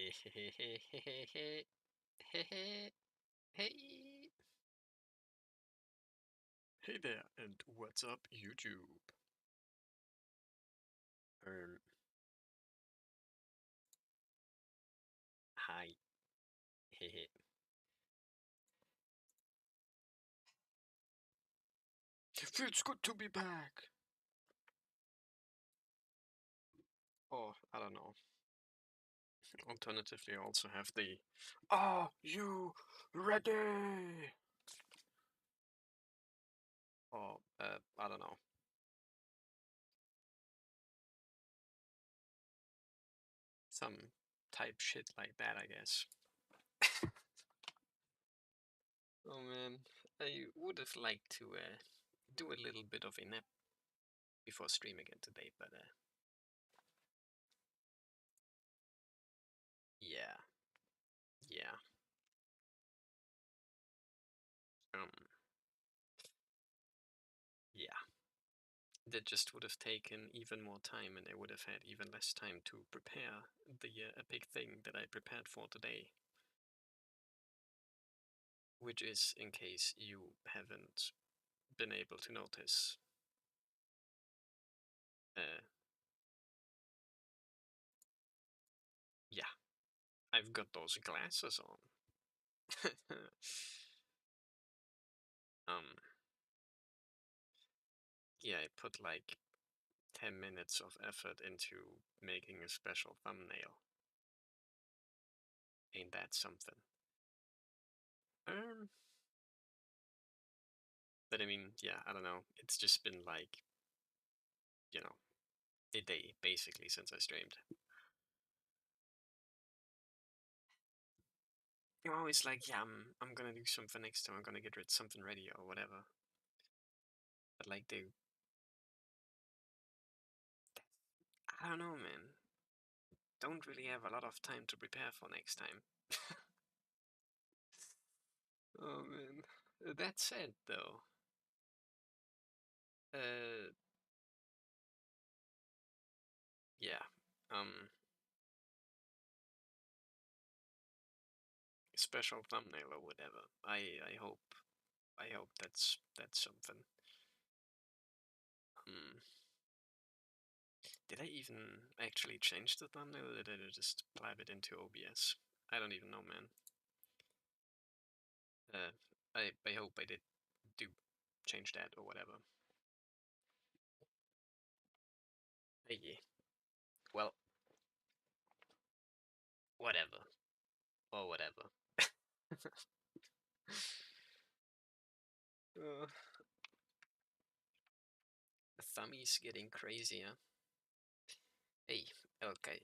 Hey, hey, hey, hey, hey, hey, hey, hey, hey. Hey there, and what's up, YouTube? Um, Hi. Hey, hey. It feels good to be back. Or, I don't know. Alternatively, I also have the Are you ready? Or, I don't know. Some type shit like that, I guess. Oh man, I would have liked to do a little bit of a nap before stream again today, but yeah, yeah. Um, yeah. That just would have taken even more time, and I would have had even less time to prepare the epic thing that I prepared for today. Which is, in case you haven't been able to notice, yeah, I've got those glasses on. um, yeah, I put like 10 minutes of effort into making a special thumbnail. Ain't that something? Um, but I mean, yeah, I don't know. It's just been like, you know, a day basically since I streamed. You're always like, yeah, I'm gonna do something next time. I'm gonna get rid something ready or whatever. But like, I don't know, man. Don't really have a lot of time to prepare for next time. Oh man. That said, though, uh, yeah, special thumbnail or whatever. I hope that's something. Um, did I even actually change the thumbnail, or did I just plab it into OBS? I don't even know, man. Uh, I hope I did do change that or whatever. Hey, well, whatever or whatever. uh, the thumbie's getting crazier. Hey, okay.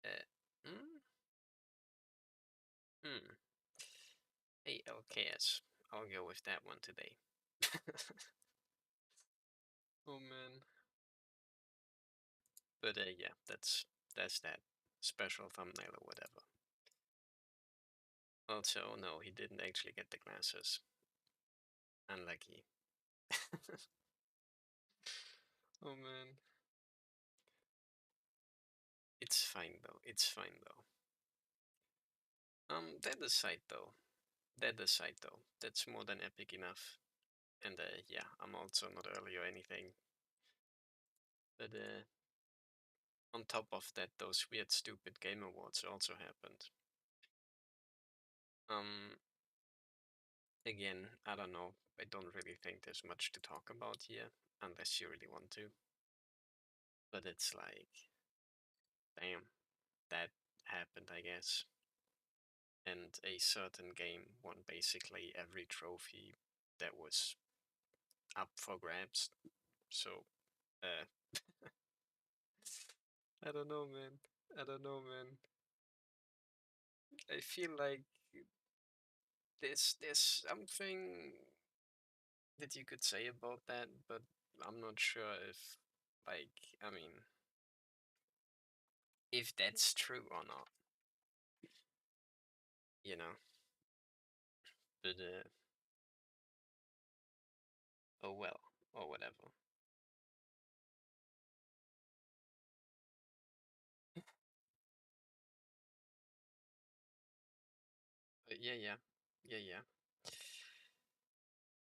Uh, mm, hmm. Hey, LKS. I'll go with that one today. Oh man. But yeah, that's that special thumbnail or whatever. Also, no, he didn't actually get the glasses. Unlucky. Oh man. It's fine though. It's fine though. That aside though. That aside though. That's more than epic enough. And yeah, I'm also not early or anything. But on top of that, those weird stupid game awards also happened. Um Again, I don't know. I don't really think there's much to talk about here, unless you really want to. But it's like, damn, that happened, I guess. And a certain game won basically every trophy that was up for grabs. So, uh, I don't know, man. I don't know, man. I feel like there's something that you could say about that, but I'm not sure if, like, I mean, if that's true or not, you know? But, oh well, or whatever. Yeah.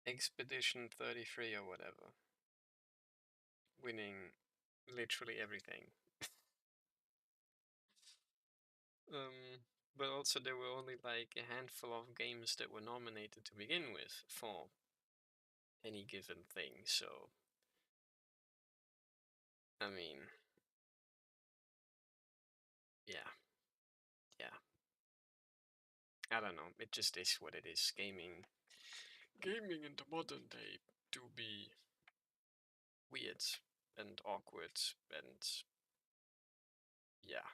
Expedition 33 or whatever. Winning literally everything. But also there were only like a handful of games that were nominated to begin with for any given thing, so I mean, yeah. I don't know, it just is what it is. Gaming in the modern day do be weird and awkward and yeah.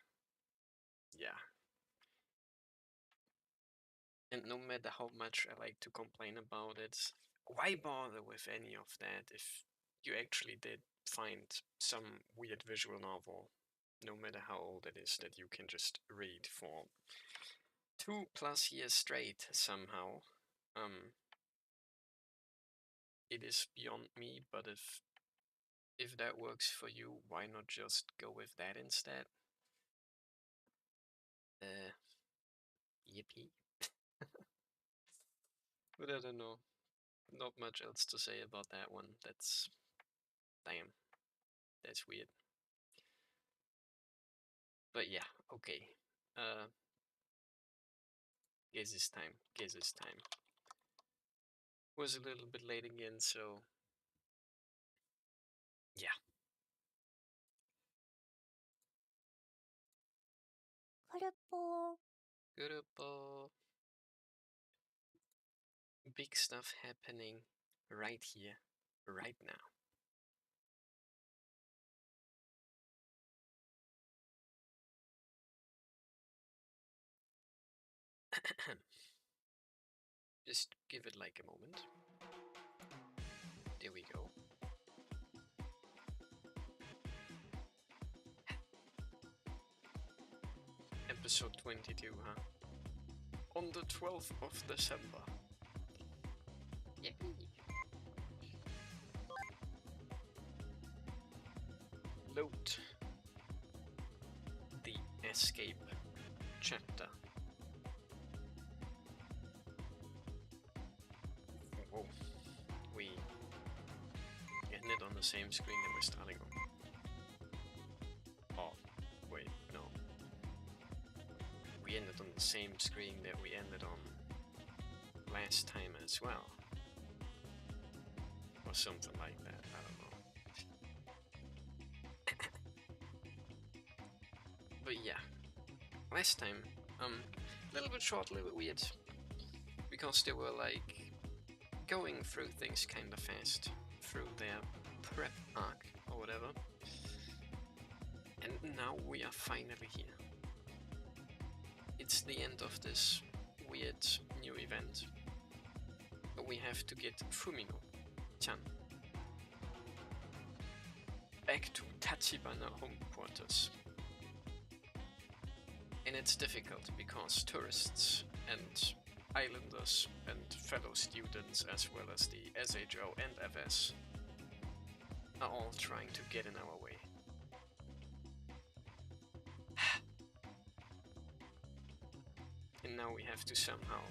And no matter how much I like to complain about it, why bother with any of that if you actually did find some weird visual novel, no matter how old it is, that you can just read for 2+ years straight somehow? It is beyond me, but if that works for you, why not just go with that instead? Yippee. But I don't know. Not much else to say about that one. Damn. That's weird. But yeah, okay. Guess it's time. Was a little bit late again, so yeah. Good up, big stuff happening right here, right now. Just give it like a moment. There we go. Episode 22, huh? On the 12th of December. Yippee! Load the escape chapter. Whoa. We ended on the same screen that we're starting on. Oh, wait, no. We ended on the same screen that we ended on last time as well. Or something like that, I don't know. But yeah, last time, a little bit short, a little bit weird. Because they were like going through things kind of fast through their prep arc or whatever. And now we are finally here. It's the end of this weird new event. We have to get Fumino-chan back to Tachibana home quarters. And it's difficult because tourists and islanders and fellow students, as well as the SHO and FS, are all trying to get in our way. And now we have to somehow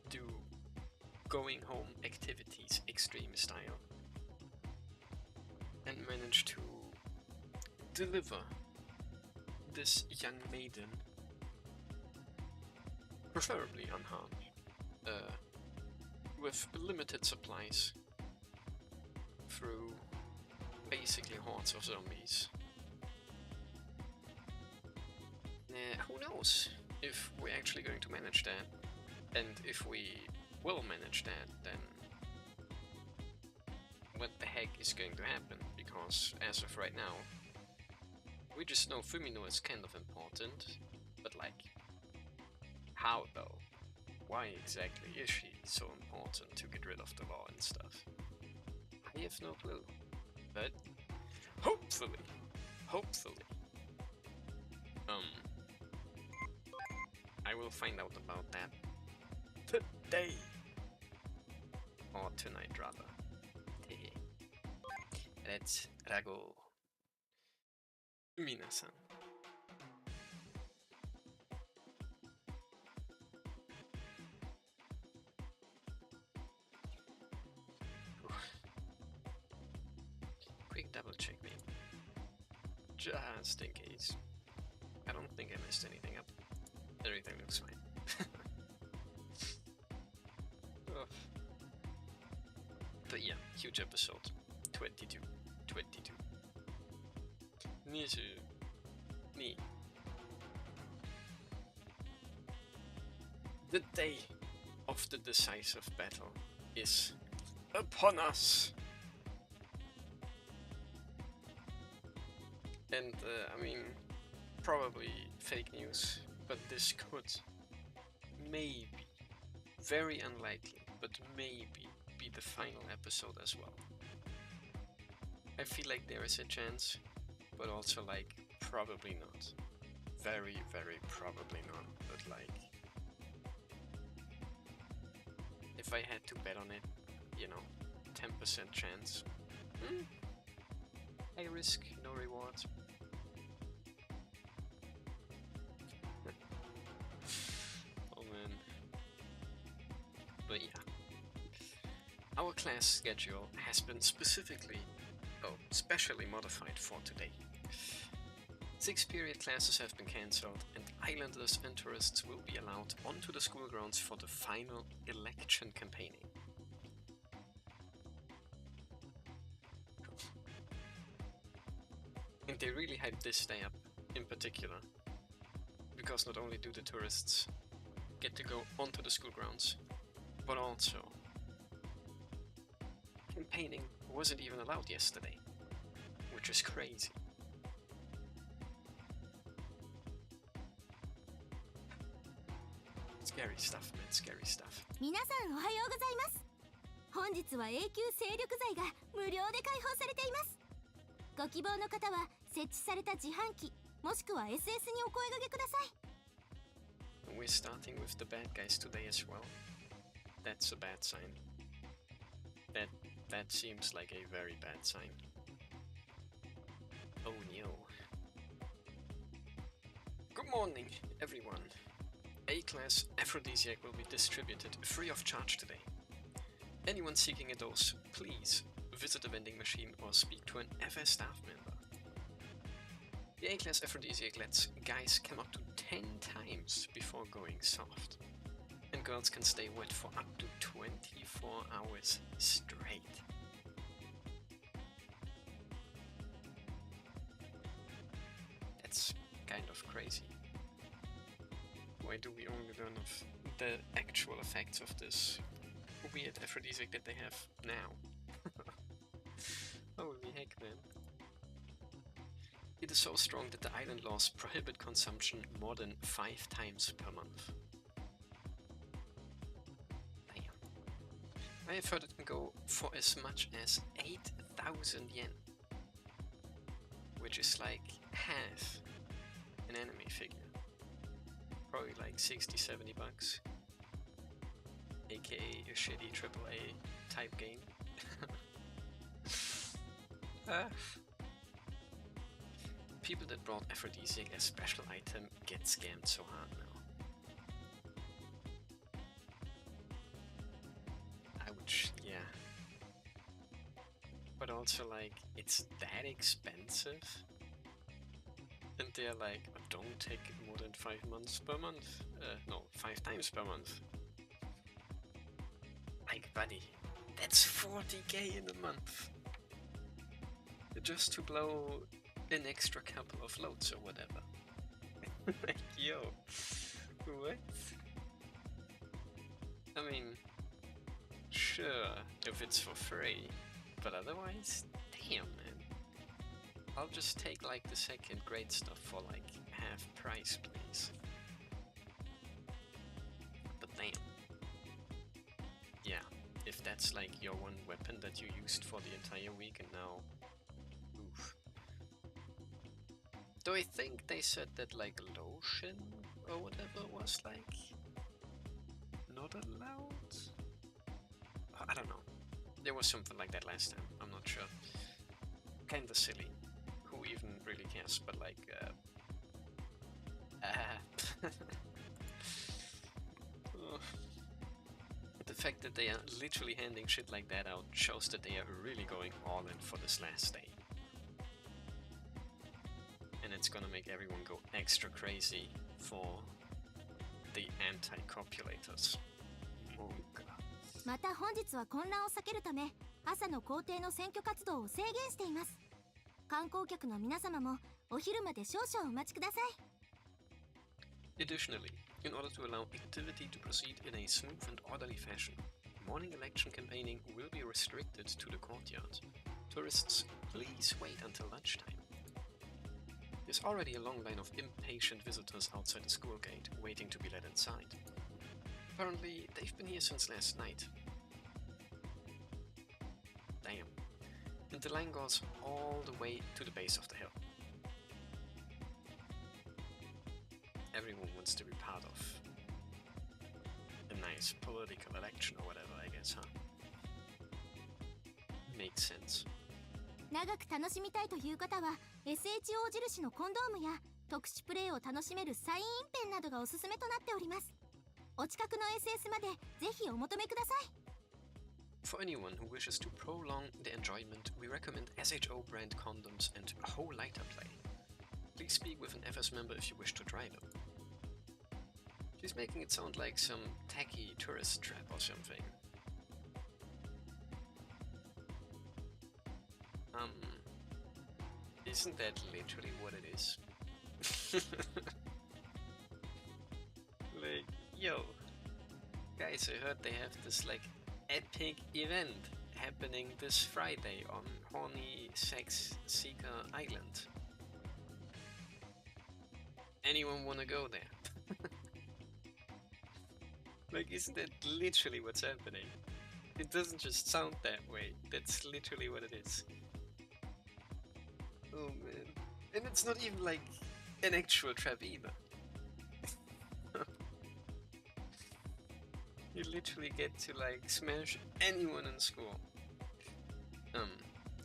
do going home activities extreme style and manage to deliver this young maiden, preferably unharmed, with limited supplies through basically hordes of zombies. Who knows if we're actually going to manage that, and if we will manage that, then what the heck is going to happen? Because as of right now, we just know Fumino is kind of important, but like, how though? Why exactly is she so important to get rid of the law and stuff? I have no clue, but hopefully, I will find out about that today, or tonight rather. Let's go. Minasan. just in case. I don't think I messed anything up. Everything looks fine. Oh. But yeah, huge episode. 22. Me. The day of the decisive battle is upon us. And I mean, probably fake news, but this could maybe, very unlikely, but maybe be the final episode as well. I feel like there is a chance, but also like probably not. Very, very probably not, but like if I had to bet on it, you know, 10% chance. High risk, no reward. Oh man. But yeah. Our class schedule has been specially modified for today. 6 period classes have been cancelled, and islanders and tourists will be allowed onto the school grounds for the final election campaigning. And they really hyped this day up, in particular, because not only do the tourists get to go onto the school grounds, but also campaigning wasn't even allowed yesterday, which is crazy. Scary stuff, man, scary stuff. 皆さんおはようございます。本日は永久精力剤が無料で開放されています。ご希望の方は設置された自販機もしくは SS にお声掛けください。We're starting with the bad guys today as well. That's a bad sign. That seems like a very bad sign. Oh no. Good morning, everyone. A-class aphrodisiac will be distributed free of charge today. Anyone seeking a dose, please visit a vending machine or speak to an FS staff member. The A-class aphrodisiac lets guys come up to 10 times before going soft. And girls can stay wet for up to 24 hours straight. That's kind of crazy. Why do we only learn of the actual effects of this weird aphrodisiac that they have now? Holy heck, man. It is so strong that the island laws prohibit consumption more than 5 times per month. Damn. I have heard it can go for as much as 8,000 yen. Which is like half an anime figure. Probably like 60-70 bucks. AKA a shitty AAA type game. People that brought aphrodisiac as special item get scammed so hard now. Ouch, yeah. But also like, it's that expensive? And they're like, oh, don't take it more than 5 months per month. No, 5 times per month. Like, buddy, that's 40k in a month. Just to blow an extra couple of loads or whatever. Like, yo, what? I mean, sure, if it's for free, but otherwise, damn, man. I'll just take like the second grade stuff for like half price, please. But damn. Yeah, if that's like your one weapon that you used for the entire week and now... Oof. Though I think they said that like lotion or whatever was like not allowed? I don't know. There was something like that last time, I'm not sure. Kinda silly. Who even really cares, but like, the fact that they are literally handing shit like that out shows that they are really going all in for this last day. it's gonna make everyone go extra crazy for the anti-copulators. Oh god. また本日は混乱を避けるため朝の校庭の選挙活動を制限しています。観光客の皆様もお昼まで少々お待ちください。 Additionally, in order to allow activity to proceed in a smooth and orderly fashion, morning election campaigning will be restricted to the courtyard. Tourists, please wait until lunchtime. There's already a long line of impatient visitors outside the school gate, waiting to be let inside. Apparently, they've been here since last night. Damn. And the line goes all the way to the base of the hill. Everyone wants to be part of a nice political election or whatever, I guess, huh? Makes sense. 長く楽しみたいという方は SHO 印のコンドームや特殊プレイを楽しめるサインペンなどがおすすめとなっております。お近くの SS までぜひお求めください。 For anyone who wishes to prolong the enjoyment, we recommend SHO brand condoms and whole lighter play. Please speak with an FS member if you wish to try them. She's making it sound like some tacky tourist trap or something. Isn't that literally what it is? Like, yo, guys, I heard they have this like epic event happening this Friday on Horny Sex Seeker Island. Anyone wanna go there? Like, isn't that literally what's happening? It doesn't just sound that way, that's literally what it is. Oh man. And it's not even like an actual trap either. You literally get to like smash anyone in school.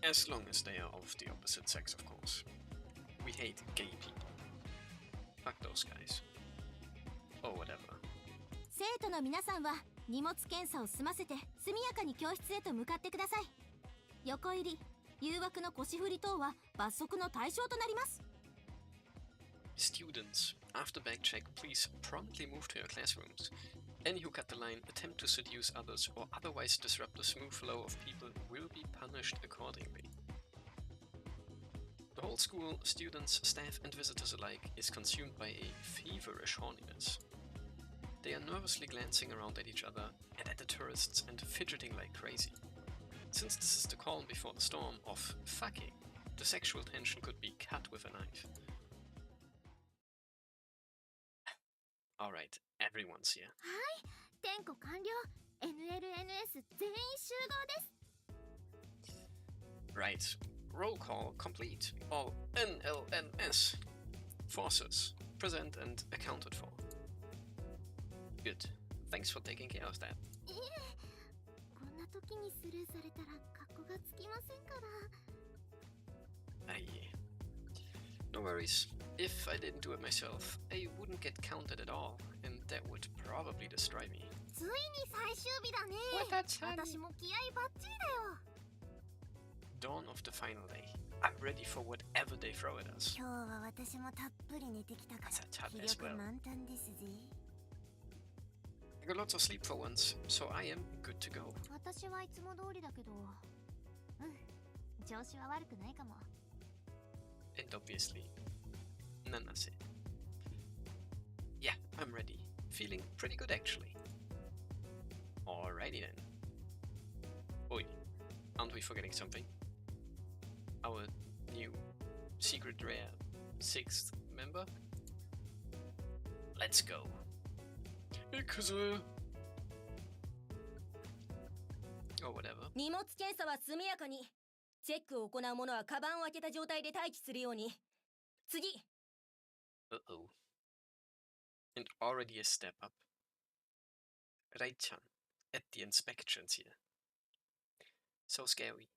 As long as they are of the opposite sex, of course. We hate gay people. Fuck those guys. Or whatever. 生徒の皆さんは荷物検査を済ませて速やかに教室へと向かってください。横入り、誘惑の腰振り等は罰則の対象となります。 Students, after bag check, please promptly move to your classrooms. Any who cut the line, attempt to seduce others, or otherwise disrupt the smooth flow of people will be punished accordingly. The whole school, students, staff, and visitors alike, is consumed by a feverish horniness. They are nervously glancing around at each other and at the tourists and fidgeting like crazy. Since this is the calm before the storm of fucking, the sexual tension could be cut with a knife. Alright, everyone's here. はい、点呼完了。NLNS 全員集合です。 Right, roll call complete. All NLNS forces present and accounted for. Good. Thanks for taking care of that. いえ、こんな時にスルーされたら格好がつきませんから。Aye. No worries. If I didn't do it myself, I wouldn't get counted at all, and that would probably destroy me. ついに最終日だね。 Watacan. 私も気合バッチリだよ。 Dawn of the final day. I'm ready for whatever they throw at us. 今日は私もたっぷり寝てきたから Watacan 気 as 力 well. 満タンですぜ。 I got lots of sleep for once, so I am good to go. 私はいつも通りだけど、調子は悪くないかも。 And obviously, Nanase. Yeah, I'm ready. Feeling pretty good actually. Alrighty then. Oi, aren't we forgetting something? Our new secret rare 6th member? Let's go. Or whatever. 荷物検査は速やかに。チェックを行う者はカバンを開けた状態で待機するように。次。 Uh-oh. And already a step up. Raichan at the inspections here. So scary.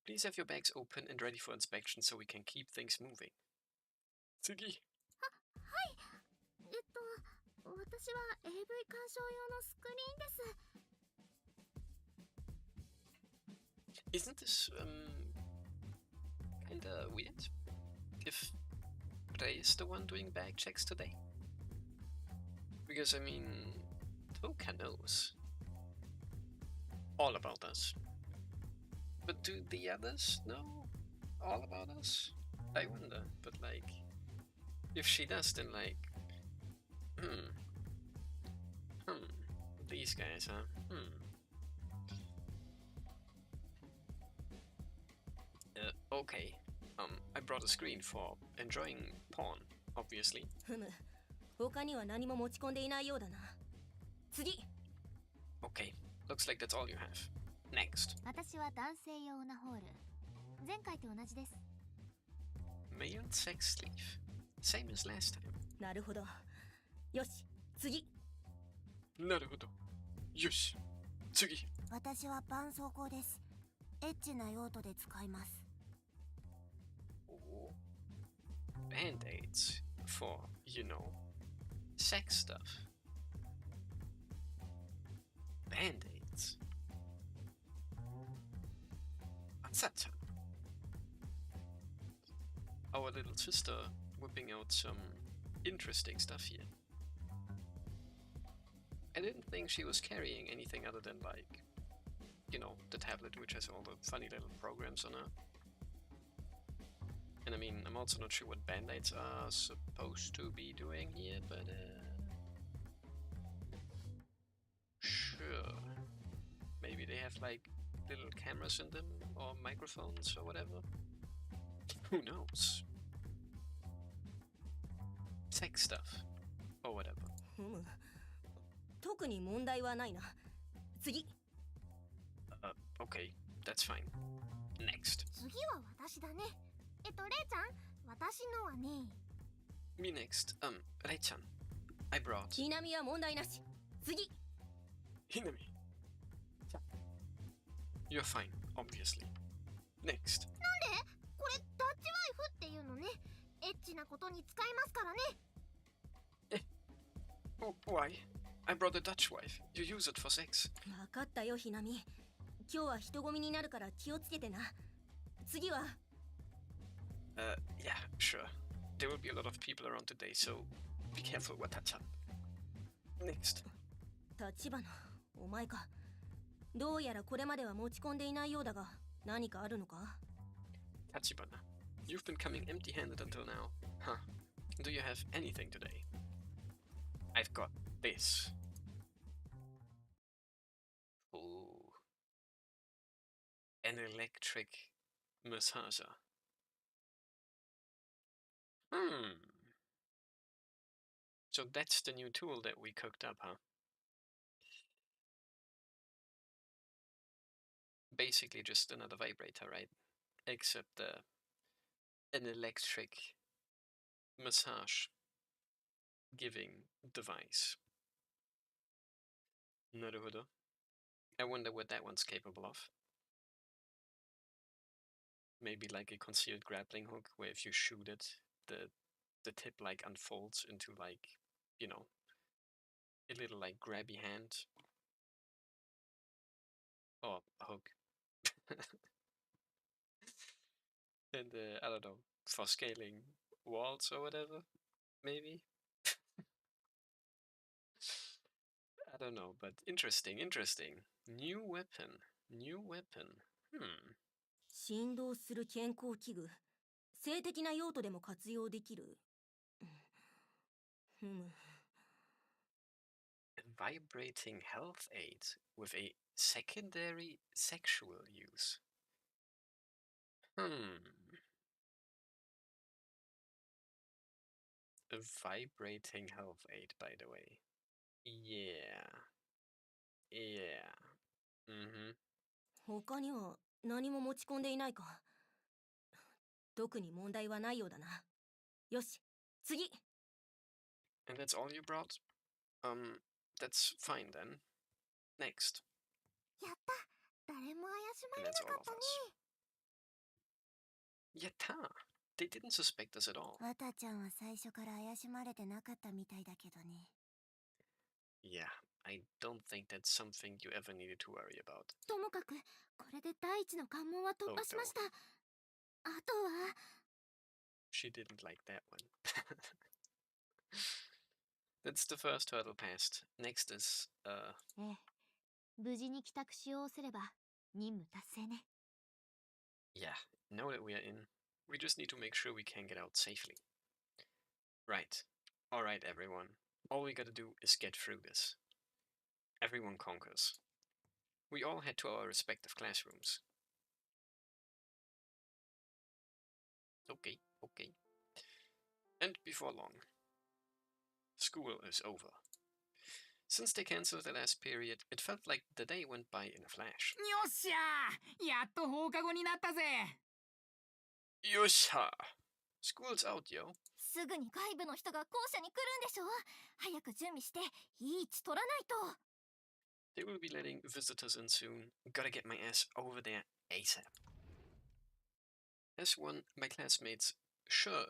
Please have your bags open and ready for inspection so we can keep things moving. Tsugi. はい。私は AV 鑑賞用のスクリーンです。 Isn't this, kinda weird? if Ray is the one doing bag checks today. Because, I mean, Toka knows all about us. But do the others know all about us? I wonder, but like, if she does, then like, these guys, huh? Okay. I brought a screen for enjoying porn, obviously. ふむ。他には何も持ち込んでいないようだな。次。 Okay, looks like that's all you have. Next. 私は男性用オナホール。前回と同じです。Male sex sleeve. Same as last time. なるほど。よし、次。なるほど。よし、次。私は絆創膏です。エッチな用途で使います。Band-aids for, you know, sex stuff. Band-aids. What's that? Our little sister whipping out some interesting stuff here. I didn't think she was carrying anything other than, like, you know, the tablet which has all the funny little programs on it. And I mean, I'm also not sure what band-aids are supposed to be doing here, but sure. Maybe they have like little cameras in them or microphones or whatever. Who knows? Tech stuff or whatever. ふむ。特に問題はないな。次。Okay, that's fine. Next. 次は私だね。レイちゃん、私のはね。Me next. Rei-chan. I brought. ひなみは問題なし。次。 Hinami. You're fine, obviously. Next. なんで？これダッチワイフっていうのね。エッチなことに使いますからね。Oh, why? I brought a Dutch wife. You use it for sex. わかったよ、ひなみ。今日は人混みになるから気をつけてな。次は。Yeah, sure. There will be a lot of people around today, so be careful, Watacha. Next. 立花、お前か。どうやらこれまでは持ち込んでいないようだが、何かあるのか？ Tachibana, you've been coming empty-handed until now. Huh. Do you have anything today? I've got this. Ooh. An electric massager. So that's the new tool that we cooked up, huh? Basically just another vibrator, right? Except an electric massage giving device. Naruhodo. I wonder what that one's capable of. Maybe like a concealed grappling hook where if you shoot it, the tip like unfolds into like, you know, a little like grabby hand. Or hook. And I don't know, for scaling walls or whatever, maybe? I don't know, but interesting. New weapon. 振動する健康器具。性的な用途でも活用できる。ふむ。A vibrating health aid with a secondary sexual use. A vibrating health aid, by the way. Yeah. 他には何も持ち込んでいないか。特に問題はないようだな。よし、次。 And that's all you brought? That's fine then. Next. やった。誰も怪しまれなかったね。Yatta! They didn't suspect us at all. わたちゃんは最初から怪しまれてなかったみたいだけどね。Yeah, I don't think that's something you ever needed to worry about. ともかく、これで第一の関門は突破しました。あとは。she didn't like that one. That's the first hurdle passed. Next is, ええ、無事に帰宅しようすれば任務達成ね。 yeah, now that we are in, we just need to make sure we can get out safely. Right. Alright, everyone. All we gotta do is get through this. Everyone conquers. We all head to our respective classrooms. Okay, okay. And before long, school is over. Since they cancelled the last period, it felt like the day went by in a flash. よっしゃー、やっと放課後になったぜ。Yosha! School's out, yo. すぐに外部の人が校舎に来るんでしょ。早く準備していい位置取らないと。 They will be letting visitors in soon. Gotta get my ass over there ASAP. As one, my classmates search.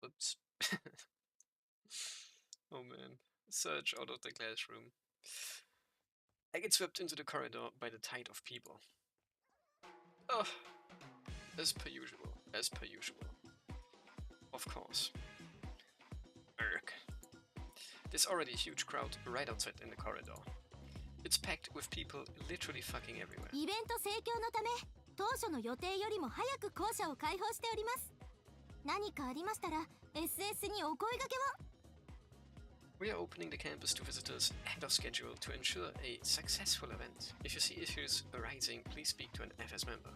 Oops. Oh man. Surge out of the classroom. I get swept into the corridor by the tide of people. Oh, as per usual, as per usual. Of course. Urgh. There's already a huge crowd right outside in the corridor. It's packed with people literally fucking everywhere. イベント盛況のため当初の予定よりも早く校舎を開放しております。何かありましたら SS にお声掛けを。 We are opening the campus to visitors ahead of schedule to ensure a successful event. If you see issues arising, please speak to an FS member.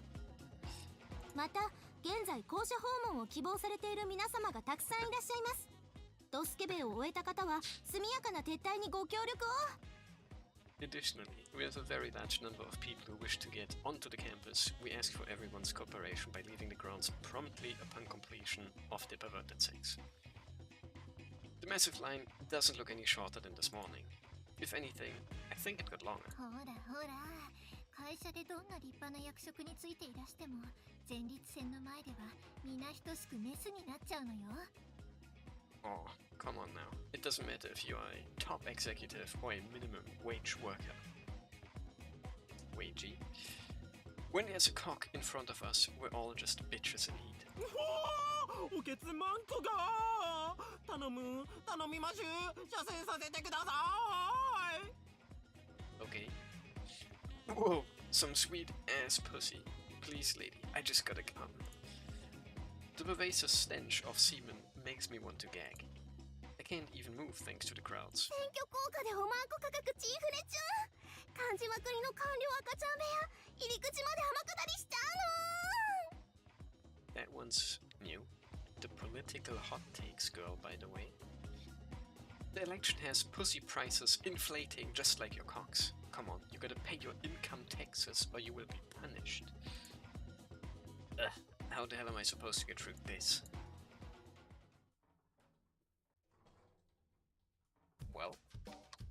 また現在校舎訪問を希望されている皆様がたくさんいらっしゃいます。ドスケベを終えた方は速やかな撤退にご協力を。 Additionally, we have a very large number of people who wish to get onto the campus. We ask for everyone's cooperation by leaving the grounds promptly upon completion of the perverted sex. The massive line doesn't look any shorter than this morning. If anything, I think it got longer. ほらほら、会社でどんな立派な役職についていらしても前立腺の前では皆等しくメスになっちゃうのよ。 Oh, come on now. It doesn't matter if you are a top executive or a minimum wage worker. Wagey. When there's a cock in front of us, we're all just bitches in heat. おけつマントが頼みましゅ射精させてください。 Okay. Whoa, some sweet ass pussy. Please, lady, I just gotta come. The pervasive stench of semen makes me want to gag. I can't even move thanks to the crowds. 選挙効果でおまんこ価格チーフレチュン。漢字まくりの官僚赤ちゃん部屋入り口まで天下りしちゃうの。 That one's new. The political hot takes girl, by the way. The election has pussy prices inflating just like your cocks. Come on, you gotta pay your income taxes or you will be punished. Ugh, how the hell am I supposed to get through this? Well,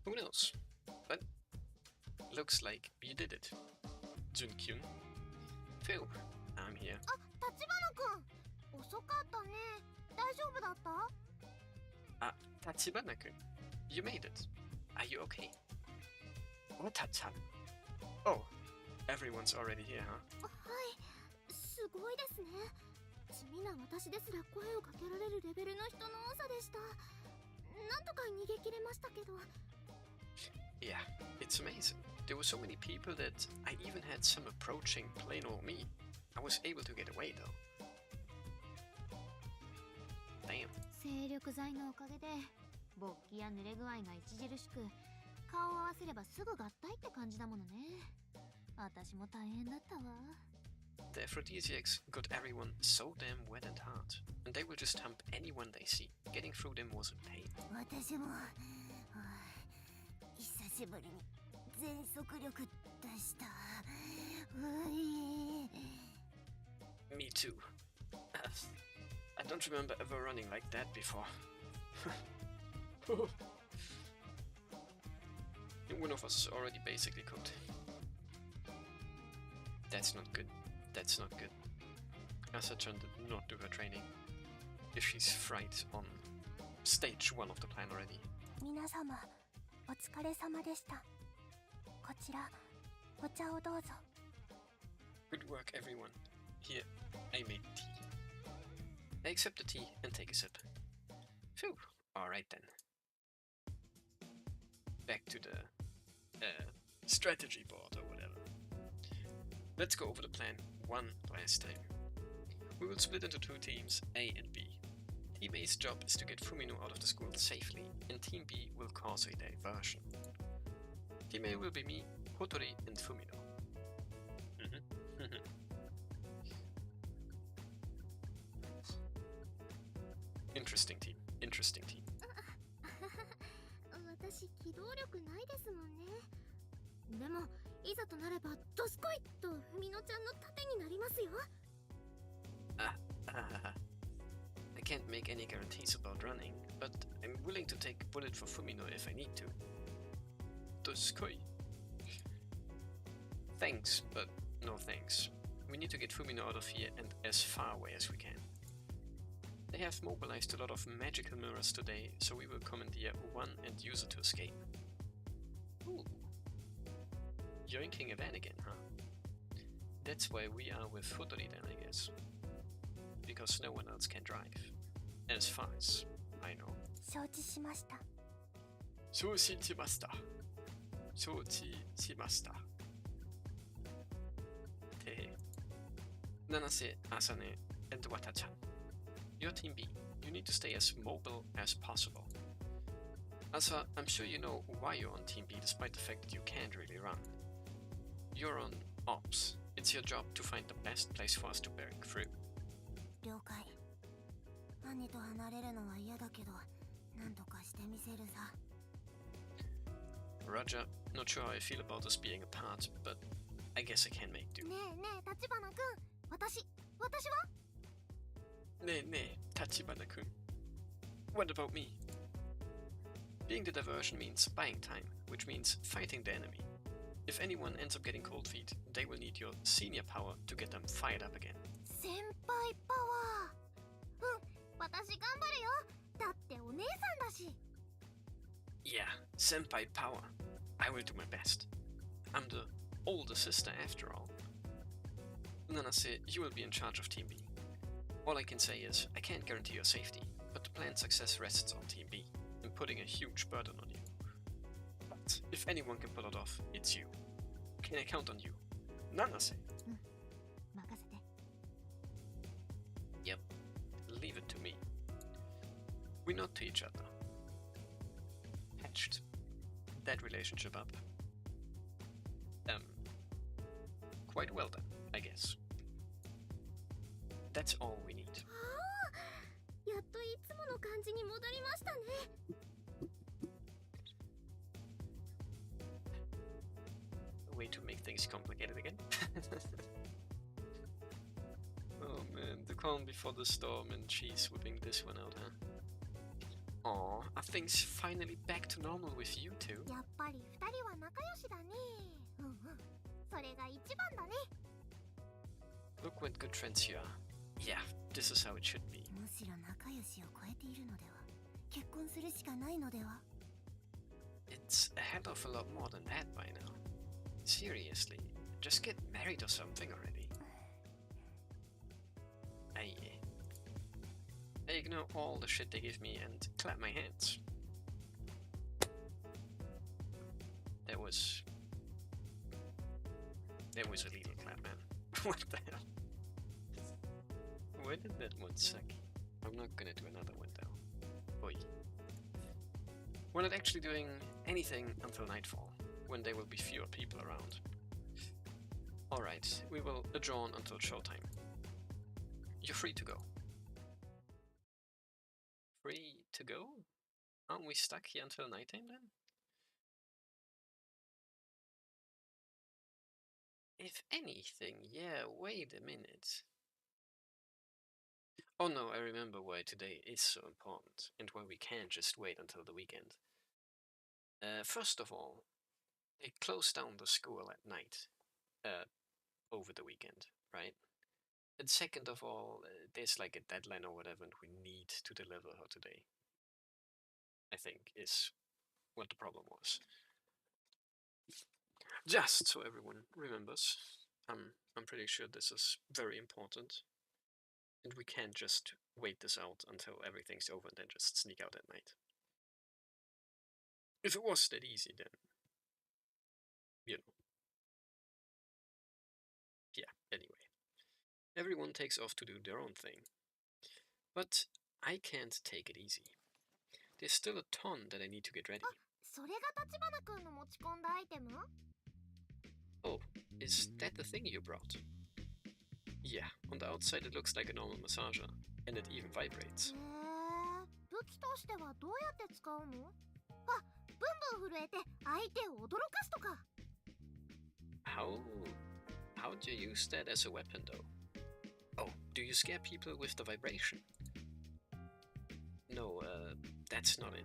who knows? But looks like you did it. Jun-kyun. Phil, I'm here. あ、立花くん。遅かったね。大丈夫だった？ Tachibana-kun, you made it. Are you okay? Ota-chan. Oh, everyone's already here, huh? はい。すごいですね。地味な私ですら声をかけられるレベルの人の多さでした。なんとか逃げ切れましたけど。 Yeah, it's amazing. There were so many people that I even had some approaching plain old me. I was able to get away though. Damn. 精力剤のおかげで勃起や濡れ具合が著しく顔を合わせればすぐ合体って感じだものね。私も大変だったわ。 The aphrodisiacs got everyone so damn wet and hard, and they will just hump anyone they see. Getting through them was a pain. 私も久しぶりに全速力出した。Me too. I don't remember ever running like that before. One of us is already basically cooked. That's not good. That's not good. Asa-chan did not do her training. If she's fried on stage 1 of the plan already. 皆様、お疲れ様でした。こちら、お茶をどうぞ。 Good work, everyone. Here, I made tea. I accept the tea and take a sip. Phew, alright then. Back to the strategy board or whatever. Let's go over the plan one last time. We will split into two teams, A and B. Team A's job is to get Fumino out of the school safely, and Team B will cause a diversion. Team A will be me, Hotori, and Fumino. Interesting team. Interesting team. 私機動力ないですもんね。でもいざとなればドスコイとふみのちゃんの盾になりますよ。I can't make any guarantees about running, but I'm willing to take a bullet for Fumino if I need to. Doskoi. Thanks, but no thanks. We need to get Fumino out of here and as far away as we can. They have mobilized a lot of magical mirrors today, so we will commandeer one and use it to escape. Ooh. Yoinking a van again, huh? That's why we are with Hotori then, I guess. Because no one else can drive. As far as I know. 承知しました。承知しました。承知しました。Nanase, Asane, and Watachan. You're Team B. You need to stay as mobile as possible. Asa, I'm sure you know why you're on Team B despite the fact that you can't really run. You're on Ops. It's your job to find the best place for us to break through. 了解。兄と離れるのは嫌だけど、なんとかしてみせるさ。Roger, not sure how I feel about us being apart, but I guess I can make do. ねえねえ立花くん、私はNe, Tachibana-kun. What about me? Being the diversion means buying time, which means fighting the enemy. If anyone ends up getting cold feet, they will need your senior power to get them fired up again. 先輩パワー。私頑張るよ。だってお姉さんだし。Yeah, senpai power. I will do my best. I'm the older sister after all. Nanase, you will be in charge of Team B. All I can say is, I can't guarantee your safety, but the plan's success rests on Team B, and putting a huge burden on you. But if anyone can pull it off, it's you. Can I count on you? Nanase? 任せて。 Yep. Leave it to me. We nod to each other. Patched that relationship up. Quite well done, I guess. That's all we need. やっといつもの感じに戻りましたね。A way to make things complicated again. Oh man, the calm before the storm and she's whipping this one out, huh? Aw, are things finally back to normal with you two? やっぱり二人は仲良しだね。それが一番だね。 Look what good friends you are. Yeah, this is how it should be. むしろ仲良しを超えているのでは。結婚するしかないのでは。 It's a hell of a lot more than that by now. Seriously, just get married or something already. I ignore all the shit they give me and clap my hands. That was a legal clap, man. What the hell? Why did that one suck? I'm not gonna do another one though. Oi. We're not actually doing anything until nightfall, when there will be fewer people around. Alright, we will adjourn until showtime. You're free to go. Free to go? Aren't we stuck here until nighttime then? If anything, yeah, wait a minute. Oh no, I remember why today is so important, and why we can't just wait until the weekend. First of all, they close down the school at night, over the weekend, right? And second of all, there's like a deadline or whatever, and we need to deliver her today. I think is what the problem was. Just so everyone remembers, I'm pretty sure this is very important. And we can't just wait this out until everything's over and then just sneak out at night. If it was that easy, then, you know. Yeah, anyway. Everyone takes off to do their own thing. But I can't take it easy. There's still a ton that I need to get ready. それが立花君の持ち込んだアイテム？ Oh, is that the thing you brought? Yeah, on the outside it looks like a normal massager, and it even vibrates. 武器としてはどうやって使うの？あ、ブンブン震えて相手を驚かすとか。How do you use that as a weapon, though? Oh, do you scare people with the vibration? No, that's not it.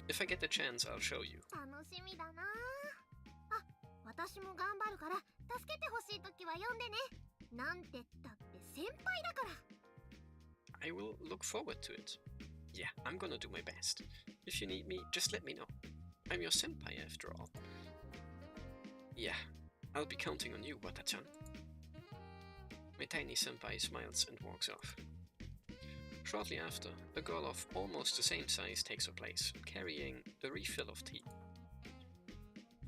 If I get the chance, I'll show you. 楽しみだなあ。私も頑張るから助けてほしいときは呼んでね。なんてったって先輩だから。I will look forward to it. Yeah, I'm gonna do my best. If you need me, just let me know. I'm your senpai after all. Yeah, I'll be counting on you, Wata-chan. My tiny senpai smiles and walks off. Shortly after, a girl of almost the same size takes her place, carrying a refill of tea.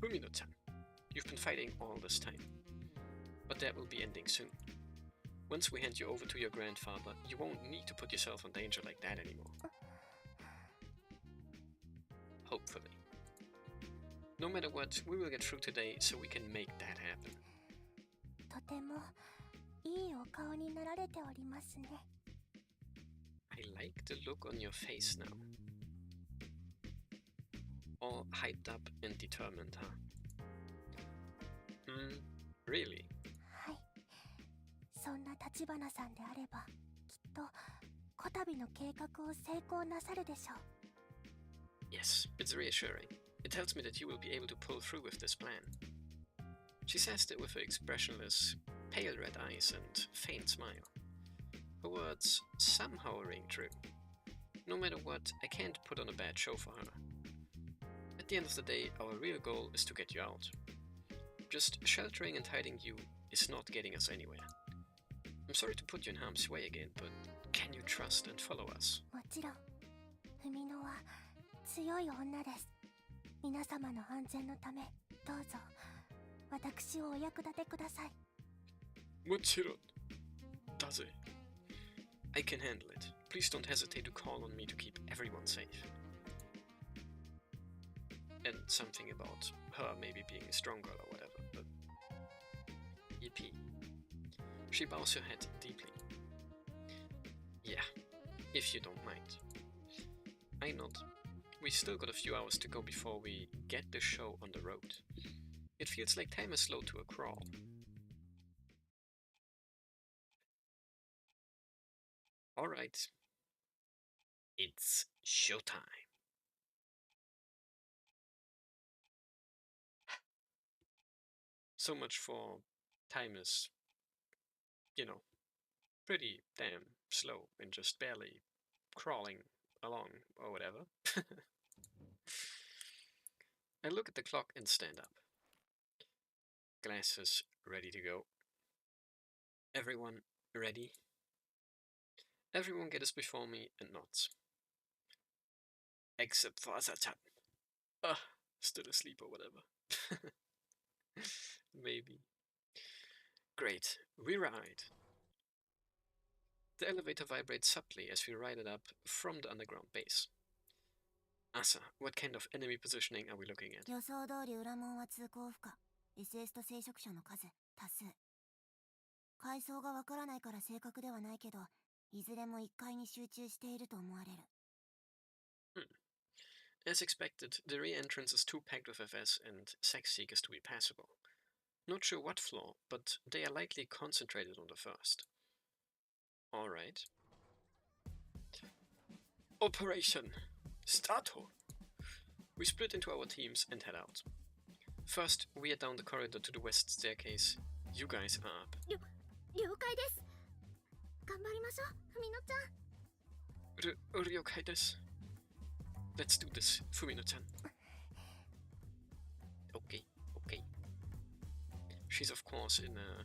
Fumino-chan, you've been fighting all this time. But that will be ending soon. Once we hand you over to your grandfather, you won't need to put yourself in danger like that anymore. Hopefully. No matter what, we will get through today so we can make that happen. とてもいいお顔になられておりますね。I like the look on your face now. All hyped up and determined, huh? Really? はい。そんな立花さんであれば、きっとこたびの計画を成功なさるでしょう。Yes, it's reassuring. It tells me that you will be able to pull through with this plan. She says it with her expressionless, pale red eyes and faint smile. Her words somehow ring true. No matter what, I can't put on a bad show for her. At the end of the day, our real goal is to get you out. Just sheltering and hiding you is not getting us anywhere. I'm sorry to put you in harm's way again, but can you trust and follow us? もちろん、文乃は強い女です。皆様の安全のため、どうぞ私をお役立てください。もちろん。だぜ。I can handle it. Please don't hesitate to call on me to keep everyone safe. And something about her maybe being a strong girl or whatever, but... Yippee. She bows her head deeply. Yeah, if you don't mind. I nod. We still got a few hours to go before we get the show on the road. It feels like time is slow to a crawl. Alright. It's showtime. So much for time is, you know, pretty damn slow and just barely crawling along or whatever. I look at the clock and stand up. Glasses ready to go. Everyone ready? Everyone gathers before me and nods. Except for Asa-chan. Still asleep or whatever. Maybe. Great, we ride. The elevator vibrates subtly as we ride it up from the underground base. Asa, what kind of enemy positioning are we looking at? 予想通り裏門は通行不可。SS と聖職者の数多数。階層がわからないから正確ではないけど、いずれも1階に集中していると思われる。As expected, the rear entrance is too packed with FS and sex seekers to be passable. Not sure what floor, but they are likely concentrated on the first. Alright. Operation Stato! We split into our teams and head out. First, we head down the corridor to the west staircase. You guys are up. 了解です。頑張りましょう、ふみのちゃん。了解です. Let's do this, Fumino-chan. Okay. She's of course in a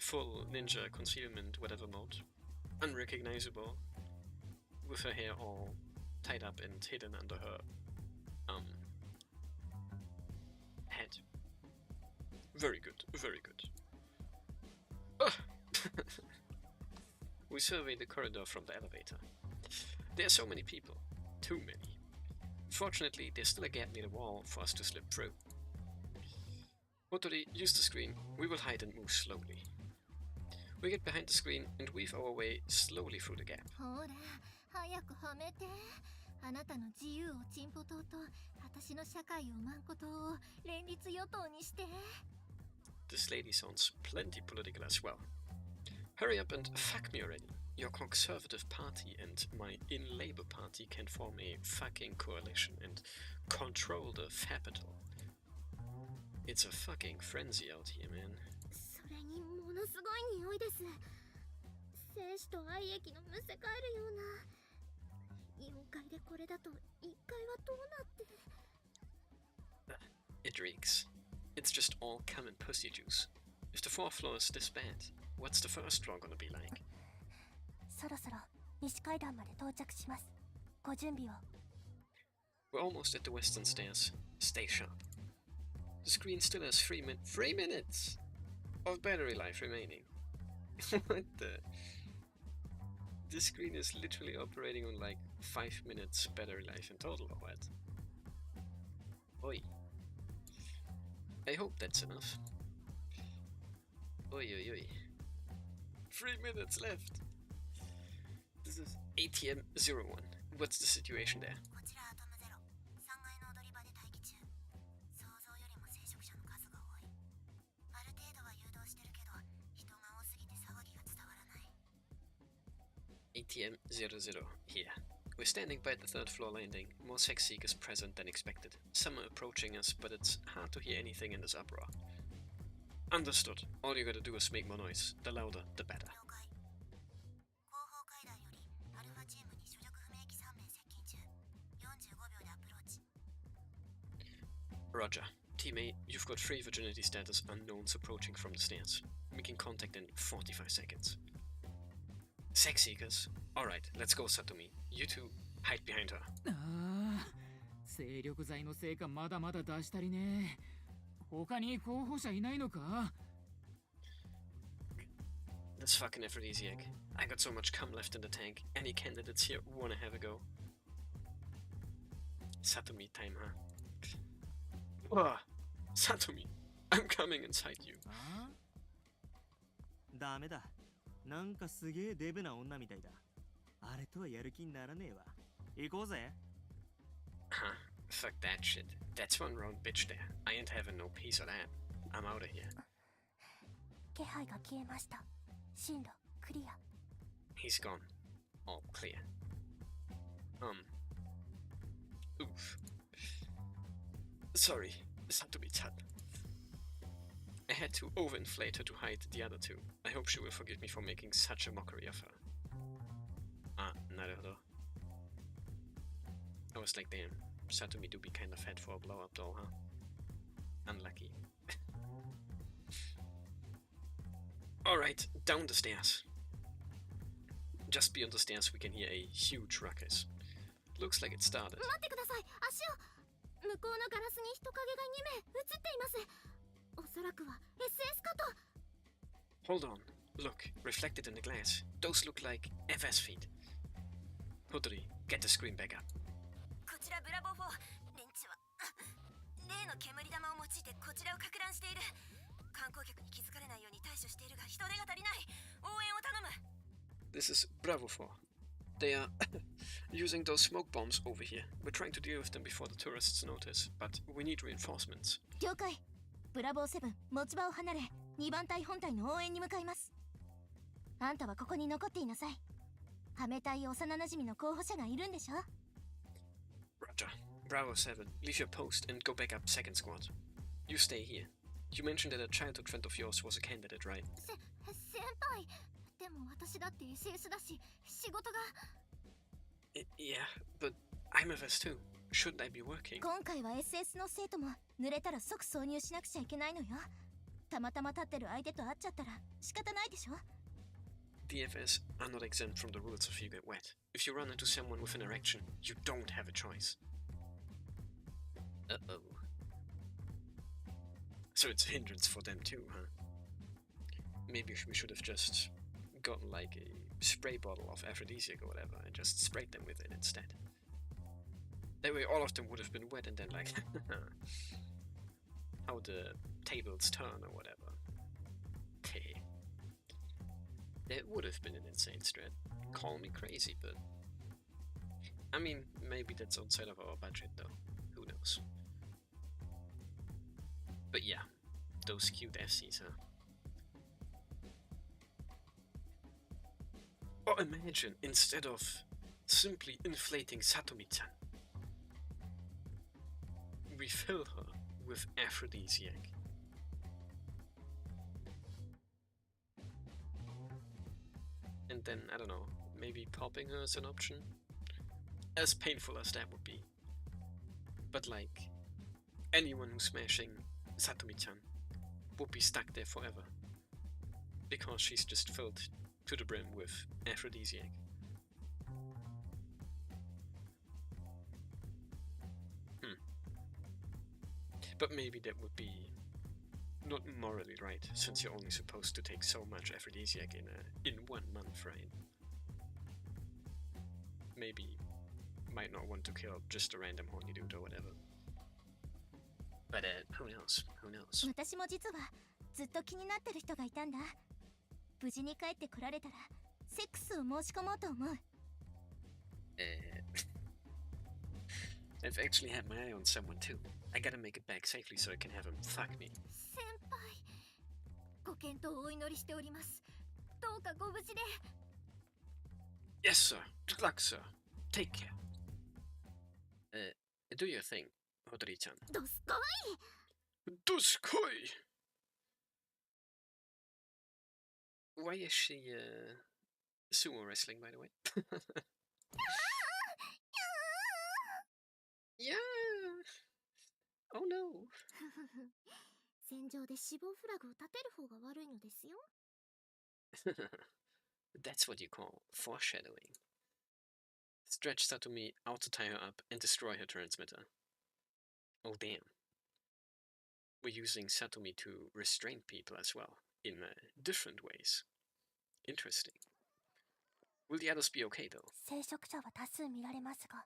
full ninja concealment, whatever mode. Unrecognizable. With her hair all tied up and hidden under her head. Very good, very good. We survey the corridor from the elevator. There are so many people. Too many. Fortunately, there's still a gap near the wall for us to slip through. Otori, use the screen. We will hide and move slowly. We get behind the screen and weave our way slowly through the gap. ほら早くはめて。あなたの自由をチンポ党と私の社会をマンコ党を連立与党にして。 This lady sounds plenty political as well. Hurry up and fuck me already. Your conservative party and my in-labor party can form a fucking coalition and control the capital. It's a fucking frenzy out here, man. それにものすごい匂いです。精子と愛液のむせ返るような。4階でこれだと1階はどうなって。 It reeks. It's just all cum and pussy juice. If the fourth floor is this bad, what's the first floor gonna be like? そろそろ西階段まで到着します。ご準備を。 We're almost at the western stairs. Stay sharp. The screen still has 3 minutes of battery life remaining. What the? This screen is literally operating on like 5 minutes battery life in total, or what? Oi. I hope that's enough. Oi oi oi. 3 minutes left. This is ATM 01. What's the situation there? こちらアトムゼロ。3階の踊り場で待機中。想像よりも聖職者の数が多い。ある程度は誘導してるけど、人が多すぎて騒ぎが伝わらない。 ATM 00 here. We're standing by the 3rd floor landing. More sex seekers present than expected. Some are approaching us, but it's hard to hear anything in this uproar. Understood. All you gotta do is make more noise. The louder, the better. 了解。後方階段よりアルファチームに所属不明機3名接近中。45秒でアプローチ。 Roger. Teammate, you've got 3 virginity status unknowns approaching from the stairs. Making contact in 45 seconds. Sex seekers? Alright, let's go, Satomi. You two, hide behind her. ああ、精力剤の成果まだまだ出したりね。他に候補者いないのか？ This fucking aphrodisiac. I got so much cum left in the tank. Any candidates here wanna have a go? Satomi time, huh? Ugh. Satomi, I'm coming inside you. あ？ダメだ。なんかすげえデブな女みたいだ。あれとはやる気にならねえわ。行こうぜ。Huh. Fuck that shit. That's one round bitch there. I ain't having no piece of that. I'm out of here. 気配が消えました。進路クリア。 He's gone. All clear. Oof. Sorry, Satomi-chan. I had to overinflate her to hide the other two. I hope she will forgive me for making such a mockery of her. Ah, naruhodo. I was like, damn, Satomi do be kinda fat for a blow-up doll, huh? Unlucky. Alright, down the stairs. Just beyond the stairs we can hear a huge ruckus. Looks like it started. 待ってください。足を。向こうのガラスに人影が2名映っています。おそらくは SS かと。 Hold on. Look, reflected in the glass. Those look like FS feet. Hodori, get the screen back up. こちらブラボー4。連中は例の煙玉を用いてこちらを撹乱している。観光客に気づかれないように対処しているが人手が足りない。応援を頼む。 This is Bravo 4. They are using those smoke bombs over here. We're trying to deal with them before the tourists notice, but we need reinforcements. 了解。ブラボー7、持ち場を離れ、2番隊本隊の応援に向かいます。あんたはここに残っていなさい。はめたい幼馴染の候補者がいるんでしょ？ Roger. Bravo 7, leave your post and go back up second squad. You stay here. You mentioned that a childhood friend of yours was a candidate, right? 先輩。でも私だって SS だし、仕事が。Yeah, but I'm FS too. Shouldn't I be working? 今回は SS の生徒も濡れたら即挿入しなくちゃいけないのよ。たまたま立ってる相手と会っちゃったら仕方ないでしょ。 DFS are not exempt from the rules if you get wet. If you run into someone with an erection, you don't have a choice. Uh-oh. So it's a hindrance for them too, huh? Maybe we should have just gotten like a spray bottle of aphrodisiac or whatever and just sprayed them with it instead. That way all of them would have been wet and then like how the tables turn or whatever. That would have been an insane strat. Call me crazy, but I mean, maybe that's outside of our budget though. Who knows? But yeah, those cute FCs, huh? Or imagine, instead of simply inflating Satomi-chan, we fill her with aphrodisiac. And then, I don't know, maybe popping her as an option? As painful as that would be. But like, anyone who's smashing Satomi-chan would be stuck there forever. Because she's just filled to the brim with aphrodisiac. But maybe that would be not morally right, since you're only supposed to take so much aphrodisiac in 1 month, right? Maybe might not want to kill just a random horny dude or whatever. But who knows? Who knows? 私も実はずっと気になってる人がいたんだ。無事に帰ってこられたらセックスを申し込もうと思う。I've actually had my eye on someone too. I gotta make it back safely so I can have him fuck me. 先輩、ご健闘をお祈りしております。どうかご無事で。 Yes, sir. Good luck, sir. Take care. Do your thing, Hodori-chan. どすこい。 Doskoi! Why is she, sumo wrestling, by the way? Yeah! Oh no! 戦場で死亡フラグを立てる方が悪いのですよ。That's what you call foreshadowing. Stretch Satomi out to tie her up and destroy her transmitter. Oh damn. We're using Satomi to restrain people as well, in different ways. Interesting. Will the others be okay though? 聖職者は多数見られますが、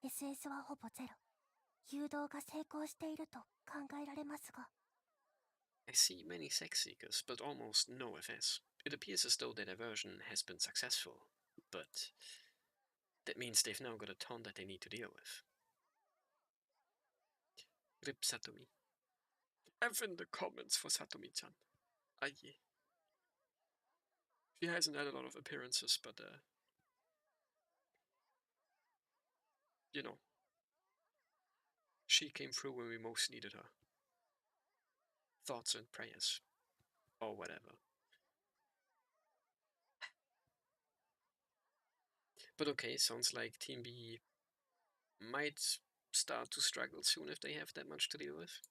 SS はほぼゼロ。誘導が成功していると考えられますが。I see many sex seekers, but almost no FS. It appears as though their diversion has been successful, but that means they've now got a ton that they need to deal with. Rip Satomi. F in the comments for Satomi-chan. Aye. She hasn't had a lot of appearances, but you know, she came through when we most needed her. Thoughts and prayers. Or whatever. But okay, sounds like Team B might start to struggle soon if they have that much to deal with.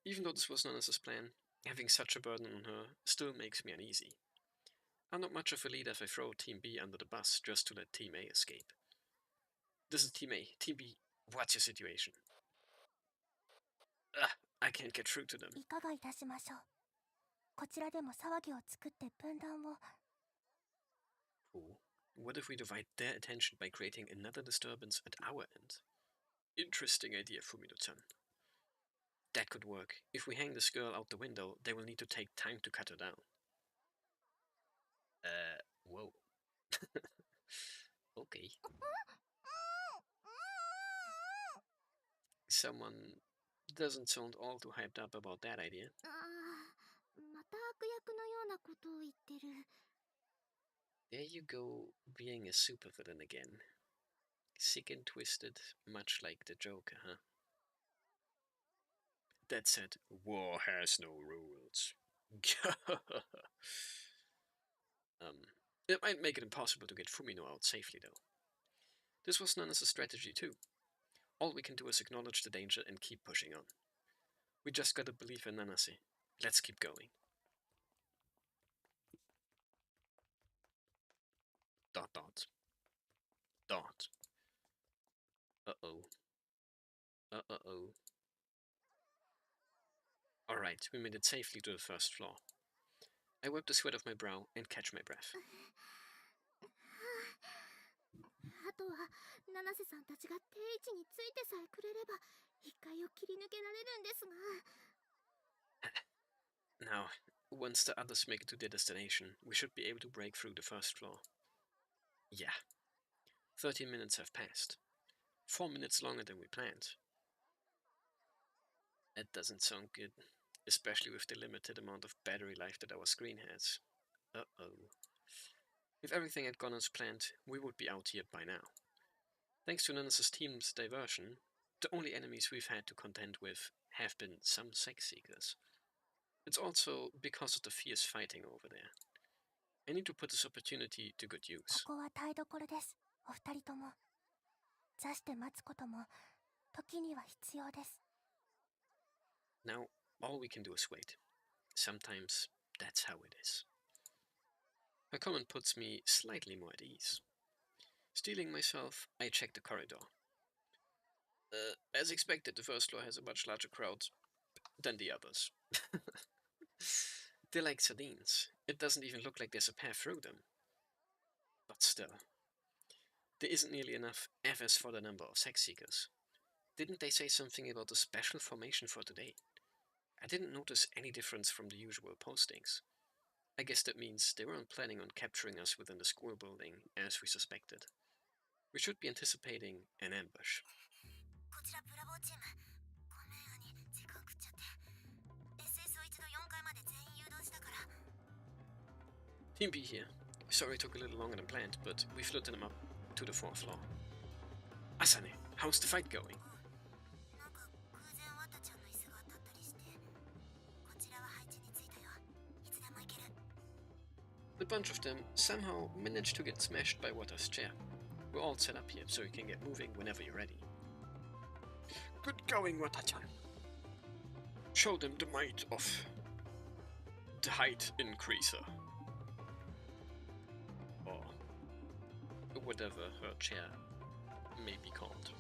Even though this was Nana's plan, having such a burden on her still makes me uneasy. I'm not much of a leader if I throw Team B under the bus just to let Team A escape. This is Team A. Team B, what's your situation? I can't get through to them. いかがいたしましょう。こちらでも騒ぎを作って分断を。Cool. What if we divide their attention by creating another disturbance at our end? Interesting idea, Fumino-chan. That could work. If we hang this girl out the window, they will need to take time to cut her down. Whoa. Okay. Someone doesn't sound all too hyped up about that idea. ああ、また悪役のようなことを言ってる。 There you go, being a supervillain again. Sick and twisted, much like the Joker, huh? That said, war has no rules. It might make it impossible to get Fumino out safely, though. This was Nana's strategy, too. All we can do is acknowledge the danger and keep pushing on. We just gotta believe in Nanase. let's keep going. Dot dot. Dot. Uh-oh. Uh-oh. Alright, we made it safely to the first floor. I wipe the sweat off my brow and catch my breath. あとは七瀬さんたちが定位置についてさえくれれば1階を切り抜けられるんですが。Now, once the others make it to their destination, we should be able to break through the first floor. Yeah. 13 minutes have passed. 4 minutes longer than we planned. That doesn't sound good, especially with the limited amount of battery life that our screen has. Uh-oh. If everything had gone as planned, we would be out here by now. Thanks to Nana's team's diversion, the only enemies we've had to contend with have been some sex seekers. It's also because of the fierce fighting over there. I need to put this opportunity to good use. ここは台所です。お二人とも。座して待つことも時には必要です。 Now, all we can do is wait. Sometimes that's how it is. Her comment puts me slightly more at ease. Steeling myself, I check the corridor. As expected, the first floor has a much larger crowd than the others. They're like sardines. It doesn't even look like there's a path through them. But still, there isn't nearly enough FS for the number of sex seekers. Didn't they say something about a special formation for today? I didn't notice any difference from the usual postings. I guess that means they weren't planning on capturing us within the school building as we suspected. We should be anticipating an ambush. こちらブラボーチーム。ごめん兄、時間食っちゃって。SS を一度4階まで全員誘導したから。 Team B here. Sorry it took a little longer than planned, but we floated them up to the 4th floor. Asane, how's the fight going? なんか偶然ワタちゃんの椅子が当たったりして。こちらは配置についたよ。いつでも行ける。 A bunch of them somehow managed to get smashed by Wata's chair. We're all set up here, so you can get moving whenever you're ready. Good going, Wata-chan. Show them the might of the height increaser. Or whatever her chair may be called.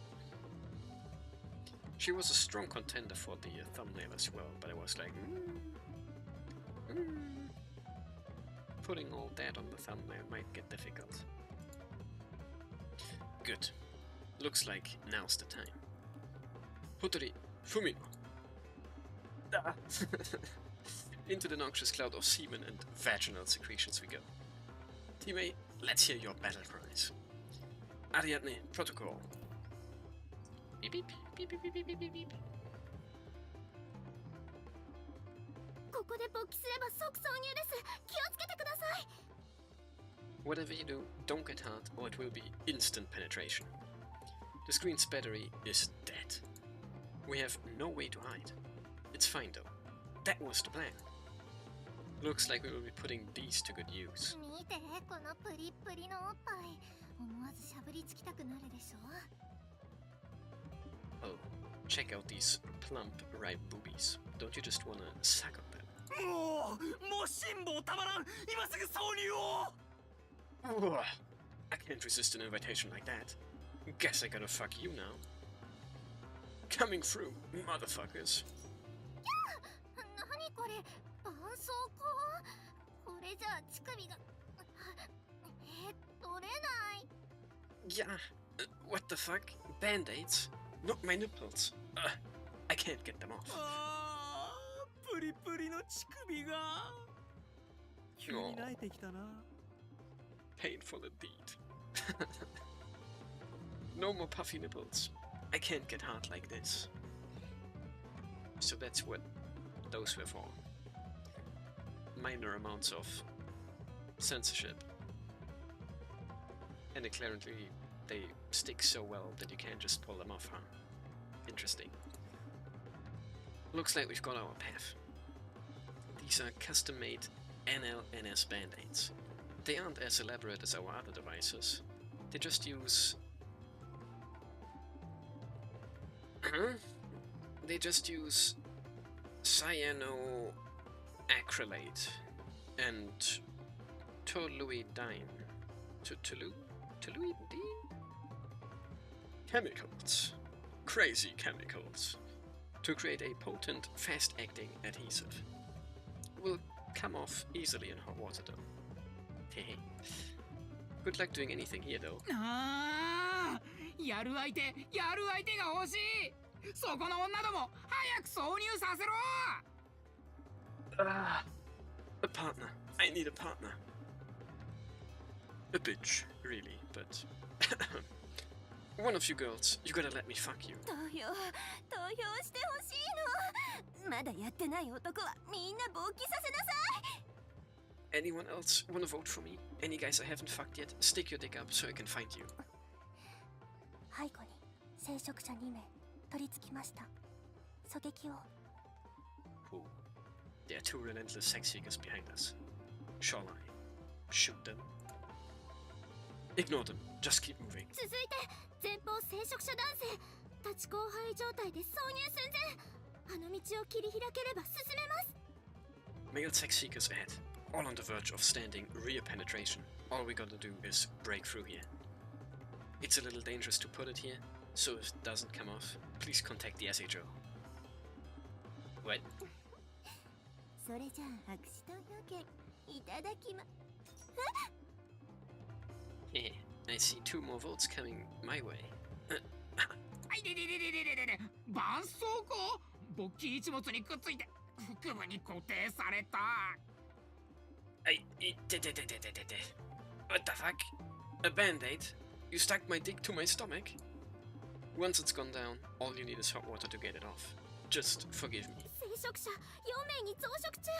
She was a strong contender for the thumbnail as well, but I was like, putting all that on the thumbnail might get difficult. Good. Looks like now's the time. Hotori, Fumino. Ah. Into the noxious cloud of semen and vaginal secretions we go. Team A, let's hear your battle cries. Ariadne, protocol. Beep beep, beep beep beep beep beep beep beep. ここで勃起すれば即挿入です。気をつけてください。 Whatever you do, don't get hurt or it will be instant penetration. The screen's battery is dead. We have no way to hide. It's fine though. That was the plan. Looks like we will be putting these to good use. 見て、このプリップリのおっぱい。思わずしゃぶりつきたくなるでしょ。 Oh, check out these plump, ripe boobies. Don't you just wanna suck on them? もう辛抱たまらん。今すぐ挿入を。 Ugh, I can't resist an invitation like that. Guess I gotta fuck you now. Coming through, motherfuckers. 何これ、絆創膏。これじゃあ乳首が取れない。 Yeah, what the fuck? Band-aids? Not my nipples. I can't get them off. あー、プリプリの乳首が。急に慣れてきたな。 Painful indeed. No more puffy nipples. I can't get hard like this. So that's what those were for. Minor amounts of censorship. And apparently they stick so well that you can't just pull them off, huh? Interesting. Looks like we've got our path. These are custom-made NLNS band-aids. They aren't as elaborate as our other devices. They just use... They just use cyano... acrylate and toluidine. Toluidine? Chemicals. Crazy chemicals. To create a potent, fast-acting adhesive. Will come off easily in hot water though. Hehe. Good luck doing anything here though. あー、やる相手が欲しい。そこの女ども早く挿入させろ。 A partner. I need a partner. A bitch, really, but... One of you girls, you gotta let me fuck you. 投票してほしいの。まだやってない男はみんな勃起させなさい。 Anyone else wanna vote for me? Any guys I haven't fucked yet? Stick your dick up so I can find you. 背後に聖職者2名取り付きました。狙撃を。 Who? There are two relentless sex seekers behind us. Shall I shoot them? Ignore them. Just keep moving. 続いて前方聖職者男性立ち交配状態で挿入寸前。あの道を切り開ければ進めます。 Male sex seekers ahead. All on the verge of standing rear penetration. All we gotta do is break through here. It's a little dangerous to put it here, so if it doesn't come off, please contact the SHO. What? それじゃあ白紙投票権いただきま。Yeah, I see 2 more votes coming my way. はいで絆創膏勃起一物にくっついて腹部に固定された。 What the fuck? A band-aid? You stuck my dick to my stomach? Once it's gone down, all you need is hot water to get it off. Just forgive me. 聖職者4名に増殖中。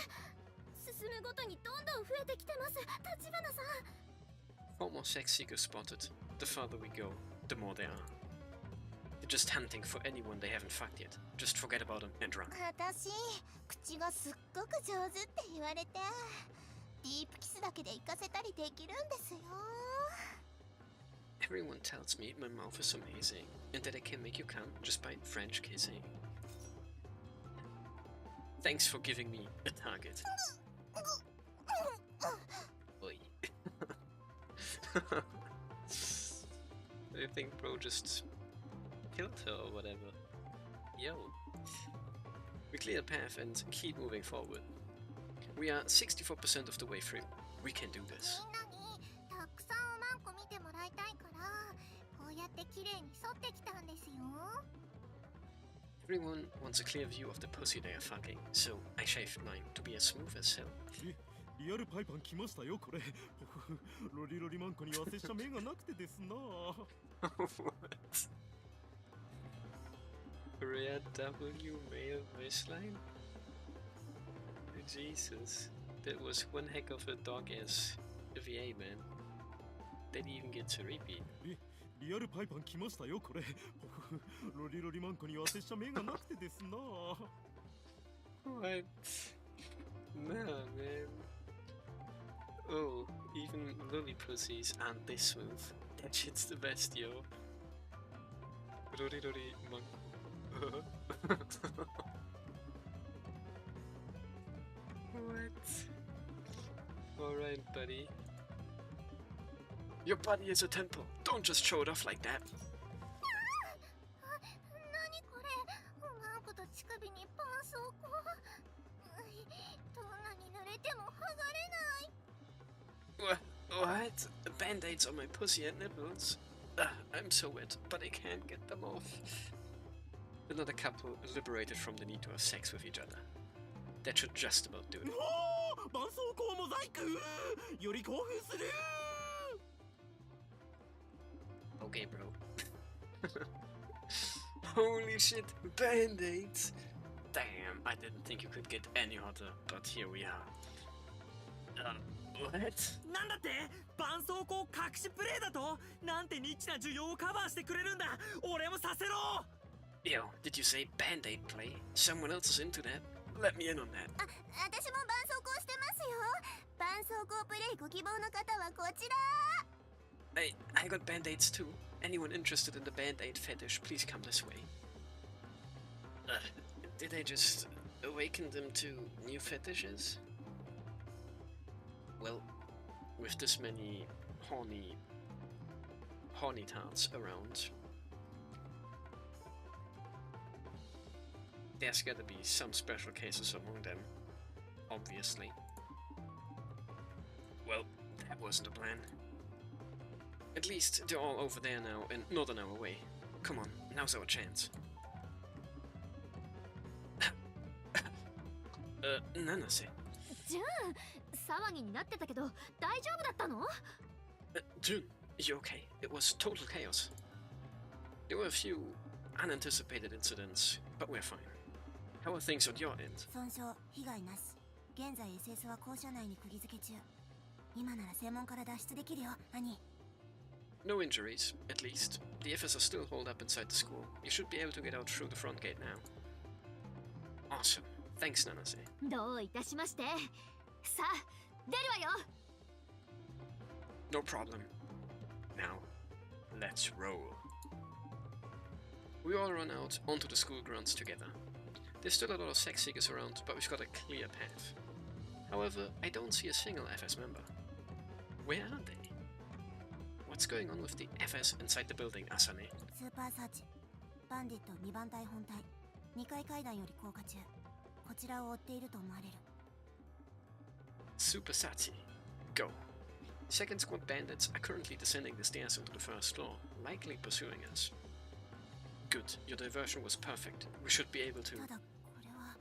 進むごとにどんどん増えてきてます。立花さん。 4 more sex seekers spotted. The farther we go, the more there are. They're just hunting for anyone they haven't fucked yet. Just forget about them and run. 私口がすっごく上手って言われて、ディープキスだけで行かせたりできるんですよ。 Everyone tells me my mouth is amazing and that I can make you come just by French kissing. Thanks for giving me a target. Oi. I think bro just killed her or whatever. Yo. We clear the path and keep moving forward. We are 64% of the way through. We can do this. みんなにたくさんおまんこ見てもらいたいから、こうやって綺麗に沿ってきたんですよ。 Everyone wants a clear view of the pussy they are fucking, so I shaved mine to be as smooth as hell. リアルパイパン来ましたよこれ。ロリロリマンコには拙者目がなくてですな。 What? Rare W male waistline? Jesus, that was one heck of a dog ass VA, man. Didn't even get to repeat. リアルパイパン来ましたよこれ。ロリロリマンコには拙者目がなくてですな。 What? Nah, man. Oh, even lily pussies aren't this smooth. That shit's the best, yo. Rory Rory Monk. What? Alright, buddy. Your body is a temple. Don't just show it off like that. 何これ、おまんこと乳首に絆創膏。どんなに濡れても剥がれない。 What? Band-aids on my pussy and nipples? I'm so wet, but I can't get them off. Another couple liberated from the need to have sex with each other. That should just about do it. 絆創膏モザイク。より興奮する。 Okay, bro. Holy shit, band-aids! Damn, I didn't think you could get any hotter, but here we are. What? なんだって絆創膏隠しプレイだとなんてニッチな需要をカバーしてくれるんだ。俺もさせろ。 Yo, did you say band-aid play? Someone else is into that? Let me in on that. 私も絆創膏してますよ。絆創膏プレイご希望の方はこちら。 I got band-aids too. Anyone interested in the band-aid fetish, please come this way. Did I just awaken them to new fetishes? Well, with this many horny tarts around, there's gotta be some special cases among them, obviously. Well, that wasn't a plan. At least they're all over there now and not an hour away. Come on, now's our chance. Nanase. ジュン、騒ぎになってたけど大丈夫だったの？ Jun, you okay? It was total chaos. There were a few unanticipated incidents, but we're fine. How are things on your end? 損傷被害なし。現在 SS は校舎内に釘付け中。今なら正門から脱出できるよ、兄。No injuries, at least. The FS are still holed up inside the school. You should be able to get out through the front gate now. Awesome. Thanks, Nanase. どういたしまして。さあ、出るわよ。 No problem. Now, let's roll. We all run out onto the school grounds together. There's still a lot of sex seekers around, but we've got a clear path. However, I don't see a single FS member. Where are they? What's going on with the FS inside the building, Asane? スーパーサーチ。バンディット2番隊本隊。2階階段より降下中。こちらを追っていると思われる。 Super Sachi. Go. Second squad bandits are currently descending the stairs onto the first floor, likely pursuing us. Good, your diversion was perfect. We should be able to... ただ、これは...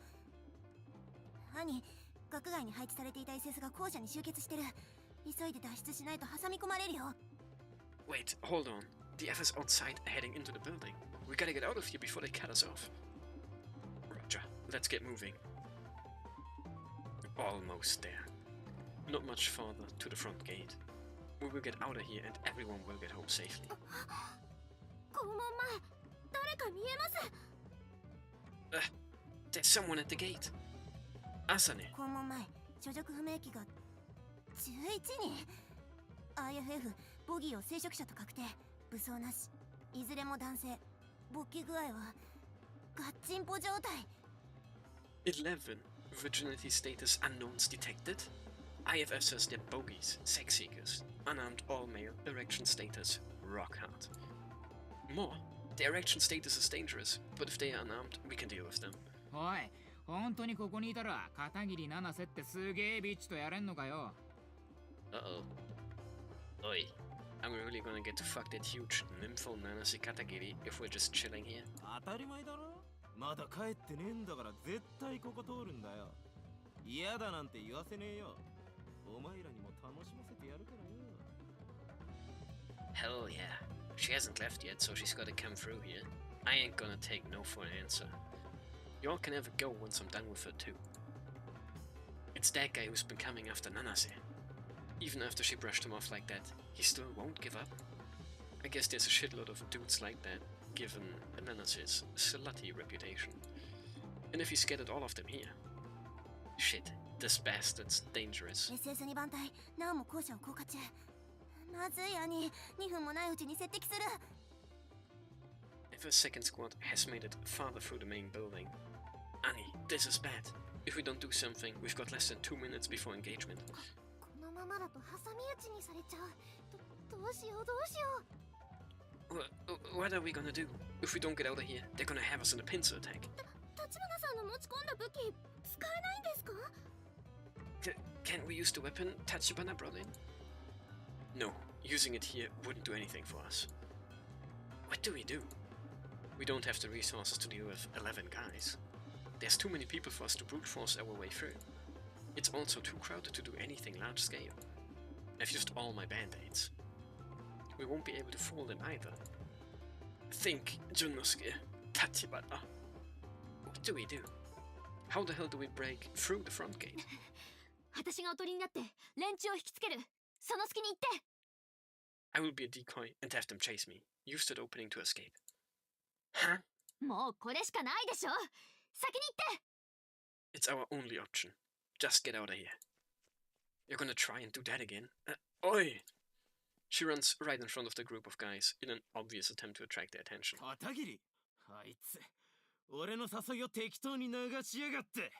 兄、学外に配置されていた SS が校舎に集結してる。急いで脱出しないと挟み込まれるよ。 Wait, hold on. The FS outside are heading into the building. We gotta get out of here before they cut us off. Roger, let's get moving. Almost there. Not much farther to the front gate. We will get out of here and everyone will get home safely. 校門前、誰か見えます。 There's someone at the gate. Asane. 校門前、所属不明機が11人。IFF、ボギーを聖職者と確定。武装なし。いずれも男性。勃起具合はガッチンポ状態。11. Virginity status unknowns detected. IFF says they're bogies, sex seekers, unarmed all male, erection status rock hard. More, the erection status is dangerous, but if they are unarmed, we can deal with them. おい、本当にここにいたら片桐七瀬ってすげえビッチとやれんのかよ。Uh-oh. Oi, I'm really gonna get to fuck that huge nympho Nanase Katagiri if we're just chilling here? 当たり前だろ。まだ帰ってねえんだから絶対ここ通るんだよ。嫌だなんて言わせねえよ。お前らにも楽しませてやるからよ。 Hell yeah. She hasn't left yet, so she's gotta come through here. I ain't gonna take no for an answer. Y'all can have a go once I'm done with her too. It's that guy who's been coming after Nanase. Even after she brushed him off like that, he still won't give up. I guess there's a shitload of dudes like that, given Nanase's slutty reputation. And if he scattered all of them here... Shit, this bastard's dangerous. SS2 番隊、なおも校舎を降下中。まずい兄、2分もないうちに接敵する。 If a second squad has made it farther through the main building... Annie, this is bad. If we don't do something, we've got less than 2 minutes before engagement. このままだと挟み撃ちにされちゃう。どうしようどうしよう。 What are we gonna do? If we don't get out of here, they're gonna have us in a pincer attack. 立花さんの持ち込んだ武器使えないんですか？ Can't we use the weapon Tachibana brought in? No, using it here wouldn't do anything for us. What do? We don't have the resources to deal with 11 guys. There's too many people for us to brute force our way through. It's also too crowded to do anything large scale. I've used all my band-aids. We won't be able to fool them either. Think, KYUNOUSUKE, Tachibana. What do? How the hell do we break through the front gate? 私がおとりになって連中を引きつける。その隙に行って。 I will be a decoy and have them chase me. Use that opening to escape. Huh? もうこれしかないでしょ。先に行って。 It's our only option. Just get out of here. You're gonna try and do that again? Oi! She runs right in front of the group of guys in an obvious attempt to attract their attention. 片桐あいつ俺の誘いを適当に流しやがって。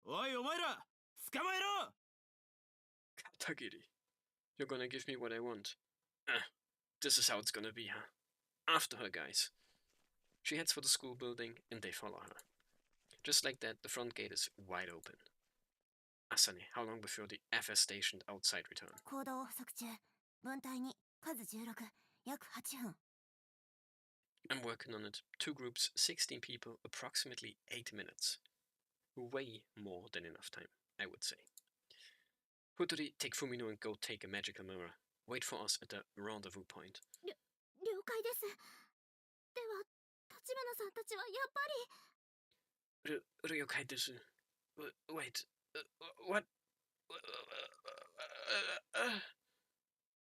おいお前ら、捕まえろ。 Katagiri, you're gonna give me what I want. This is how it's gonna be, huh? After her, guys. She heads for the school building, and they follow her. Just like that, the front gate is wide open. Asane, how long before the FS stationed outside return? 行動を補足中。分隊に数16、約8分。 I'm working on it. 2 groups, 16 people, approximately 8 minutes. Way more than enough time, I would say. Huturi, take Fumino and go take a magical mirror. Wait for us at the rendezvous point. 了解です。では、立花さんたちはやっぱり。Ryokai desu. Wait. What?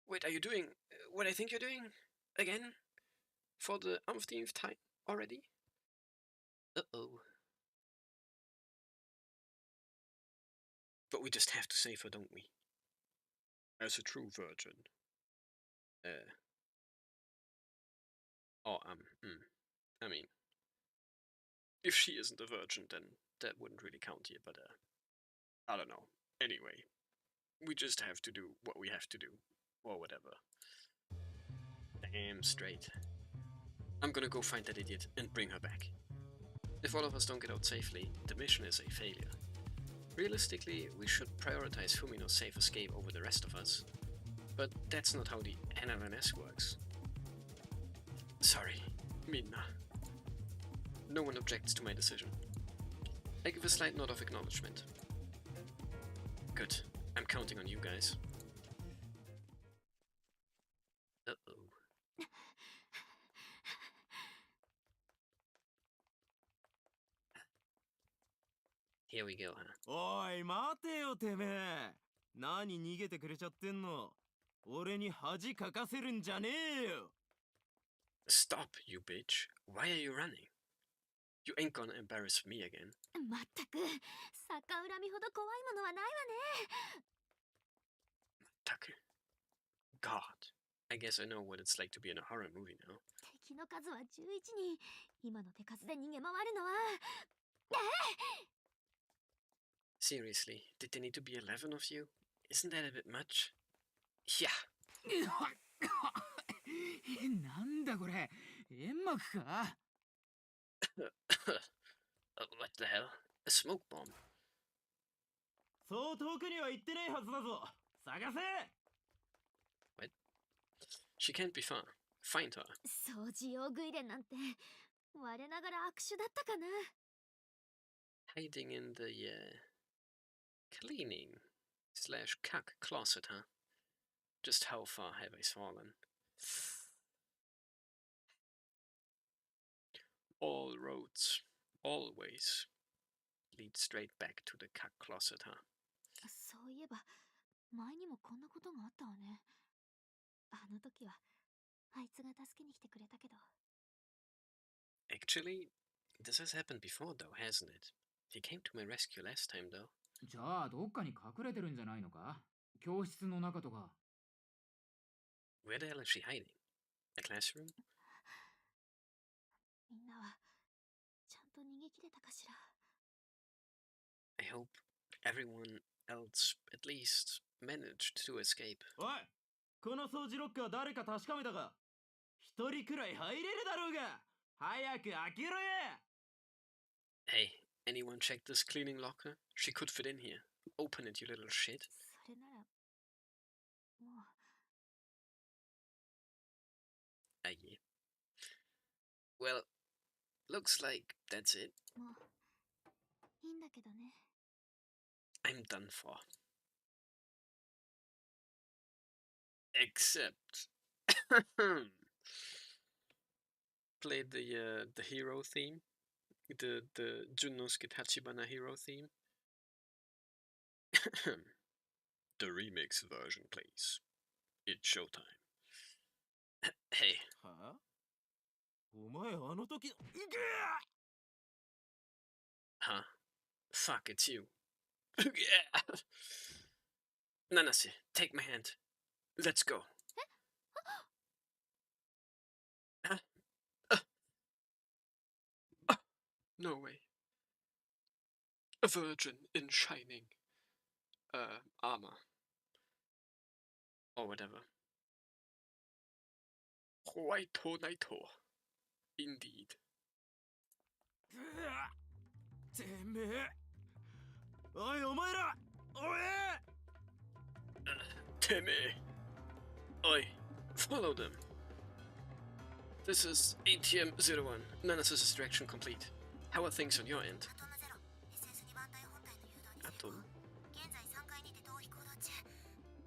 Wait, are you doing what I think you're doing? Again? For the umpteenth time already? Uh-oh. But we just have to save her, don't we? As a true virgin. I mean, if she isn't a virgin, then that wouldn't really count here, but, I don't know. Anyway, we just have to do what we have to do, or whatever. Damn straight. I'm gonna go find that idiot and bring her back. If all of us don't get out safely, the mission is a failure. Realistically, we should prioritize Fumino's safe escape over the rest of us. But that's not how the NLNS works. Sorry, Minna. No one objects to my decision. I give a slight nod of acknowledgement. Good. I'm counting on you guys. Uh-oh. Here we go, huh? おい待てよてめえ。何逃げてくれちゃってんの。俺に恥かかせるんじゃねえよ。 Stop, you bitch. Why are you running? You ain't gonna embarrass me again. まったく、逆恨みほど怖いものはないわね。Tucker. God. I guess I know what it's like to be in a horror movie now. 敵の数は11人。今の手数で逃げ回るのは。Seriously, did there need to be 11 of you? Isn't that a bit much? Yeah. なんだこれ、煙幕か。What the hell? A smoke bomb. そう遠くには行ってねえはずだぞ。探せ。 She can't be far. Find her. 掃除用具入れなんて我ながら握手だったかな。 Hiding in the, cleaning / cuck closet, huh? Just how far have I fallen? All roads, always, lead straight back to the cuck closet, huh? そういえば前にもこんなことがあったわね。あの時はあいつが助けに来てくれたけど。 Actually, this has happened before though, hasn't it? He came to my rescue last time though. じゃあどっかに隠れてるんじゃないのか。教室の中とか。 Where the hell is she hiding? A classroom? みんなはちゃんと逃げ切れたかしら。 I hope everyone else at least managed to escape. おい、この掃除ロッカー誰か確かめたか。一人くらい入れるだろうが。早く開けろや。 Hey, anyone check this cleaning locker? She could fit in here. Open it, you little shit. それならもう。 Yeah. Well, looks like that's it. もういいんだけどね。 I'm done for. Except play the hero theme, the Junosuke Tachibana hero theme. The remix version, please. It's showtime. Hey. はあ、お前あの時。 Huh? Fuck, it's you. Nanase, take my hand. Let's go. Huh? No way. A virgin in shining armor. Or whatever. Hoito Naito. Indeed. てめえ。おいお前ら。おえ。てめえ。Oi, follow them. This is ATM-01. Analysis extraction complete. How are things on your end? アトムゼロ SS2 番隊本体の誘導に成功。 Atom? 現在3階にて逃避行動中。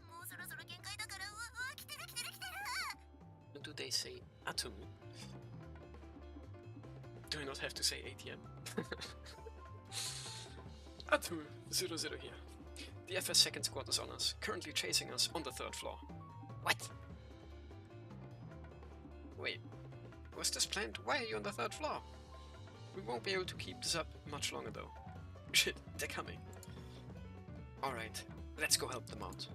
もうそろそろ限界だから。うわ来てる来てる来てる。 Do they say Atom? Do I not have to say ATM? Atom-00 here. The FS second squad is on us, currently chasing us on the 3rd floor. What? Wait, was this planned? Why are you on the 3rd floor? We won't be able to keep this up much longer though. Shit, they're coming. Alright, let's go help them out.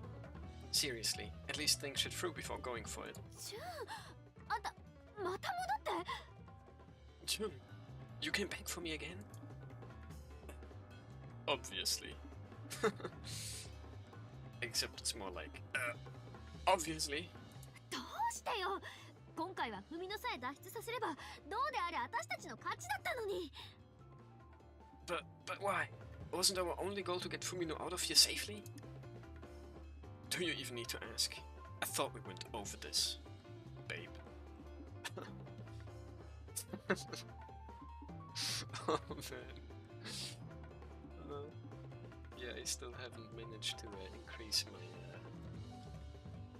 Seriously, at least think shit through before going for it. チュン、あんたまた戻って。 Jun, you came back for me again? Obviously. Except it's more like, obviously. どうしてよ。今回は文のさえ脱出させればどうであれ私たちの勝ちだったのに。 But why? Wasn't our only goal to get Fumino out of here safely? Do you even need to ask? I thought we went over this, babe. Oh man. Yeah, I still haven't managed to increase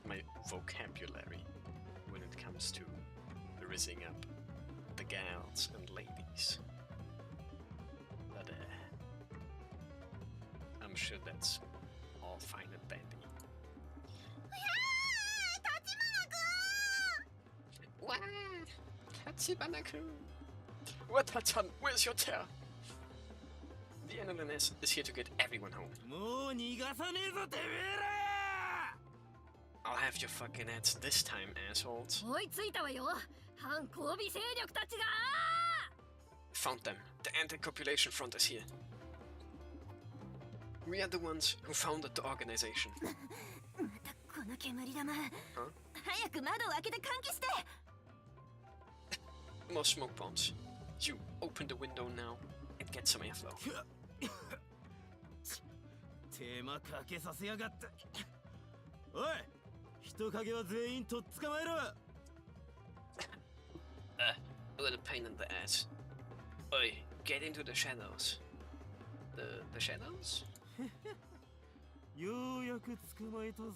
my vocabulary when it comes to rizzing up the gals and ladies. But I'm sure that's all fine and dandy. Wow! Tachibana-kun! Wata-chan, where's your tail? The NLNS is here to get everyone home. もう逃がさねえぞてめえら。 I'll have your fucking heads this time, assholes. 追いついたわよ。反交尾勢力たちが。 Found them. The anti-copulation front is here. We are the ones who founded the organization. またこの煙玉。 Huh? 早く窓を開けて換気して。 More smoke bombs. You open the window now and get some airflow. 手間かけさせやがって。おい、人影は全員とっ捕まえろ。What a pain in the ass. Oi, get into the shadows. The shadows? ようやく捕まえたぜ。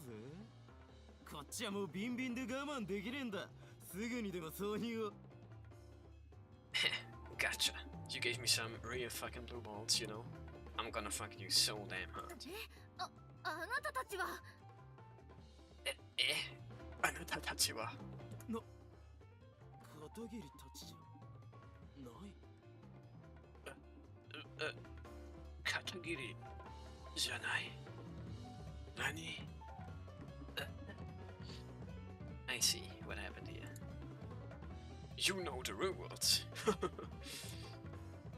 こっちはもうビンビンで我慢できねえんだ。すぐにでも挿入を。Gotcha. You gave me some real fucking blue balls, you know? I'm gonna fuck you so damn hard. あなたたちは。あなたたちは。片桐たちじゃない。片桐じゃない。何？I see what happened here. You know the rules.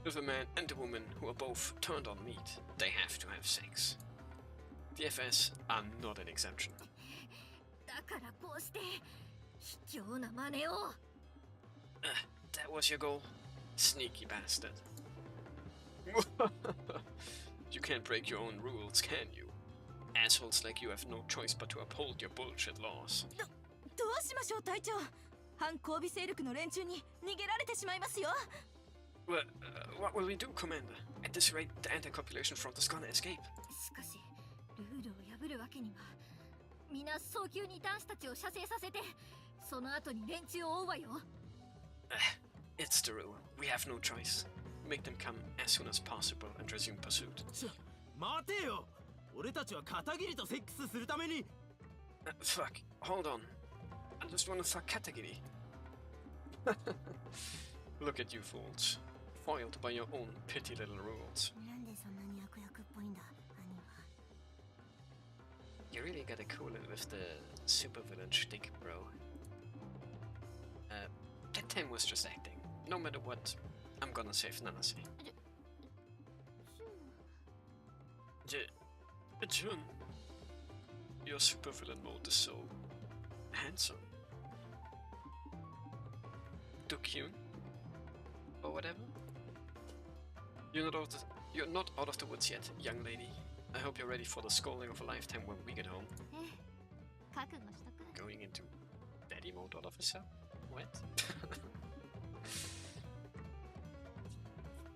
If a man and a woman who are both turned on meat, they have to have sex. The FS are not an exception. だからこうして卑怯な真似を。That was your goal? Sneaky bastard. You can't break your own rules, can you? Assholes like you have no choice but to uphold your bullshit laws. どうしましょう隊長。反交尾勢力の連中に逃げられてしまいますよ。 Well, what will we do, Commander? At this rate, the anti-copulation front is gonna escape. しかしルールを破るわけには。皆早急に男子たちを射精させて、その後に連中を追うわよ。It's the rule. We have no choice. Make them come as soon as possible and resume pursuit. 待てよ。俺たちは片桐とセックスするために。Fuck. Hold on. I just wanna fuck Katagiri. Look at you fools. Foiled by your own petty little rules. なんでそんなに悪役っぽいんだ、兄は。 You really gotta cool it with the supervillain shtick, bro. That time was just acting. No matter what, I'm gonna save Nanase. Jun, your supervillain mode is so handsome. Kyun, or whatever. You're not out of the woods yet, young lady. I hope you're ready for the scolding of a lifetime when we get home. 覚悟しとく。 Going into daddy mode, all officer? What?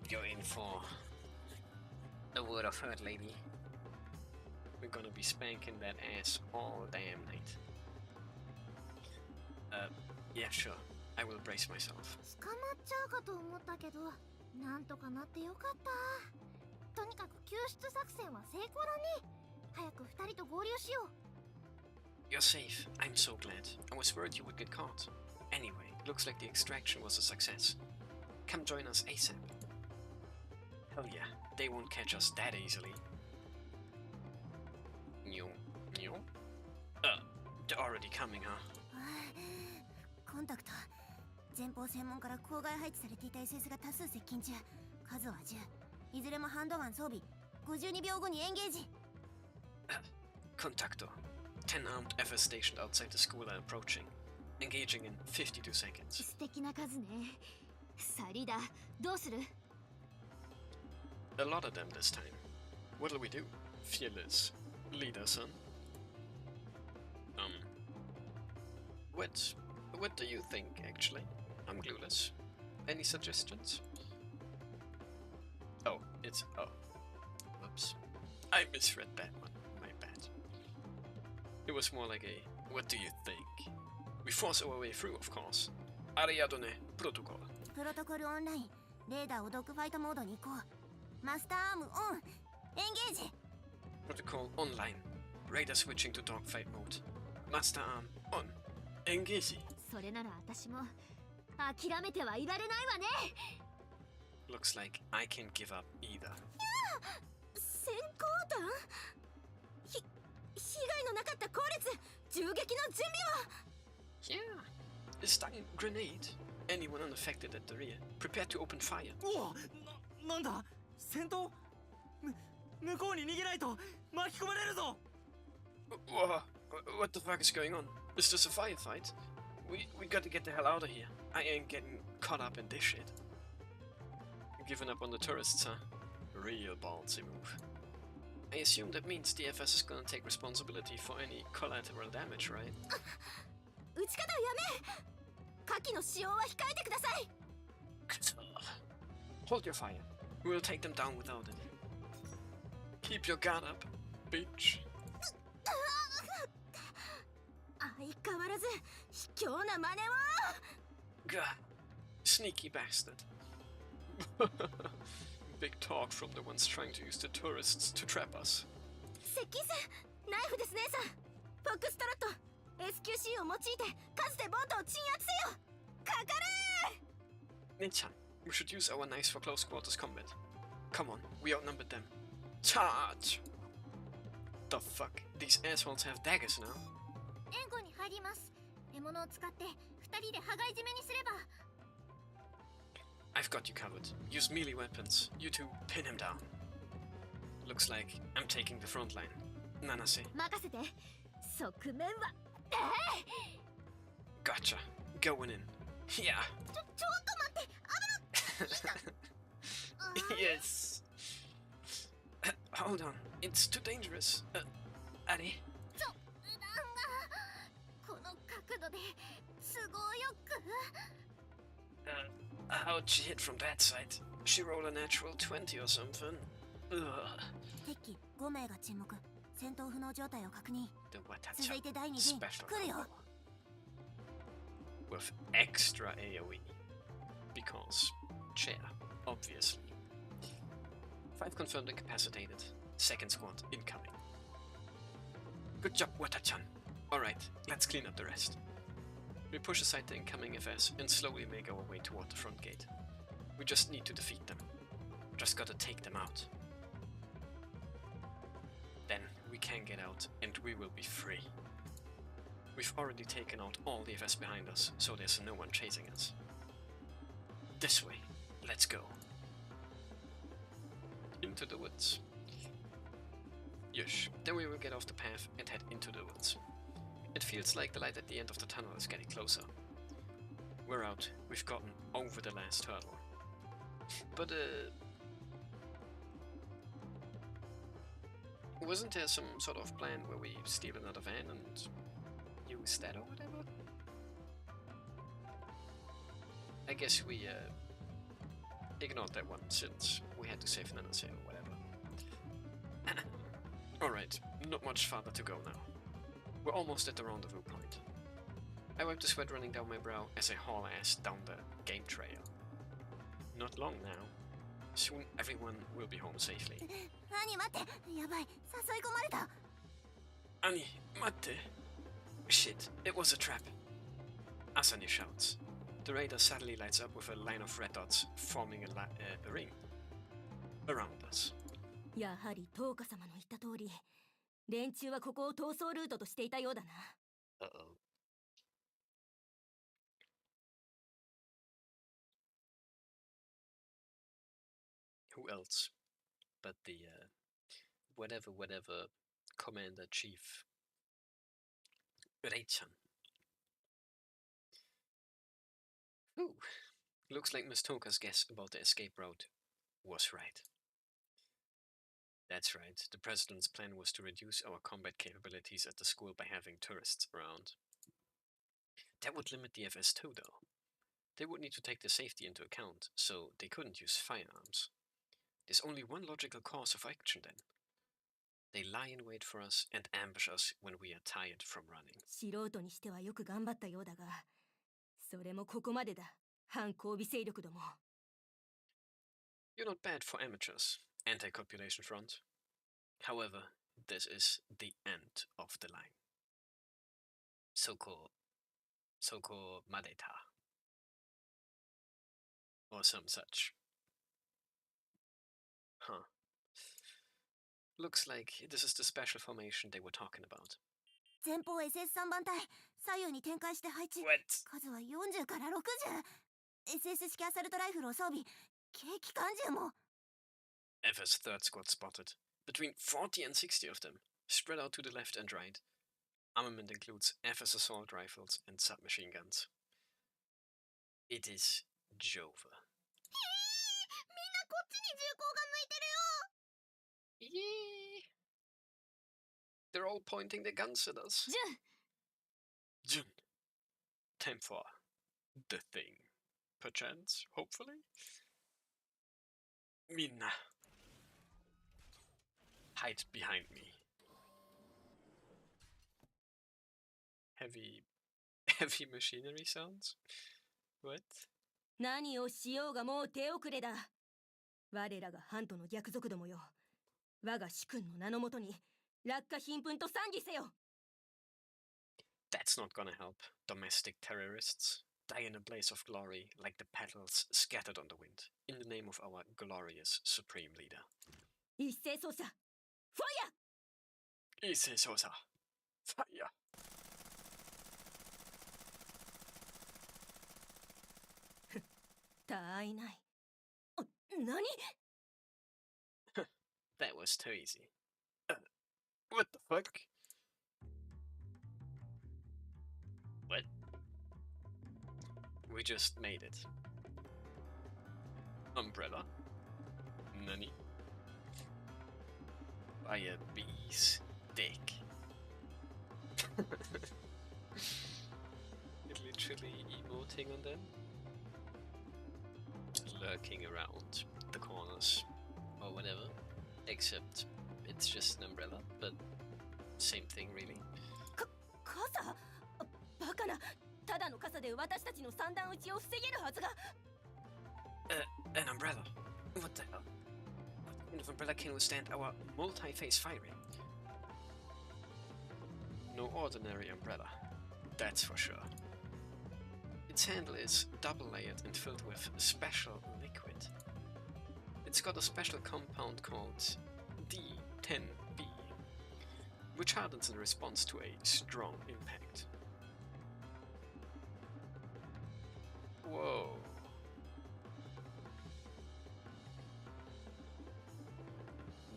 You're in for a word of hurt, lady. We're gonna be spanking that ass all damn night. Yeah, sure. I will brace myself. 捕まっちゃうかと思ったけど、なんとかなってよかった。とにかく救出作戦は成功だね。早く二人と合流しよう。 You're safe. I'm so glad. I was worried you would get caught. Anyway, looks like the extraction was a success. Come join us ASAP. Hell yeah, they won't catch us that easily. New? They're already coming, huh? コンタクト。前方専門から郊外配置されていた SS が多数接近中。数は10。いずれもハンドガン装備。52秒後にエンゲージ。Contactor. 10 armed FS stationed outside the school are approaching. Engaging in 52 seconds. 素敵な数ね。さあリーダー、どうする？ A lot of them this time. What'll we do? Fearless. Leader, son. What do you think, actually? I'm clueless. Any suggestions? Oh, it's... oh. Whoops. I misread that one. My bad. It was more like a, what do you think? We force our way through, of course. Ariadone Protocol. プロトコルオンライン。レーダーをドッグファイトモードに移行。マスターアームオン。エンゲージ。 Protocol online. Radar switching to dogfight mode. Master arm on. Engage. それなら私も諦めてはいられないわね。 Looks like I can't give up either. 閃光弾？被害のなかった後列、銃撃の準備は？ Yeah. A stun grenade. Anyone unaffected at the rear. Prepare to open fire. おお、なんだ戦闘向こうに逃げないと巻き込まれるぞ。 What the fuck is going on? Is this a firefight? We gotta get the hell out of here. I ain't getting caught up in this shit. Giving up on the tourists, huh? Real ballsy move. I assume that means the FS is gonna take responsibility for any collateral damage, right? 撃ち方をやめ。火器の使用は控えてください。 Hold your fire. We'll take them down without it. Keep your guard up, bitch. 相変わらず卑怯な真似を。 Gah. Sneaky bastard. Big talk from the ones trying to use the tourists to trap us. 接近戦、ナイフです姉さん。フォックストロット、SQC を用いて数でボントを鎮圧せよ。かかれ。 Nichan, we should use our knives for close quarters combat. Come on, we outnumbered them. Charge! The fuck? These assholes have daggers now. 援護に入ります。獲物を使って二人で羽交い締めにすれば。 I've got you covered. Use melee weapons. You two, pin him down. Looks like I'm taking the front line. Nanase. 任せて。側面は。Gotcha. Going in. Yeah. ちょっと待って。危ない。Yes. Hold on. It's too dangerous. Ari? この角度ですごよく。How'd she hit from that side? She rolled a natural 20 or something. Ugh. 敵機5名が沈黙。戦闘不能状態を確認。 The 続いて第2陣 special 来るよ。 with extra AoE. Because chair, obviously. 5 confirmed incapacitated. Second squad incoming. Good job, Wata-chan. Alright, let's clean up the rest. We push aside the incoming FS and slowly make our way toward the front gate. We just need to defeat them. Just gotta take them out. Then we can get out and we will be free. We've already taken out all the FS behind us, so there's no one chasing us. This way. Let's go. Into the woods. Yes, then we will get off the path and head into the woods. It feels like the light at the end of the tunnel is getting closer. We're out. We've gotten over the last hurdle. But, wasn't there some sort of plan where we steal another van and use that or whatever? I guess we, ignored that one since we had to save Nanase or whatever. Alright, not much farther to go now. We're almost at the rendezvous point. I wipe the sweat running down my brow as I haul ass down the game trail. Not long now. Soon everyone will be home safely. 兄待ってやばい誘い込まれた Annie, matte! Shit, it was a trap. Asani shouts. The radar suddenly lights up with a line of red dots forming a ring around us. やはりトーカ様の言った通り、連中はここを逃走ルートとしていたようだな。Uh-oh. Who else but the, whatever Commander-Chief Reichan? Ooh, looks like Miss Toka's guess about the escape route was right. That's right, the President's plan was to reduce our combat capabilities at the school by having tourists around. That would limit the FS2 though. They would need to take their safety into account, so they couldn't use firearms. There's only one logical course of action then. They lie in wait for us and ambush us when we are tired from running. 素人にしてはよく頑張ったようだが、それもここまでだ。反抗備勢力ども。You're not bad for amateurs, anti-copulation front. However, this is the end of the line. Soko Madeta. Or some such. Huh. Looks like this is the special formation they were talking about. 前方 SS3 番隊左右に展開して配置 What? 数は40から 60SS 式アサルトライフルを装備軽機関銃も FS 3rd squad spotted. Between 40 and 60 of them, spread out to the left and right. Armament includes FS assault rifles and submachine guns. It is Jova. みんなこっちに銃口が向いてるよ Yee! They're all pointing their guns at us. ジュン Jun. Time for the thing. Perchance, hopefully. Minna. Hide behind me. Heavy machinery sounds? What? 何をしようがもう手遅れだ。我らがハントの逆賊どもよ。我が主君の名のもとに落下貧奮と賛議せよ。That's not gonna help. Domestic terrorists die in a blaze of glory like the petals scattered on the wind, in the name of our glorious supreme leader. 一斉操作。ファイヤー Ise Sosa. Fire! たあいない。あ、何 That was too easy. What the fuck? What? We just made it. Umbrella? Nani? By a bee's dick. Literally emoting on them. Lurking around the corners or whatever. Except it's just an umbrella, but same thing really. 傘バカな。ただの傘で私たちの三段撃ちを防げるはずが。An umbrella? What the hell? What kind of umbrella can withstand our multi-phase firing? No ordinary umbrella, that's for sure. Its handle is double-layered and filled with special liquid. It's got a special compound called D10B, which hardens in response to a strong impact. Whoa.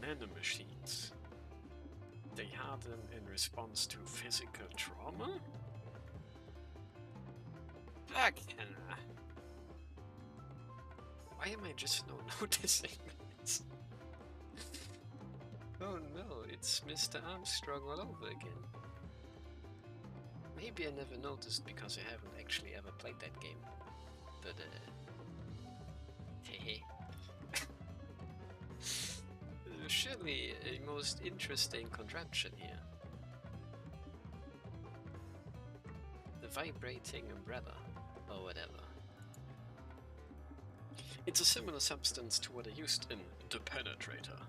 nanomachines. They harden in response to physical trauma? Fuck! Why am I just not noticing this? Oh no, it's Mr. Armstrong all over again. Maybe I never noticed because I haven't actually ever played that game. But, hehe. Surely a most interesting contraption here. The vibrating umbrella, or whatever. It's a similar substance to what I used in The Penetrator.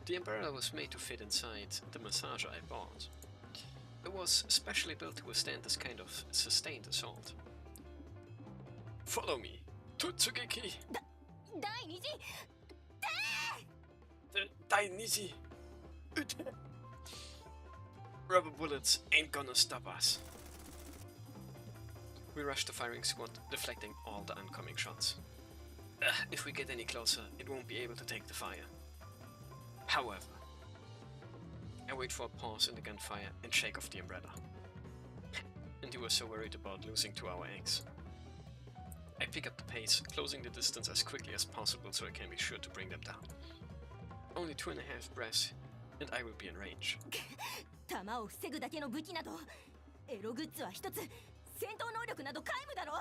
The umbrella was made to fit inside the massager I bought. It was specially built to withstand this kind of sustained assault. Follow me, Totsugeki! Dainiji! Rubber bullets ain't gonna stop us. We rushed the firing squad, deflecting all the oncoming shots. If we get any closer, it won't be able to take the fire. However, I wait for a pause in the gunfire and shake off the umbrella. And you were so worried about losing to our eggs. I pick up the pace, closing the distance as quickly as possible so I can be sure to bring them down. Only 2.5 breaths, and I will be in range. 弾を防ぐだけの武器など、エログッズは一つ、戦闘能力など皆無だろ。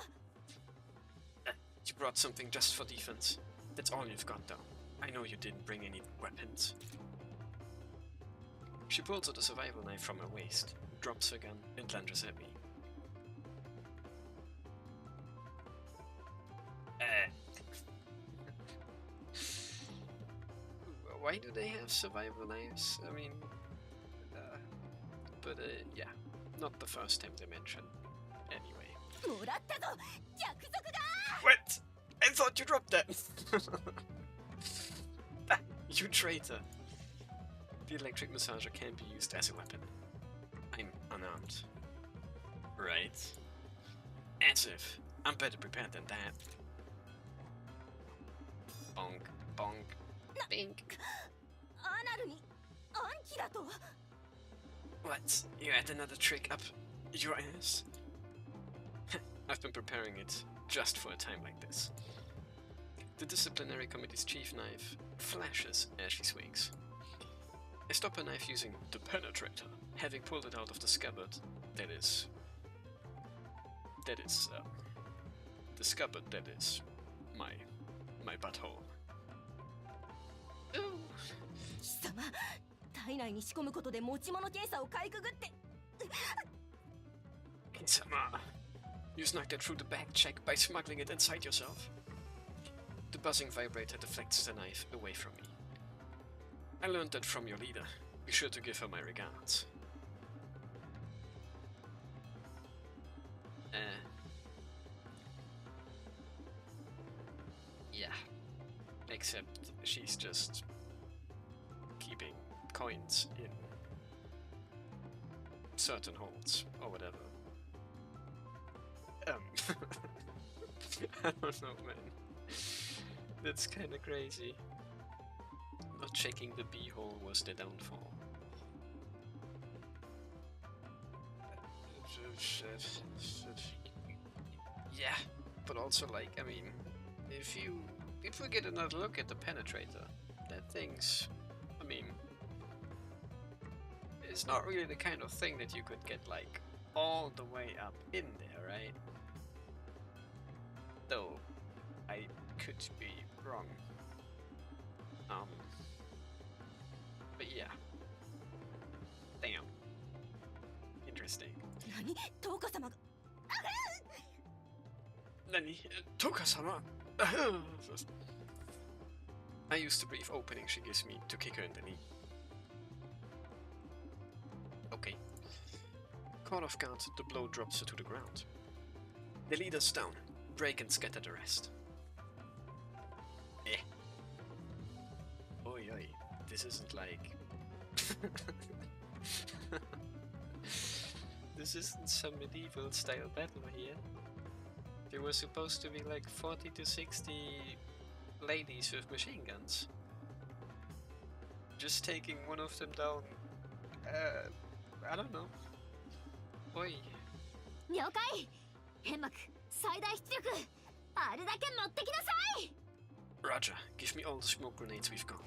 You brought something just for defense. That's all you've got, though. I know you didn't bring any weapons. She pulls out a survival knife from her waist, drops her gun, and lunges at me. Why do they have survival knives? I mean, yeah, not the first time they mention. Anyway. What? I thought you dropped that! You traitor! The electric massager can be used as a weapon. I'm unarmed. Right? As if. I'm better prepared than that. Bonk, bonk, bink. What? You had another trick up your ass? I've been preparing it just for a time like this. The disciplinary committee's chief knife flashes as she swings. I stop her knife using the penetrator, having pulled it out of the scabbard. That is the scabbard that is my butthole. Ooh. 貴様、体内に仕込むことで持ち物検査をかいくぐって。Kisama, you snuck it through the back check by smuggling it inside yourself. The buzzing vibrator deflects the knife away from me. I learned that from your leader. Be sure to give her my regards. Yeah. Except she's just keeping coins in certain holes or whatever. I don't know, man. That's kinda crazy. Not checking the B-hole was the downfall. Yeah, but also like, I mean, if we get another look at the penetrator, that thing's, I mean, it's not really the kind of thing that you could get like all the way up in there, right? Though, I could be wrong. But yeah. Damn. Interesting. Nani? Toka-sama ga... Nani? Toka-sama? I use the brief opening she gives me to kick her in the knee. Okay. Caught off guard, the blow drops her to the ground. The leader's down. Break and scatter the rest. Eh. Oi oi. This isn't like... This isn't some medieval style battle here. There were supposed to be like 40 to 60 ladies with machine guns. just taking one of them down. I don't know. Oi. 了解。変幕最大出力。あるだけ持ってきなさい。 Roger, give me all the smoke grenades we've got.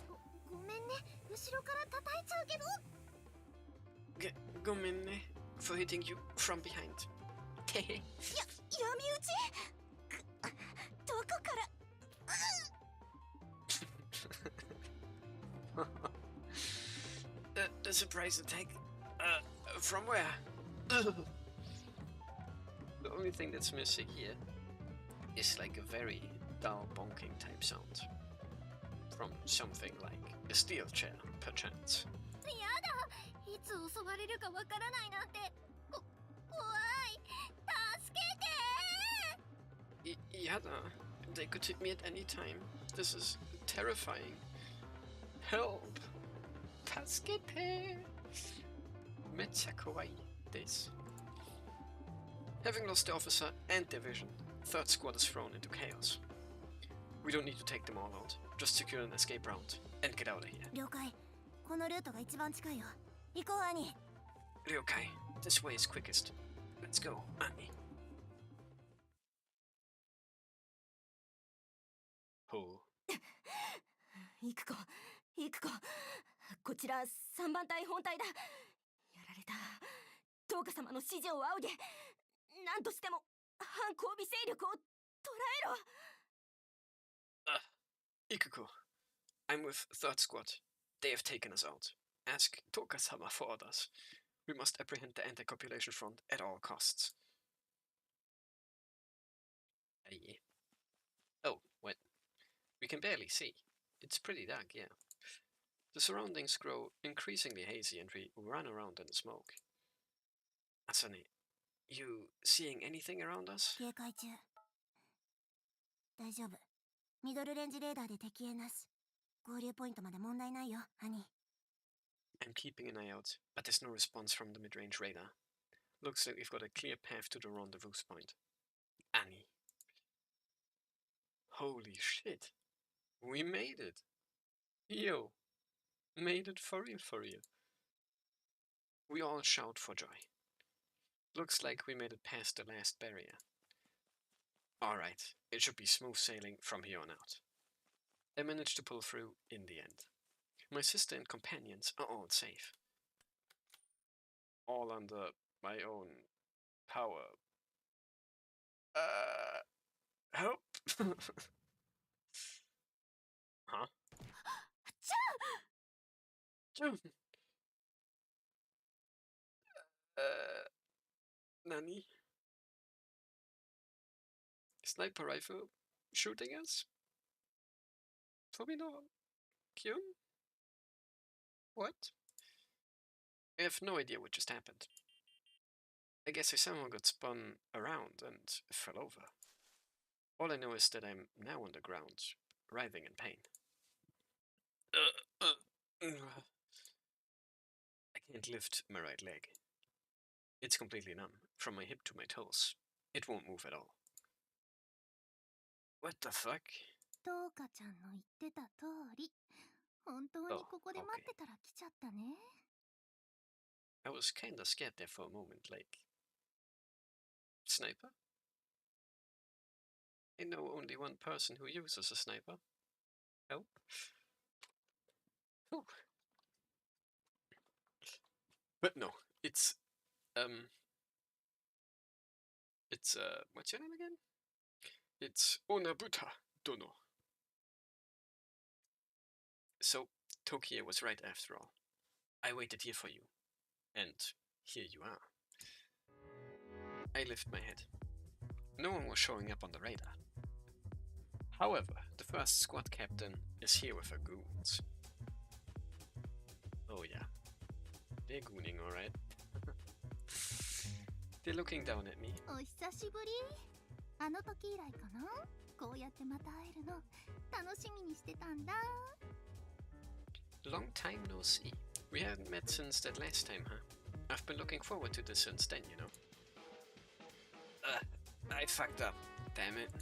ごめんね、後ろから叩いちゃうけど。ごめんね for hitting you from behind. 闇討ち。どこから。The surprise attack? From where? The only thing that's missing here is like a very dull bonking type sound. From something like a steel chair, perchance. やだ、いつ襲われるかわからないなんて。怖い。助けて。 Yada, they could hit me at any time. This is terrifying. Help! Tasukete! Mecha kawaii this. Having lost the officer and their vision, third squad is thrown into chaos. We don't need to take them all out. Just secure an escape route and get out of here. 了解。このルートが一番近いよ。行こう、兄。Ryokai, this way is quickest. Let's go, Annie. Oh. 行く子。こちら3番隊本隊だ。やられた。トウカ様の指示を仰げ。何としても反抗備勢力を捉えろ。Ikuko, I'm with third squad. They have taken us out. Ask Toka-sama for orders. We must apprehend the anti-copulation front at all costs. Aye. Oh, what? We can barely see. It's pretty dark, yeah. The surroundings grow increasingly hazy and we run around in the smoke. Asane, you seeing anything around us? 警戒中。大丈夫。ミドルレンジレーダーで敵影なし。合流ポイントまで問題ないよ、兄。I'm keeping an eye out, but there's no response from the mid-range radar. Looks like we've got a clear path to the rendezvous point. Annie. Holy shit. We made it. Yo. Made it for real. We all shout for joy. Looks like we made it past the last barrier. Alright, it should be smooth sailing from here on out. I managed to pull through in the end. My sister and companions are all safe. All under my own power. Help! Huh? Jun! Nani? Sniper rifle shooting us? Tomino? Kyun? What? I have no idea what just happened. I guess I somehow got spun around and fell over. All I know is that I'm now on the ground, writhing in pain. I can't lift my right leg. It's completely numb, from my hip to my toes. It won't move at all. What the fuck? トウカちゃんの言ってた通り、本当にここで待ってたら来ちゃったね。I was kinda scared there for a moment, like... Sniper? I know only one person who uses a sniper. Help? Oh. But no, it's... what's your name again? It's Onabuta Dono. So, Tokia was right after all. I waited here for you. And here you are. I lift my head. No one was showing up on the radar. However, the first squad captain is here with her goons. Oh yeah. They're gooning, alright. They're looking down at me. お久しぶり。あの時以来かな。こうやってまた会えるの楽しみにしてたんだ。Long time no see. We haven't met since that last time, huh? I've been looking forward to this since then, you know. I fucked up. Damn it.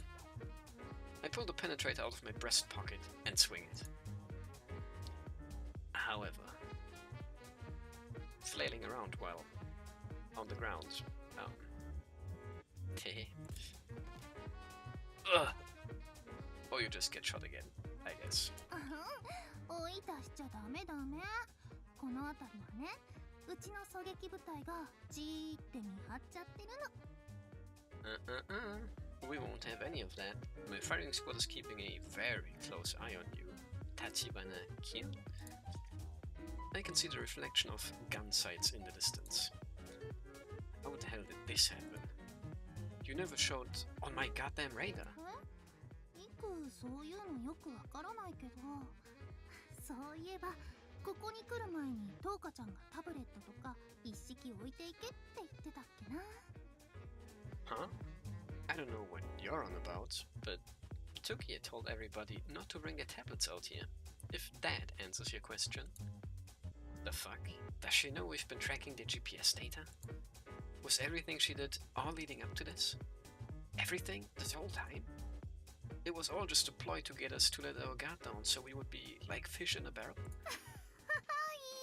I pull the penetrator out of my breast pocket and swing it. however, flailing around while on the ground. Ugh. Or you just get shot again, I guess. おいたしちゃダメダメ。この辺りはね、うちの狙撃部隊がじーって見張っちゃってるの。We won't have any of that. My firing squad is keeping a very close eye on you, Tachibana-kin. I can see the reflection of gun sights in the distance. How the hell did this happen? You never showed on my goddamn radar. いくそういうのよくわからないけど、そういえばここに来る前にトウカちゃんがタブレットとか一式置いていけって言ってたっけな。Huh? I don't know what you're on about, but Tokia told everybody not to bring their tablets out here. If that answers your question. The fuck? Does she know we've been tracking the GPS data? Was everything she did all leading up to this? Everything? This whole time? It was all just a ploy to get us to let our guard down so we would be like fish in a barrel? い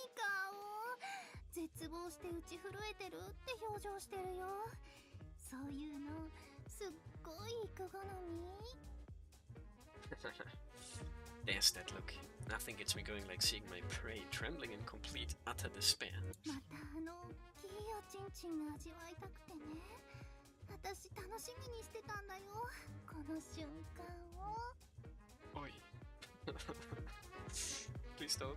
い顔。絶望して打ち震えてるって表情してるよ。そういうのすっごい育好み。There's that look. Nothing gets me going like seeing my prey trembling in complete, utter despair. また大きいおちんちんが味わいたくてね。私楽しみにしてたんだよ。この瞬間を。Oi. Please don't.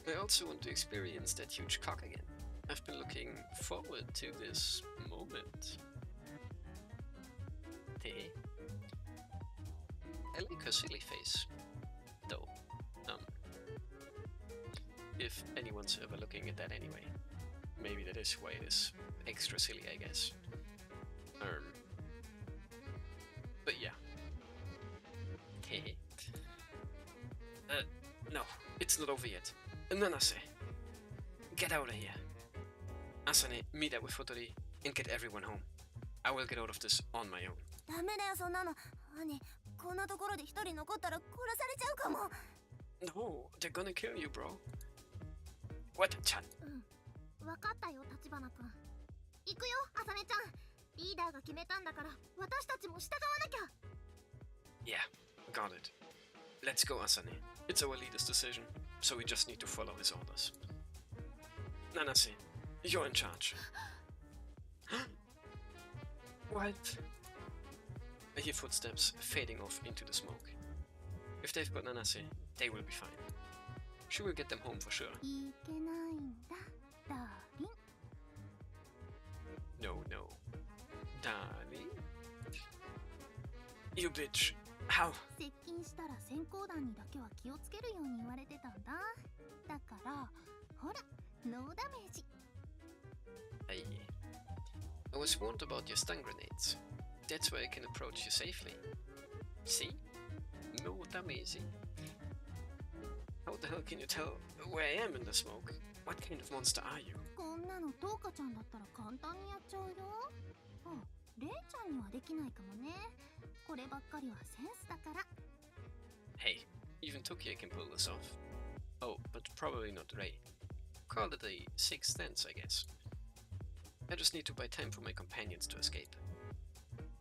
I also want to experience that huge cock again. I've been looking forward to this moment. Hey. I like her silly face, though. If anyone's ever looking at that anyway. Maybe that is why it is extra silly, I guess. But yeah. Hey. No, it's not over yet. Nanase, get out of here. Asane, meet up with Fotori and get everyone home. I will get out of this on my own. ダメだよそんなの。兄、こんなところで一人残ったら殺されちゃうかも。No, they're gonna kill you, bro. What, Chan? わかったよ、立花くん。行くよ、あさねちゃん。リーダーが決めたんだから、私たちも従わなきゃ。Yeah, got it. Let's go, Asane. It's our leader's decision, so we just need to follow his orders. Nanase, you're in charge. What? I hear footsteps fading off into the smoke. If they've got Nanase, they will be fine. She will get them home for sure. いけないんだ、ダーリン。No, no. Darling? You bitch. How? 接近したら閃光弾にだけは気をつけるように言われてたんだ。だから、ほら、ノーダメージ。I was warned about your stun grenades. That's why I can approach you safely. See? No damage. How the hell can you tell where I am in the smoke? What kind of monster are you? こんなのトウカちゃんだったら簡単にやっちゃうよ。レイちゃんにはできないかもね。こればっかりはセンスだから。Hey, even Tokia can pull this off. Oh, but probably not Ray. Call it a sixth sense, I guess. I just need to buy time for my companions to escape.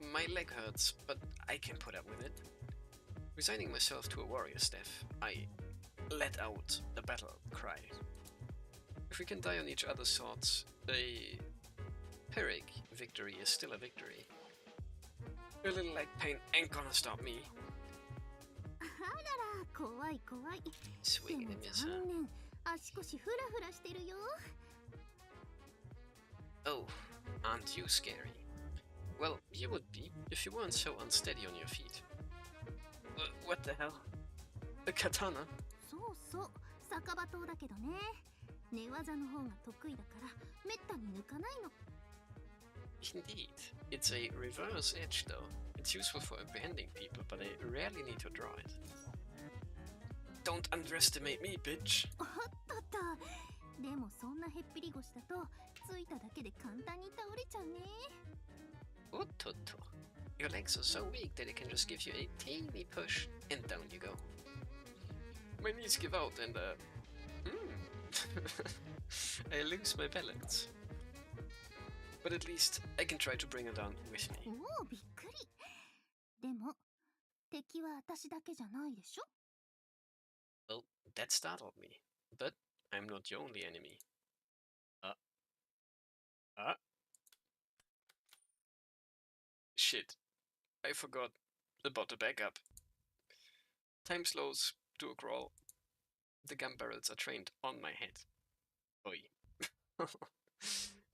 My leg hurts, but I can put up with it. Resigning myself to a warrior staff, I let out the battle cry. If we can die on each other's swords, a Pyrrhic victory is still a victory. A little leg pain ain't gonna stop me. あらら、怖い怖い。で Swinging も and miss, 残 huh? 念。足腰フラフラしてるよ。Oh, aren't you scary? Well, you would be if you weren't so unsteady on your feet. What the hell? A katana? そうそう、酒場刀だけどね。寝技の方が得意だから、めったに抜かないの。Indeed. It's a reverse edge though. It's useful for apprehending people, but I rarely need to draw it. Don't underestimate me, bitch! おっとっと。でもそんなへっぴり腰だと、ついただけで簡単に倒れちゃうね。Ottoto. Your legs are so weak that it can just give you a teeny push, and down you go. My knees give out and I lose my balance. But at least I can try to bring her down with me. おお、びっくり。でも敵は私だけじゃないでしょ。 Well, that startled me. But I'm not the only enemy. Shit. I forgot about the backup. Time slows to a crawl. The gun barrels are trained on my head. Oi.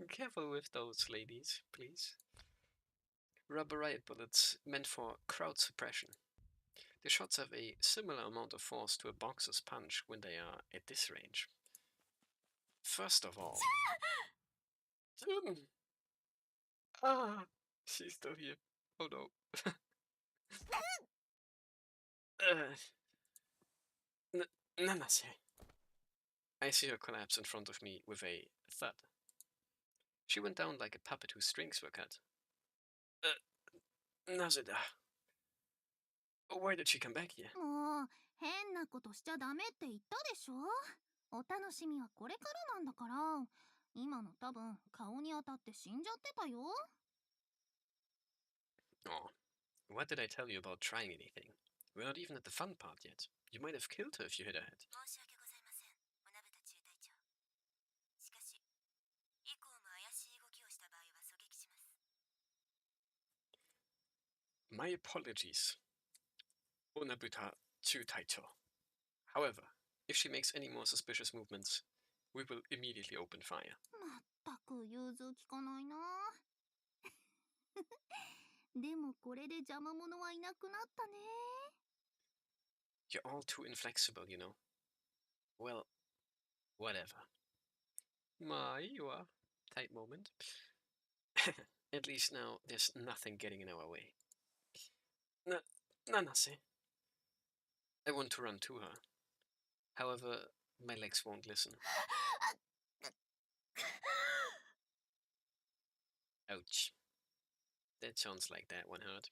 Careful with those, ladies, please. Rubber riot bullets meant for crowd suppression. The shots have a similar amount of force to a boxer's punch when they are at this range. First of all... Ah! She's still here. Oh no. Nanase. I see her collapse in front of me with a thud. She went down like a puppet whose strings were cut. Nazeda. Why did she come back here? もう変なことしちゃダメって言ったでしょ。お楽しみはこれからなんだから。今の多分顔に当たって死んじゃってたよ。 Oh, what did I tell you about trying anything? We're not even at the fun part yet. You might have killed her if you hit her head. 申し訳ございません、お鍋田中隊長。しかし、以降も怪しい動きをした場合は狙撃します。 My apologies, Onabuta Chutaicho. However, if she makes any more suspicious movements, we will immediately open fire. まったく融通きかないな。でもこれで邪魔者はいなくなったね。 You're all too inflexible, you know. Well, whatever. Maiwa. Tight moment. At least now there's nothing getting in our way. Nanase. I want to run to her. However, my legs won't listen. Ouch. That sounds like that one hurt.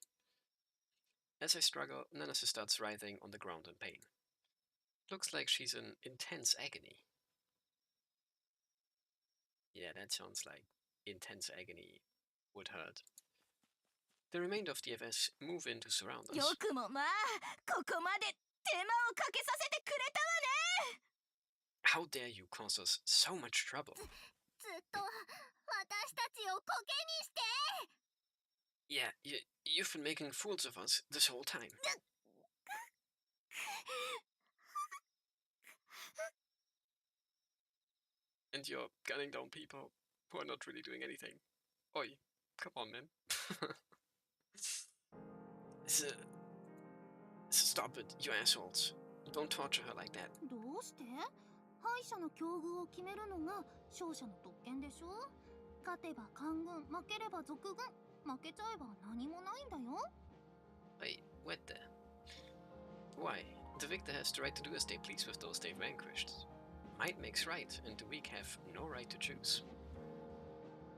As I struggle, Nanase starts writhing on the ground in pain. Looks like she's in intense agony. Yeah, that sounds like intense agony would hurt. The remainder of the FS move in to surround us. よくもまあここまで手間をかけさせてくれたわね。 How dare you cause us so much trouble? ずっと私たちをコケにして。 Yeah, you've been making fools of us this whole time. And you're gunning down people who are not really doing anything. Oi, come on, man. Stop it, you assholes. Don't torture her like that. どうして？敗者の境遇を決めるのが勝者の特権でしょ。勝てば官軍、負ければ賊軍、負けちゃえば何もないんだよ。 Wait, what the? Why? The victor has the right to do as they please with those they've vanquished. Might makes right, and the weak have no right to choose.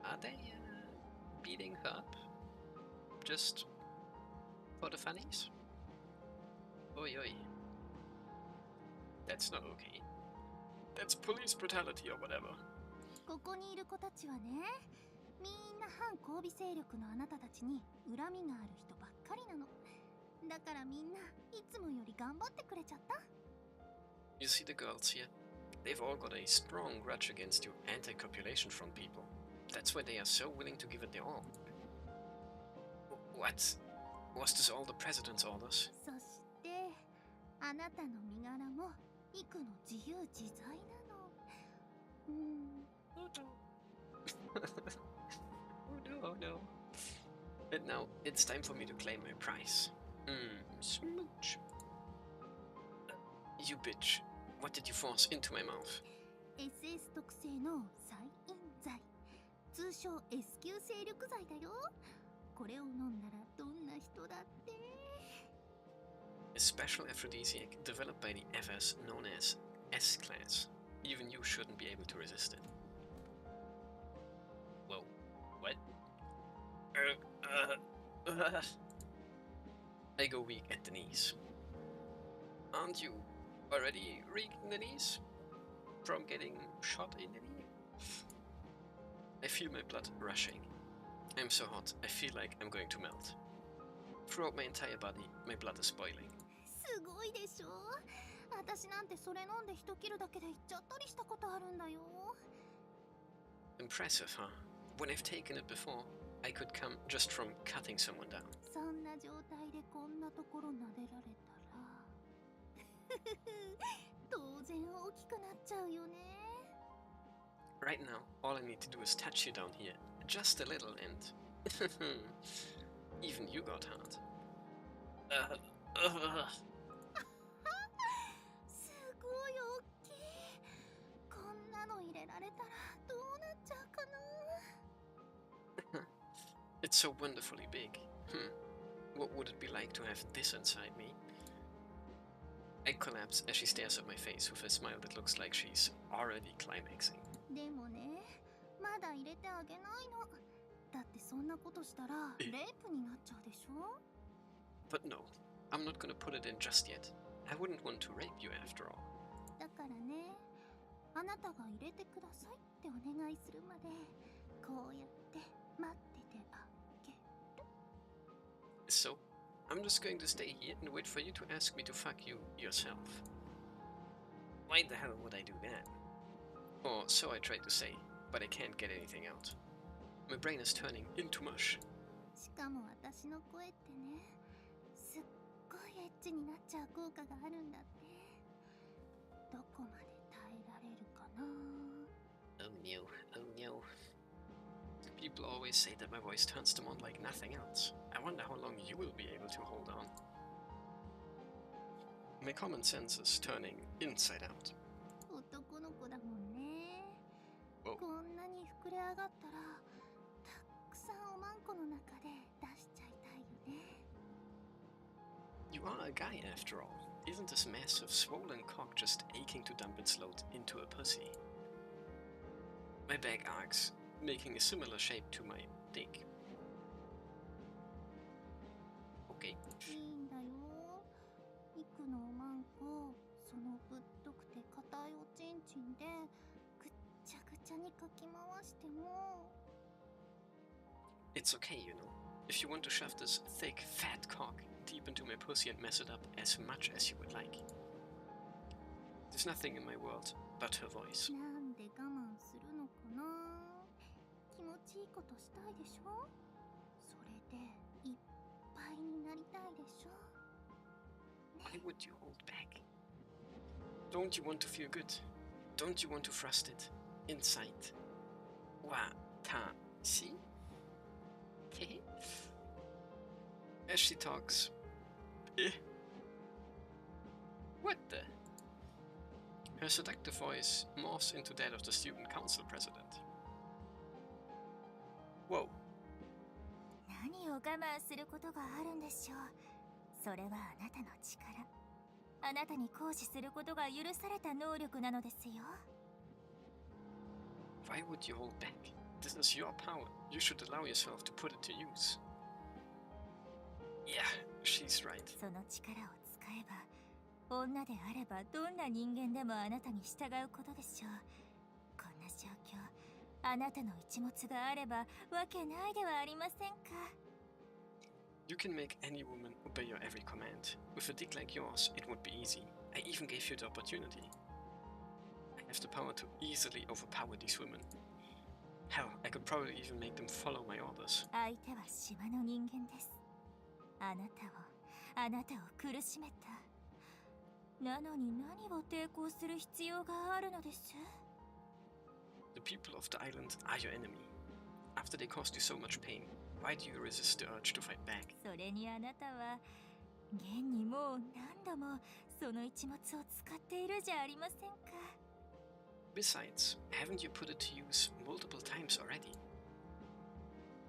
Are they beating her up? Just for the funnies? Oi oi. That's not okay. That's police brutality or whatever. ここにいる子たちはね、みんな反交尾勢力のあなたたちに恨みがある人ばっかりなの。だからみんないつもより頑張ってくれちゃった。 You see the girls here? They've all got a strong grudge against you anti-copulation front people. That's why they are so willing to give it their all. What? Was this all the president's orders? そしてあなたの身柄もイクの自由自在なの。Oh no. Oh no. And now it's time for me to claim my prize. Smooch. You bitch. What did you force into my mouth? SS 特製の再飲剤、通称 S 級精力剤だよ。これを飲んだらどんな人だって。 A special aphrodisiac developed by the FS known as S-Class. Even you shouldn't be able to resist it. Whoa. What? I go weak at the knees. Aren't you already weak in the knees? from getting shot in the knee. I feel my blood rushing. I'm so hot, I feel like I'm going to melt. Throughout my entire body, my blood is boiling. すごいでしょ。私なんてそれ飲んで一切るだけでいっちゃったりしたことあるんだよ。 Impressive, huh? When I've taken it before, I could come just from cutting someone down. そんな状態でこんなところ撫でられたら当然大きくなっちゃうよね。 Right now, all I need to do is touch you down here, just a little, and even you got hard. すごい大きい。こんなの入れられたらどうなっちゃうかな。 It's so wonderfully big. What would it be like to have this inside me? I collapse as she stares at my face with a smile that looks like she's already climaxing. でもね、まだ入れてあげないの。だってそんなことしたらレイプになっちゃうでしょ。 But no, I'm not gonna put it in just yet. I wouldn't want to rape you after all. だからね、あなたが入れてくださいってお願いするまでこうやって待っててあげる。 So, I'm just going to stay here and wait for you to ask me to fuck you yourself. Why the hell would I do that? Or so I try to say, but I can't get anything out. My brain is turning into mush. しかも私の声ってね、すっごいエッチになっちゃう効果があるんだって。どこまで耐えられるかな。 Oh no, oh no. People always say that my voice turns them on like nothing else. I wonder how long you will be able to hold on. My common sense is turning inside out. 男の子だもんね。おこんなに膨れ上がったらたくさんおまんこの中で出しちゃいたいよね。 You are a guy after all. Isn't this massive swollen cock just aching to dump its load into a pussy? My back arcs, making a similar shape to my dick. Okay. いいんだよ。いくのおまんこ、そのぶっとくて硬いおちんちんでぐっちゃぐちゃにかき回しても。 It's okay, you know. If you want to shove this thick, fat cock deep into my pussy and mess it up as much as you would like. There's nothing in my world but her voice. なんで我慢するのかな。気持ちいいことしたいでしょ。それでいっぱいになりたいでしょ。 Why would you hold back? Don't you want to feel good? Don't you want to thrust it inside? Watashi? As she talks. What the? Her seductive voice morphs into that of the student council president. Whoa. 何を我慢することがあるんでしょう。それはあなたの力。あなたに行使することが許された能力なのですよ。 Why would you hold back? This is your power. You should allow yourself to put it to use. Yeah, she's right. その力を使えば、女であればどんな人間でもあなたに従うことでしょう。こんな状況、あなたの一物があればわけないではありませんか。 You can make any woman obey your every command. With a dick like yours, it would be easy. I even gave you the opportunity. I have the power to easily overpower these women. Hell, I could probably even make them follow my orders. 相手は島の人間です。あなたを苦しめた。なのに何を抵抗する必要があるのです？ The people of the island are your enemy. After they caused you so much pain, why do you resist the urge to fight back? それにあなたは現にもう何度もその一物を使っているじゃありませんか。 Besides, haven't you put it to use multiple times already?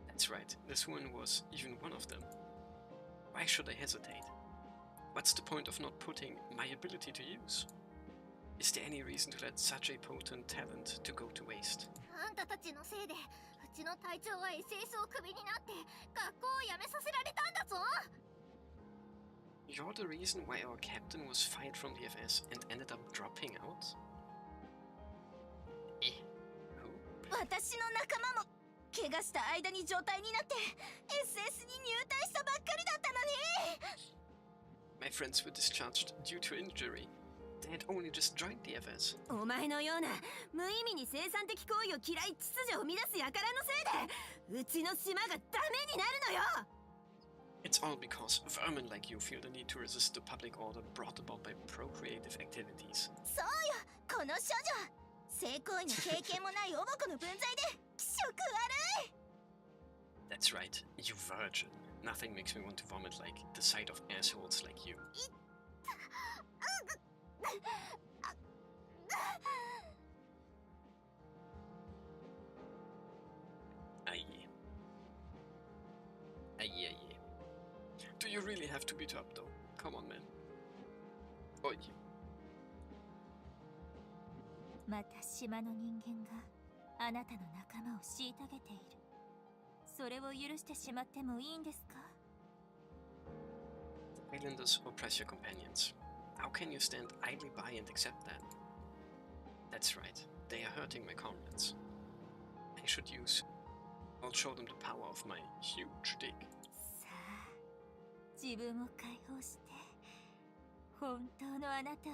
That's right, this one was even one of them. Why should I hesitate? What's the point of not putting my ability to use? Is there any reason to let such a potent talent to go to waste? あんたたちのせいでうちの隊長は SS をクビになって学校を辞めさせられたんだぞ。 You're the reason why our captain was fired from the FS and ended up dropping out? 私の仲間も怪我した間に状態になって SS に入隊したばっかりだったのに。 My friends were discharged due to injury. They had only just joined the FS. お前のような無意味に生産的行為を嫌い秩序を乱す輩のせいでうちの島がダメになるのよ。 It's all because vermin like you feel the need to resist the public order brought about by procreative activities. そうよ、この少女性行為の経験もないおぼこの分際で気色悪い。 That's right, you virgin. Nothing makes me want to vomit like the sight of assholes like you. Aye. Aye. Do you really have to beat up though? Come on, man. Oi. また島の人間があなたの仲間を虐げている。それを許してしまってもいいんですか？ The islanders oppress your companions. How can you stand idly by and accept that? That's right, they are hurting my comrades. I should use... I'll show them the power of my huge dick. さあ、自分を解放して本当のあなたを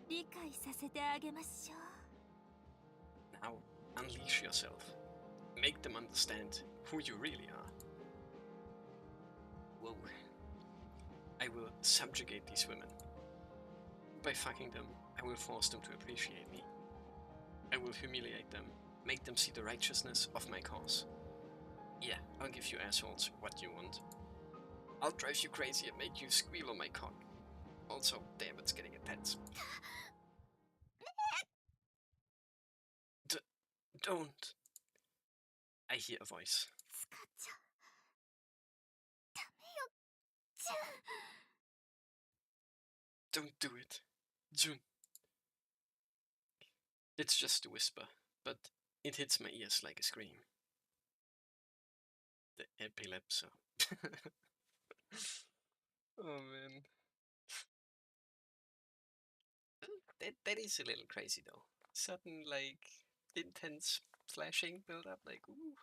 理解させてあげましょう。 Now, unleash yourself. Make them understand who you really are. Whoa. I will subjugate these women. By fucking them, I will force them to appreciate me. I will humiliate them, make them see the righteousness of my cause. Yeah, I'll give you assholes what you want. I'll drive you crazy and make you squeal on my cock. Also, damn, it's getting intense. Don't. I hear a voice. 使っちゃダメよ、ジュン。 Don't do it, Jun. It's just a whisper, but it hits my ears like a scream. The epilepsy. Oh man. That is a little crazy though. Sudden like intense flashing build up like ooh.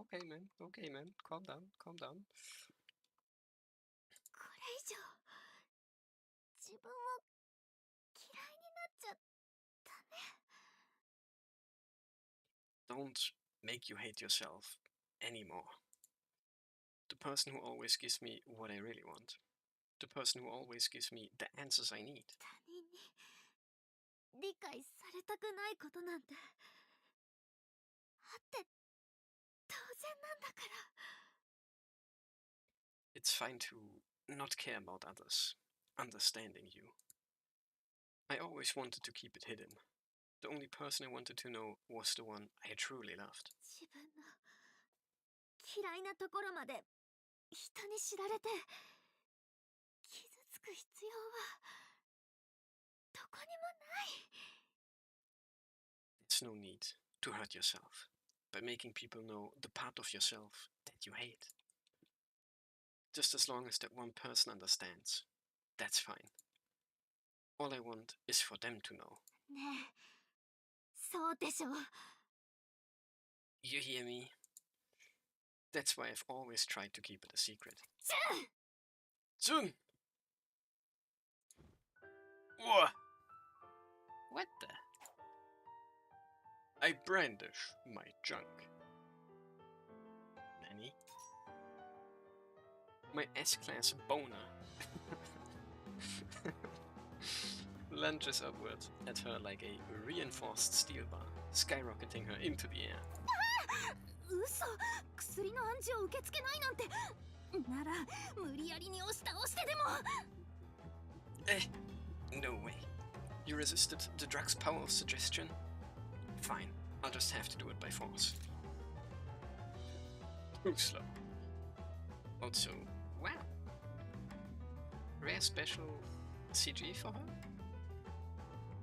Okay man, calm down. これ以上自分を嫌いになっちゃダメ。 Don't make you hate yourself anymore. The person who always gives me what I really want. The person who always gives me the answers I need. 他人に理解されたくないことなんてあって当然なんだから。 It's fine to not care about others, understanding you. I always wanted to keep it hidden. The only person I wanted to know was the one I truly loved. 自分の嫌いなところまで人に知られて傷つく必要はどこにもない。 It's no need to hurt yourself by making people know the part of yourself that you hate. Just as long as that one person understands, that's fine. All I want is for them to know. ねえ、そうでしょう。 You hear me? That's why I've always tried to keep it a secret. Jun! What the? I brandish my junk. Nanny? My S-class boner lunges upward at her like a reinforced steel bar, skyrocketing her into the air. 嘘、薬の暗示を受け付けないなんて。なら無理やりに押し倒してでも。 No way. You resisted the drug's power of suggestion? Fine, I'll just have to do it by force. Too slow. Also, wow. Rare special CG for her?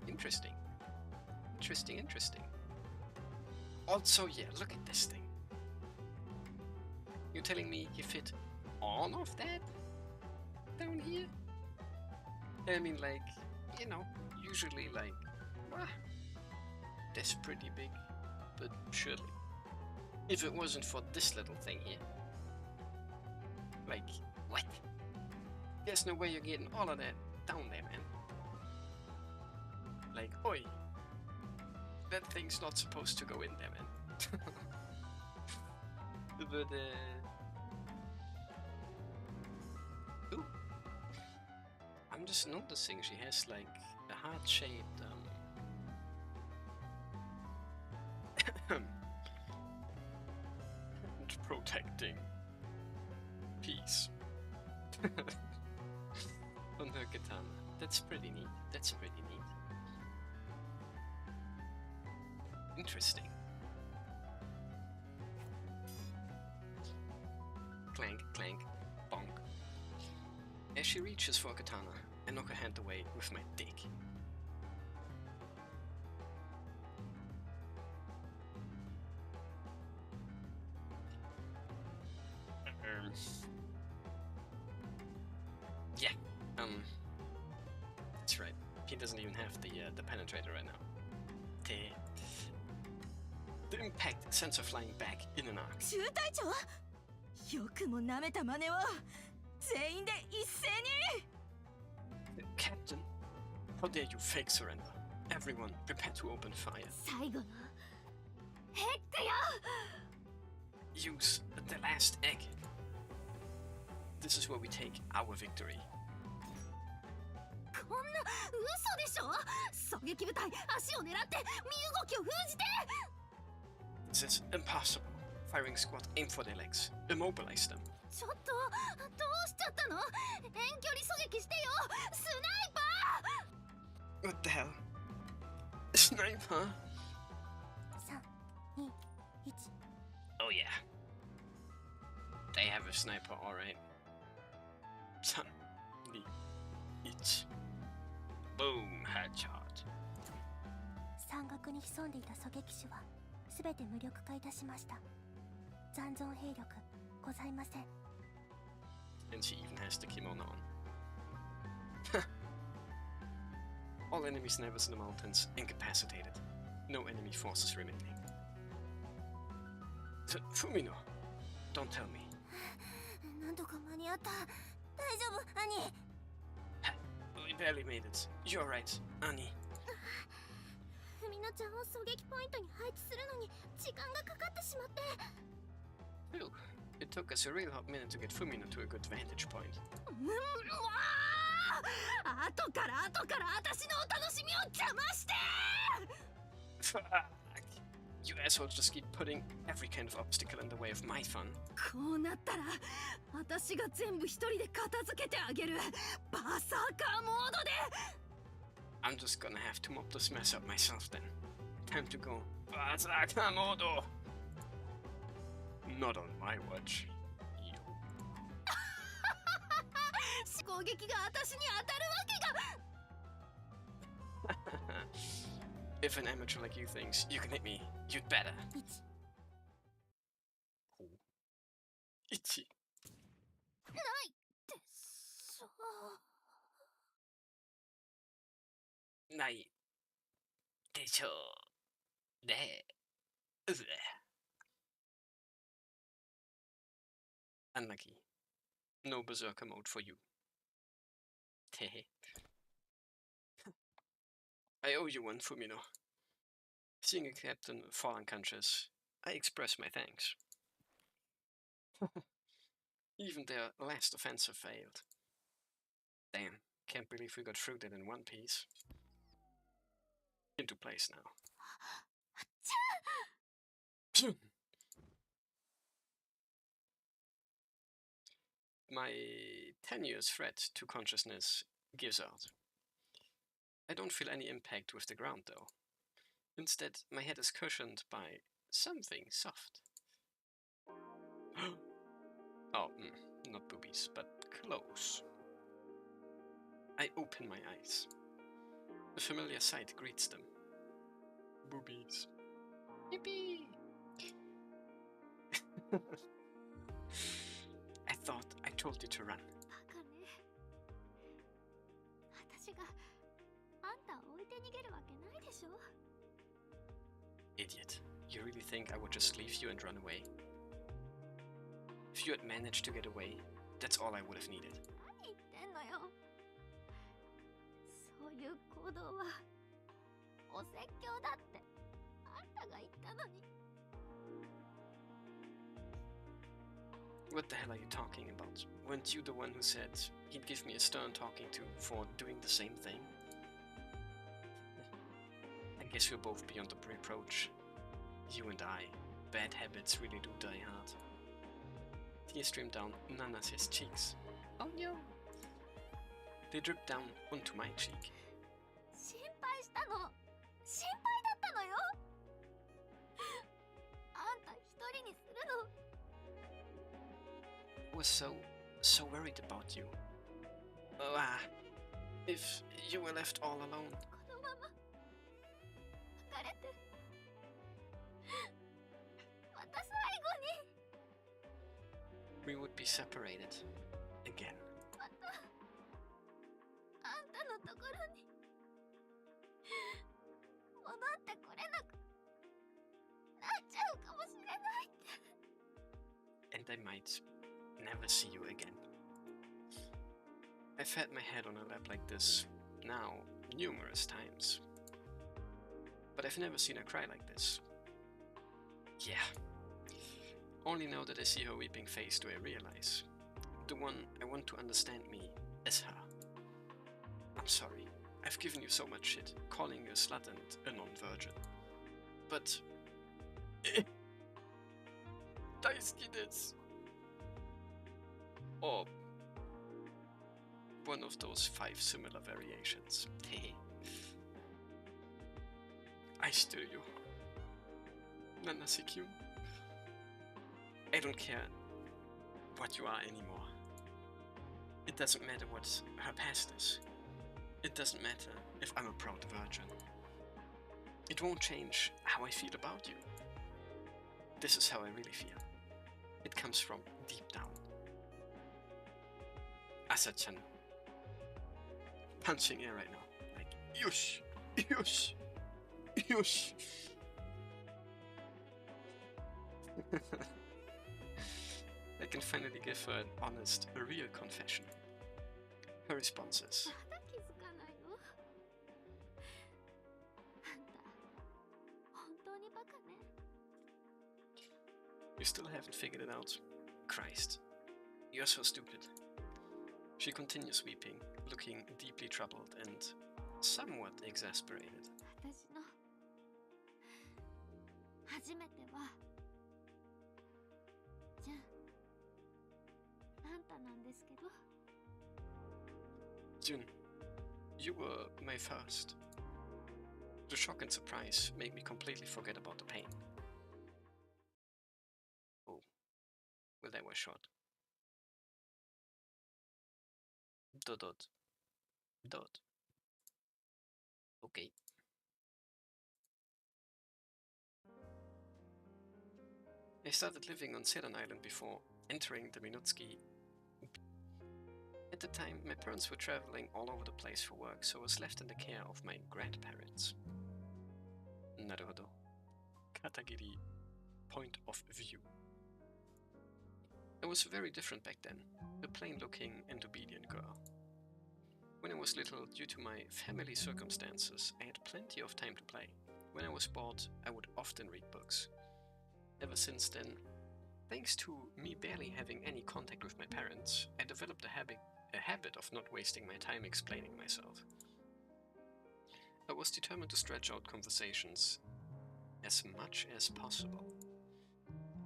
Interesting. Interesting. Also, yeah, look at this thing. You're telling me you fit all of that down here? I mean, like, you know, usually, like, that's pretty big. but surely. If it wasn't for this little thing here. Like, what? There's no way you're getting all of that down there, man. Like, oi. That thing's not supposed to go in there, man. But, ooh. I'm just noticing she has, like, a heart-shaped, protecting piece on her katana. That's pretty neat. That's pretty neat. Interesting. Clank, clank, bonk. As she reaches for a katana, I knock her hand away with my dick. Yeah, that's right. He doesn't even have the penetrator right now. The impact sends her flying back in an arc. 中隊長よくも舐めた真似を全員で一斉に Captain, how dare you fake surrender? Everyone, prepare to open fire. 最後のヘックよ Use the last egg. This is where we take our victory. こんな嘘でしょ。狙撃部隊足を狙って身動きを封じて。 This is impossible. Firing squad, aim for their legs. Immobilize them. ちょっとどうしちゃったの。遠距離狙撃してよ。スナイパー。 What the hell? Sniper? 3、2、1。Oh yeah. They have a sniper, alright. 3, 2, 1. Boom, headshot. 山岳に潜んでいた狙撃手は全て無力化いたしました。残存兵力ございません。 And she even has the kimono on. All enemy snipers in the mountains incapacitated. No enemy forces remaining. Fumino, don't tell me. なんとか間に合った。大丈夫、兄。 We barely made it. You're right, Annie. ふみのちゃんを狙撃ポイントに配置するのに時間がかかってしまって。 Phew. It took us a real hot minute to get Fumino to a good vantage point. 後から私のお楽しみを邪魔して。 Fuck. You assholes just keep putting every kind of obstacle in the way of my fun. こうなったら私が全部一人で片付けてあげる。バーサーカーモードで。 I'm just gonna have to mop this mess up myself then. Time to go. Modo. Not on my watch. 攻撃が私に当たるわけが。 If an amateur like you thinks you can hit me, you'd better. 1. ないでしょ。ないでしょうね。うぜ。Unlucky. No berserker mode for you. Tehe. I owe you one, Fumino. Seeing a captain fall unconscious, I express my thanks. Even their last offensive failed. Damn, can't believe we got through that in one piece. Into place now. My tenuous threat to consciousness gives out. I don't feel any impact with the ground though. Instead, my head is cushioned by something soft. Oh, not boobies, but close. I open my eyes. A familiar sight greets them. Boobies. Yippee! I thought I told you to run. バカね。私があんたを置いて逃げるわけないでしょ。 Idiot. You really think I would just leave you and run away? If you had managed to get away, that's all I would have needed. 何言ってんのよ。そういう行動はお説教だってあんたが言ったのに。 What the hell are you talking about? Weren't you the one who said he'd give me a stern talking to for doing the same thing? I guess we're both beyond the reproach. You and I. Bad habits really do die hard. Tears streamed down Nana's cheeks. Oh no! They dripped down onto my cheek. 心配したの。心配だったのよ。あんた一人にするの。 I was so worried about you. If you were left all alone. このまま別れて。また最後に。 We would be separated. Again. またあんたのところに戻ってこれなくなっちゃうかもしれないって。 And I might never see you again. I've had my head on a lap like this now numerous times. But I've never seen her cry like this. Yeah. Only now that I see her weeping face do I realize the one I want to understand me is her. I'm sorry. I've given you so much shit, calling you a slut and a non-virgin. But... Daisuki desu. Or one of those 5 similar variations. Hey. I still you. Nanase-kyun. I don't care what you are anymore. It doesn't matter what her past is. It doesn't matter if I'm a proud virgin. It won't change how I feel about you. This is how I really feel. It comes from deep down. Asa-chan. Punching air right now. Like, yush! Yush! Yush! I can finally give her an honest, a real confession. Her response is, まだ気づかないの。あんた本当にバカね。 You still haven't figured it out? Christ. You're so stupid. She continues weeping, looking deeply troubled and somewhat exasperated. 私の初めてはじゃああんたなんですけど。 Jun, you were my first. The shock and surprise made me completely forget about the pain. Oh, well, that was short. Dot. Okay. I started living on Sedan Island before entering the Minutsuki. At the time, my parents were traveling all over the place for work, so I was left in the care of my grandparents. Naruhodo. Katagiri. Point of view. I was very different back then, a plain-looking and obedient girl. When I was little, due to my family circumstances, I had plenty of time to play. When I was bored, I would often read books. Ever since then, thanks to me barely having any contact with my parents, I developed a habit of not wasting my time explaining myself. I was determined to stretch out conversations as much as possible.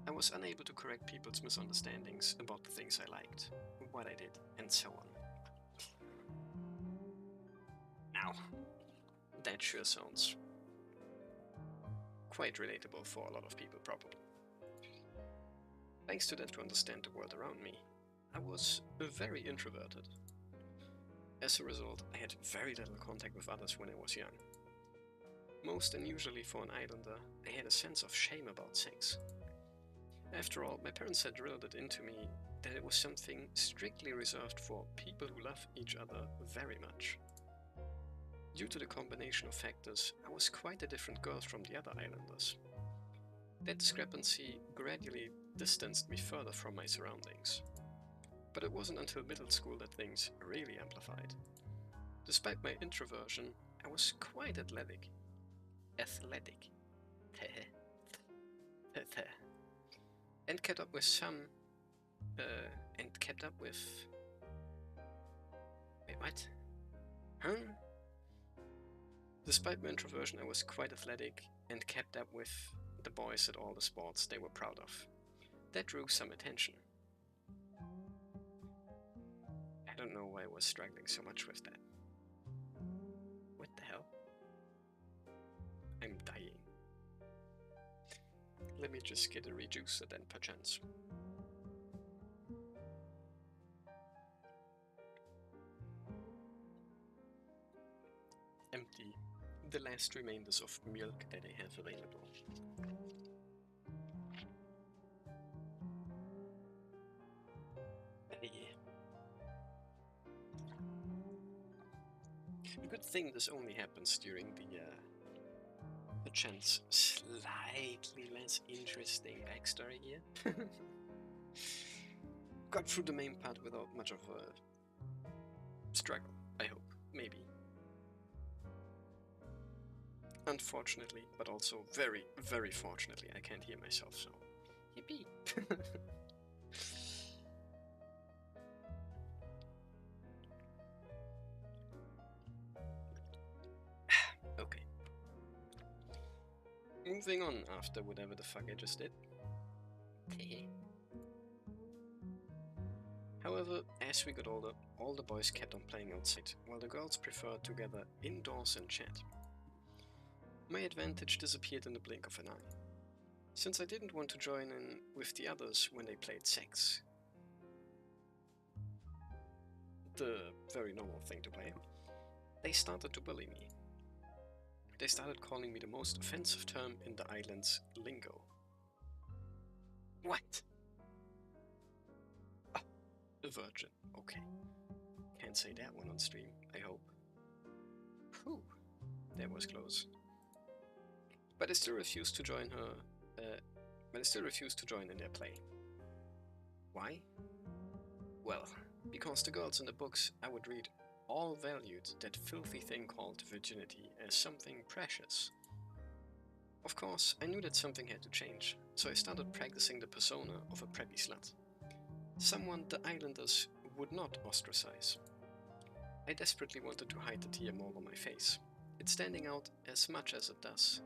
I was unable to correct people's misunderstandings about the things I liked, what I did, and so on. Now, that sure sounds quite relatable for a lot of people, probably. Thanks to that, to understand the world around me, I was very introverted. As a result, I had very little contact with others when I was young. Most unusually for an islander, I had a sense of shame about sex. After all, my parents had drilled it into me that it was something strictly reserved for people who love each other very much. Due to the combination of factors, I was quite a different girl from the other islanders. That discrepancy gradually distanced me further from my surroundings. But it wasn't until middle school that things really amplified. Despite my introversion, I was quite athletic. And kept up with Wait, what? Huh? Despite my introversion, I was quite athletic and kept up with the boys at all the sports they were proud of. That drew some attention. I don't know why I was struggling so much with that. What the hell? I'm dying. Let me just get a rejuicer then, perchance. Empty the last remainders of milk that I have available. Good thing this only happens during the chance slightly less interesting backstory here. Got through the main part without much of a struggle, I hope, maybe. Unfortunately, but also very, very fortunately, I can't hear myself, so yippee! Okay. Moving on after whatever the fuck I just did. However, as we got older, all the boys kept on playing outside, while the girls preferred to gather indoors and chat. My advantage disappeared in the blink of an eye. Since I didn't want to join in with the others when they played sex, the very normal thing to play, they started to bully me. They started calling me the most offensive term in the island's lingo. What? Ah, a virgin, okay. Can't say that one on stream, I hope. Whew, that was close. But I still refused to join in their play. Why? Well, because the girls in the books I would read all valued that filthy thing called virginity as something precious. Of course, I knew that something had to change, so I started practicing the persona of a preppy slut. Someone the islanders would not ostracize. I desperately wanted to hide the tear mole on my face. It's standing out as much as it does.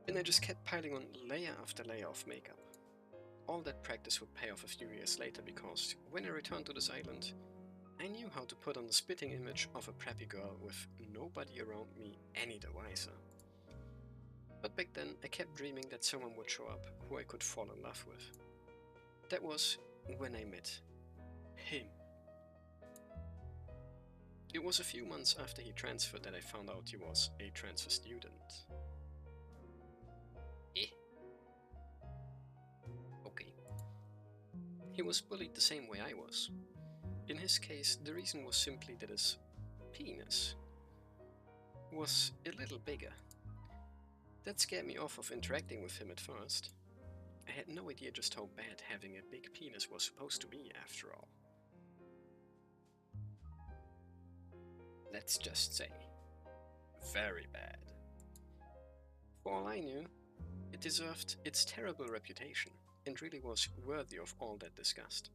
And I just kept piling on layer after layer of makeup. All that practice would pay off a few years later because when I returned to this island, I knew how to put on the spitting image of a preppy girl with nobody around me any the wiser. But back then I kept dreaming that someone would show up who I could fall in love with. That was when I met him. It was a few months after he transferred that I found out he was a transfer student. Okay. He was bullied the same way I was. In his case, the reason was simply that his penis was a little bigger. That scared me off of interacting with him at first. I had no idea just how bad having a big penis was supposed to be, after all. Let's just say, very bad. For all I knew, it deserved its terrible reputation and really was worthy of all that disgust.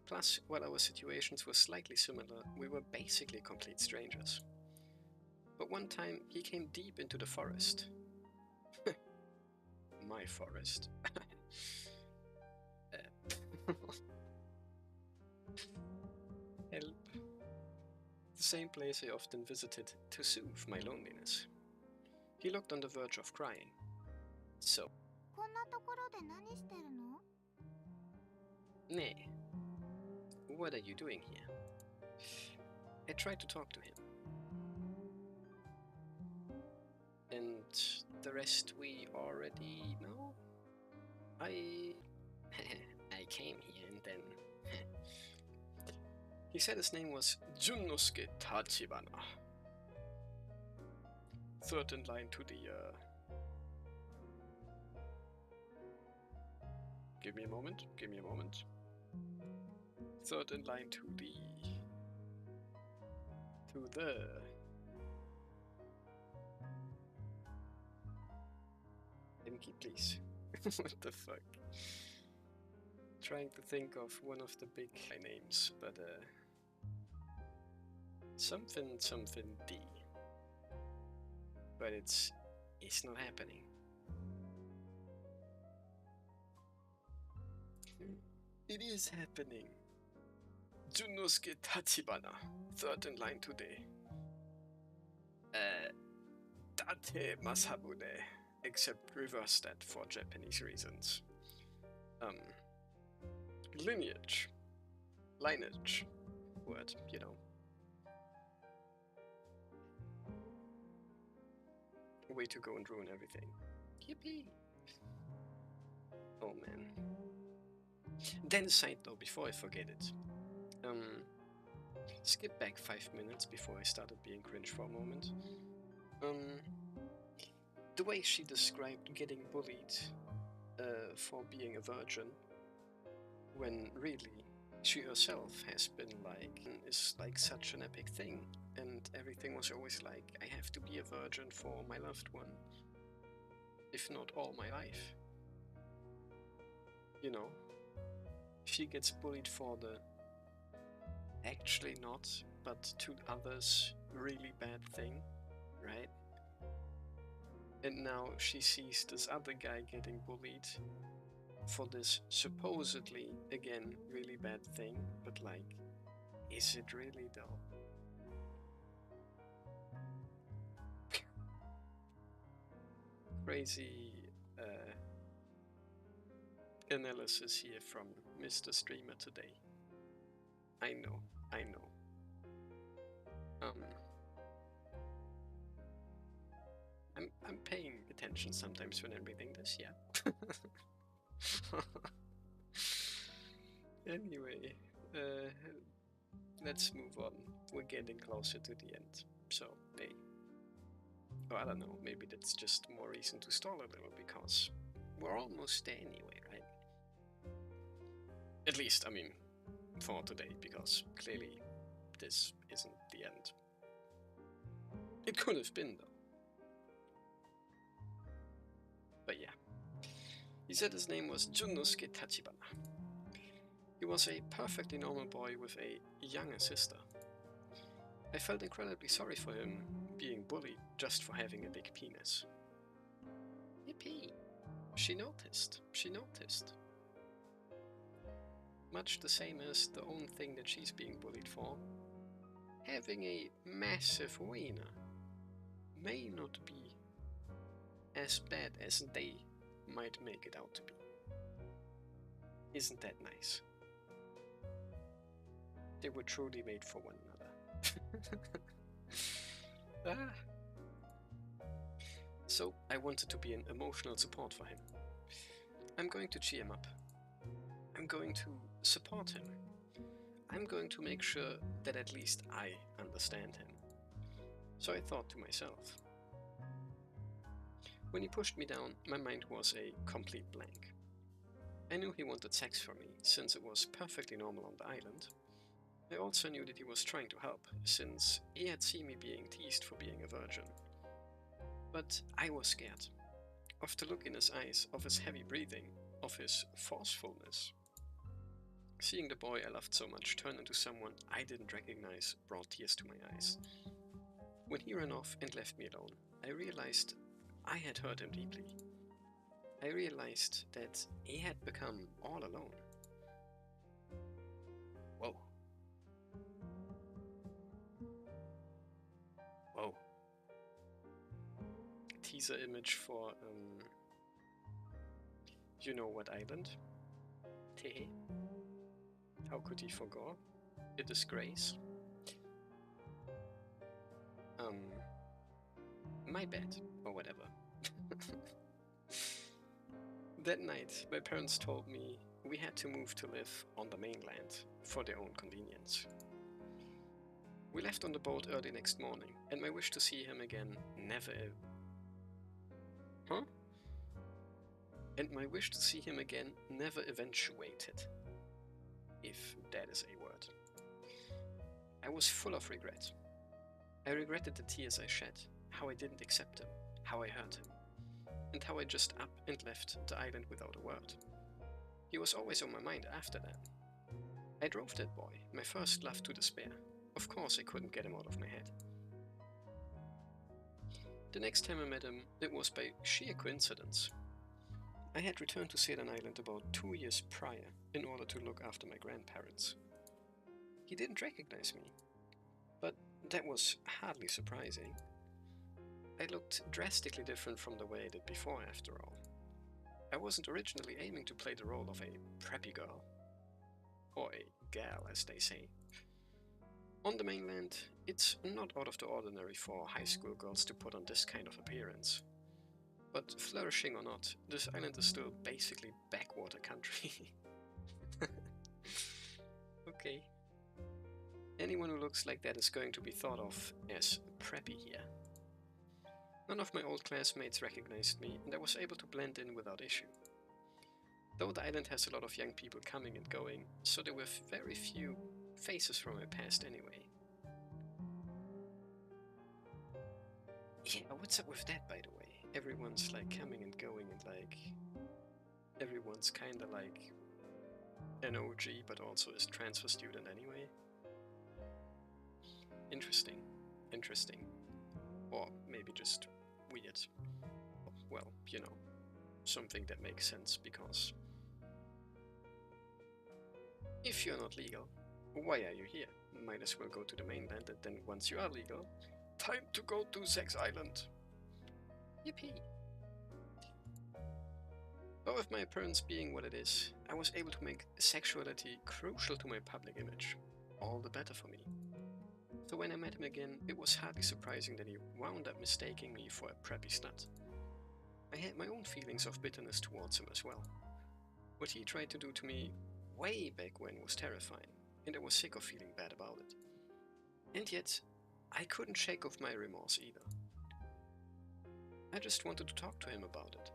Plus, while our situations were slightly similar, we were basically complete strangers. But one time, he came deep into the forest. My forest. Help. The same place I often visited to soothe my loneliness. He looked on the verge of crying. So. こんなところで何してるの? Nay. What are you doing here? I tried to talk to him. And the rest we already know? I came here and then... He said his name was KYUNOUSUKE Tachibana. Third in line to the Give me a moment. Give me a moment. Third in line to the Emke, please. What the fuck? Trying to think of one of the big names, but something D. But it's not happening. It is happening. Junosuke Tachibana, third in line today. Date Masabune, except reverse that for Japanese reasons. Lineage. Word, you know. Way to go and ruin everything. Yippee! Oh man. Then a side though, before I forget it. Skip back 5 minutes before I started being cringe for a moment. The way she described getting bullied for being a virgin, when really she herself has been like, is like such an epic thing, and everything was always like, I have to be a virgin for my loved one, if not all my life. You know, she gets bullied for the actually not, but to others really bad thing, right? And now she sees this other guy getting bullied for this supposedly, again, really bad thing, but like, is it really though? Crazy analysis here from Mr. Streamer today. I know. I'm paying attention sometimes when I'm reading this, yeah. Anyway, let's move on. We're getting closer to the end. So, I don't know, maybe that's just more reason to stall a little because we're almost there anyway, right? At least, I mean, for today, because clearly this isn't the end. It could have been, though. But yeah. He said his name was Junosuke Tachibana. He was a perfectly normal boy with a younger sister. I felt incredibly sorry for him being bullied just for having a big penis. Yippee! She noticed. Much the same as the own thing that she's being bullied for. Having a massive wiener may not be as bad as they might make it out to be. Isn't that nice? They were truly made for one another. So I wanted to be an emotional support for him. I'm going to cheer him up. I'm going to support him. I'm going to make sure that at least I understand him. So I thought to myself. When he pushed me down, my mind was a complete blank. I knew he wanted sex from me, since it was perfectly normal on the island. I also knew that he was trying to help, since he had seen me being teased for being a virgin. But I was scared. Of the look in his eyes, of his heavy breathing, of his forcefulness. Seeing the boy I loved so much turn into someone I didn't recognize brought tears to my eyes. When he ran off and left me alone, I realized I had hurt him deeply. I realized that he had become all alone. Whoa. Teaser image for, you know what island? Tehe. How could he forget? A disgrace. My bad, or whatever. That night, my parents told me we had to move to live on the mainland for their own convenience. We left on the boat early next morning, and my wish to see him again never and my wish to see him again never eventuated, if that is a word. I was full of regret. I regretted the tears I shed, how I didn't accept him, how I hurt him, and how I just up and left the island without a word. He was always on my mind after that. I drove that boy, my first love, to despair. Of course I couldn't get him out of my head. The next time I met him, it was by sheer coincidence. I had returned to Ceylon Island about 2 years prior in order to look after my grandparents. He didn't recognize me, but that was hardly surprising. I looked drastically different from the way I did before, after all. I wasn't originally aiming to play the role of a preppy girl. Or a gal, as they say. On the mainland, it's not out of the ordinary for high school girls to put on this kind of appearance. But flourishing or not, this island is still basically backwater country. Okay. Anyone who looks like that is going to be thought of as preppy here. None of my old classmates recognized me, and I was able to blend in without issue. Though the island has a lot of young people coming and going, so there were very few faces from my past anyway. Yeah, what's up with that, by the way? Everyone's like coming and going, and like everyone's kinda like an OG, but also is transfer student anyway. Interesting. Interesting. Or maybe just weird. Well, you know, something that makes sense, because if you're not legal, why are you here? Might as well go to the mainland, and then once you are legal, time to go to Sex Island. Yippee! But with my appearance being what it is, I was able to make sexuality crucial to my public image. All the better for me. So when I met him again, it was hardly surprising that he wound up mistaking me for a preppy slut. I had my own feelings of bitterness towards him as well. What he tried to do to me way back when was terrifying, and I was sick of feeling bad about it. And yet, I couldn't shake off my remorse either. I just wanted to talk to him about it.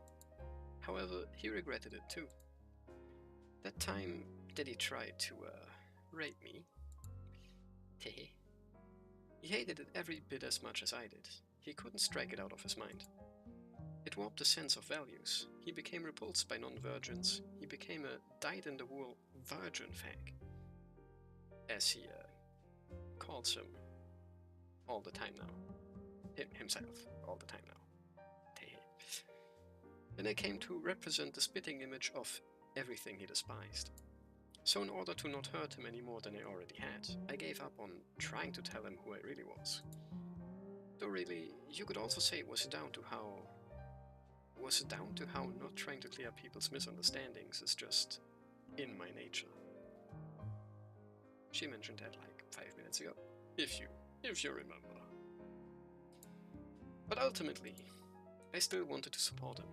However, he regretted it too. That time that he tried to, rape me. Hehe. He hated it every bit as much as I did. He couldn't strike it out of his mind. It warped his sense of values. He became repulsed by non-virgins. He became a dyed-in-the-wool virgin fag, as he calls him all the time now. Himself all the time now. Then I came to represent the spitting image of everything he despised. So in order to not hurt him any more than I already had, I gave up on trying to tell him who I really was. Though really, you could also say it was down to how not trying to clear people's misunderstandings is just in my nature. She mentioned that like 5 minutes ago, if you remember. But ultimately, I still wanted to support him.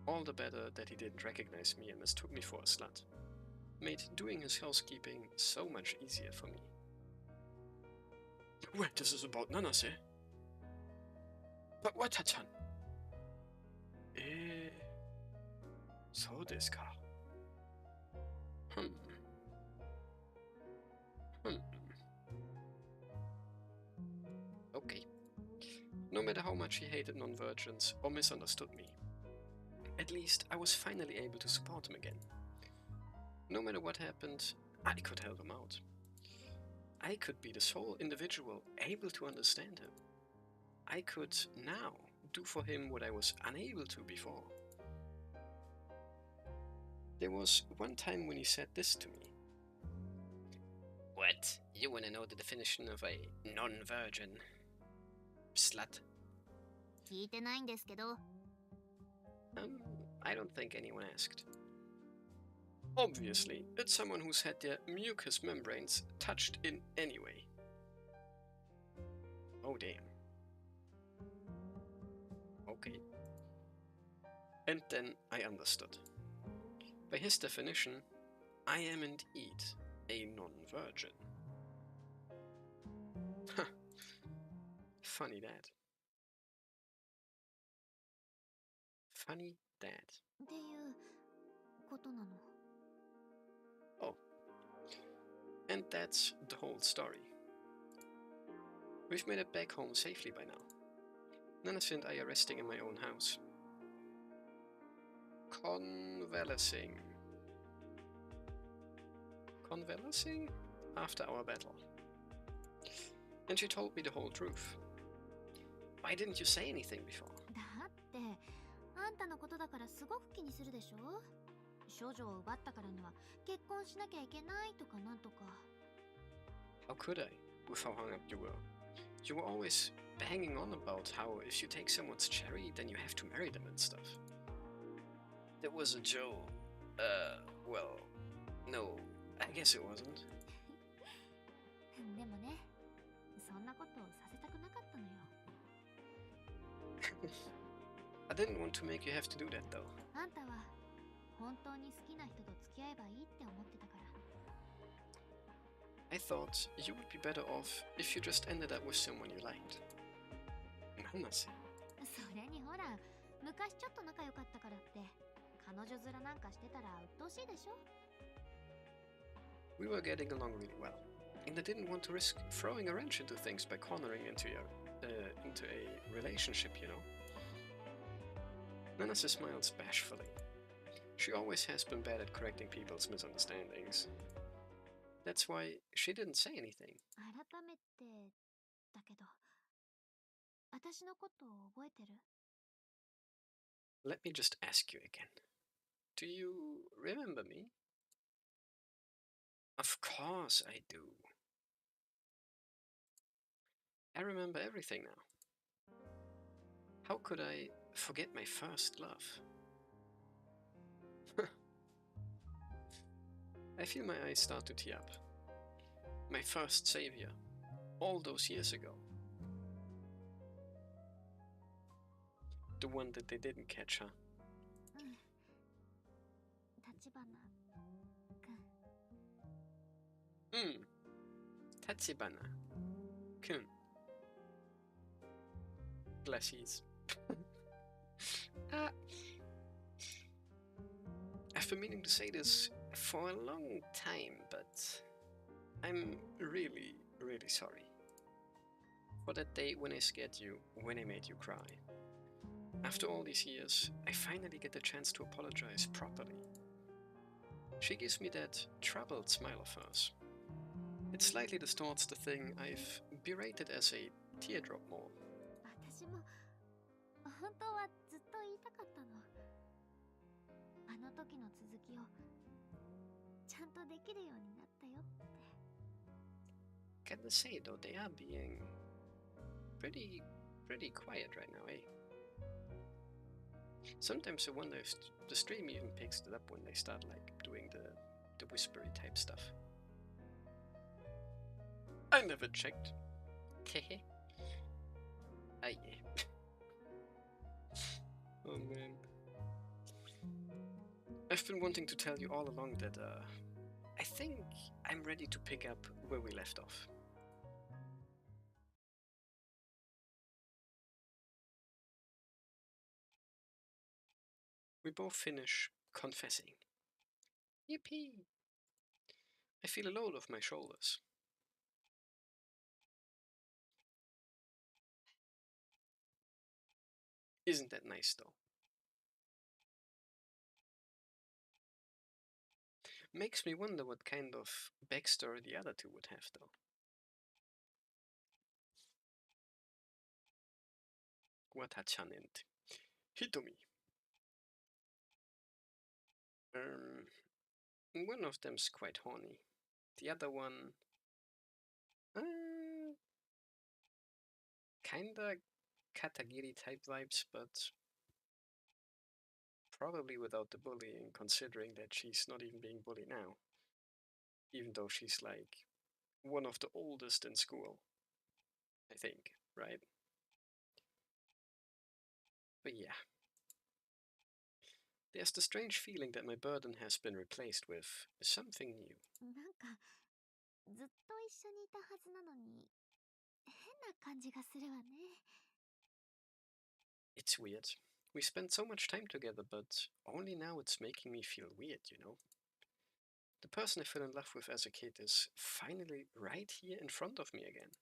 All the better that he didn't recognize me and mistook me for a slut. Made doing his housekeeping so much easier for me. Wait, this is about Nanase? But Wata-chan? そうですか。Okay. No matter how much he hated non-virgins or misunderstood me, at least I was finally able to support him again. No matter what happened, I could help him out. I could be the sole individual able to understand him. I could now do for him what I was unable to before. There was one time when he said this to me. What? You wanna know the definition of a non-virgin slut? 聞いてないんですけど。I don't think anyone asked. Obviously, it's someone who's had their mucous membranes touched in anyway. Oh damn. Okay. And then I understood. By his definition, I am indeed a non-virgin. Huh. Funny that. Funny that. っていうことなの。 Oh, and that's the whole story. We've made it back home safely by now. Nanasin and I are resting in my own house. Convalescing after our battle. And she told me the whole truth. Why didn't you say anything before? だってあんたのことだからすごく気にするでしょ。少女を奪ったからには結婚しなきゃいけないとかなんとか。 How could I, with how hung up you were? You were always banging on about how if you take someone's cherry, then you have to marry them and stuff. That was a joke. Well, no, I guess it wasn't. でもね、そんなことをさせたくなかったのよ。I didn't want to make you have to do that though. あんたは本当に好きな人と付き合えばいいって思ってたから。 I thought you would be better off if you just ended up with someone you liked. Nanase. それにほら、昔ちょっと仲良かったからって彼女面なんかしてたら鬱陶しいでしょ。 We were getting along really well, and I didn't want to risk throwing a wrench into things by cornering into a relationship, you know. Nanase smiles bashfully. She always has been bad at correcting people's misunderstandings. That's why she didn't say anything. 改めてだけど、私のことを覚えてる？ Let me just ask you again. Do you remember me? Of course I do. I remember everything now. How could I forget my first love? I feel my eyes start to tear up. My first savior, all those years ago. The one that they didn't catch, huh? 立花くん。Tachibana-kun. Blessies. I've been meaning to say this for a long time, but I'm really, really sorry. For that day when I scared you, when I made you cry. After all these years, I finally get the chance to apologize properly. She gives me that troubled smile of hers. It slightly distorts the thing I've berated as a teardrop mole. 私も本当はずっと言いたかったの。あの時の続きをちゃんとできるようになったよって。 Gotta say though, they are being pretty quiet right now, eh? Sometimes I wonder if the stream even picks it up when they start like doing the whispery type stuff. I never checked. Hehe. Ah yeah. Oh man. I've been wanting to tell you all along that I think I'm ready to pick up where we left off. We both finish confessing. Yippee! I feel a load off my shoulders. Isn't that nice though? Makes me wonder what kind of backstory the other two would have though. Watachan and Hitomi. One of them's quite horny. The other one... kinda Katagiri type vibes, but probably without the bullying, considering that she's not even being bullied now. Even though she's like one of the oldest in school. I think, right? But yeah. There's the strange feeling that my burden has been replaced with something new. なんかずっと一緒にいたはずなのに変な感じがするわね。 It's weird. We spent so much time together, but only now it's making me feel weird, you know? The person I fell in love with as a kid is finally right here in front of me again.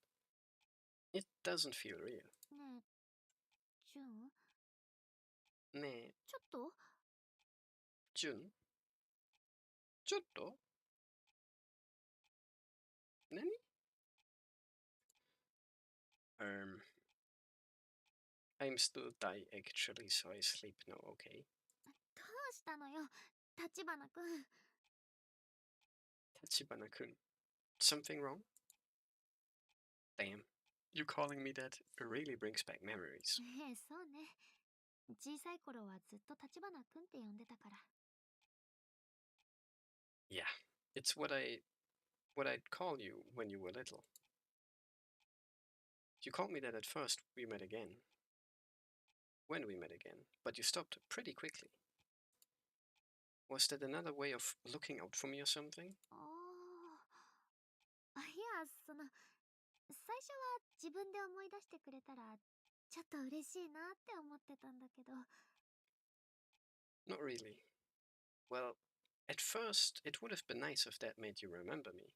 It doesn't feel real. ねえジュン Ne, ちょっと Jun? Chotto? Nani? I'm still die actually, so I sleep now, okay? どうしたのよ立花くん Tachibana-kun. Something wrong? Damn. You calling me that really brings back memories. ええそうね小さい頃はずっと立花くんって呼んでたから Yeah, it's what I'd call you when you were little. You called me that at first we met again. When we met again, but you stopped pretty quickly. Was that another way of looking out for me or something? いやその最初は自分で思い出してくれたらちょっと嬉しいなって思ってたんだけど Not really. Well, at first it would have been nice if that made you remember me.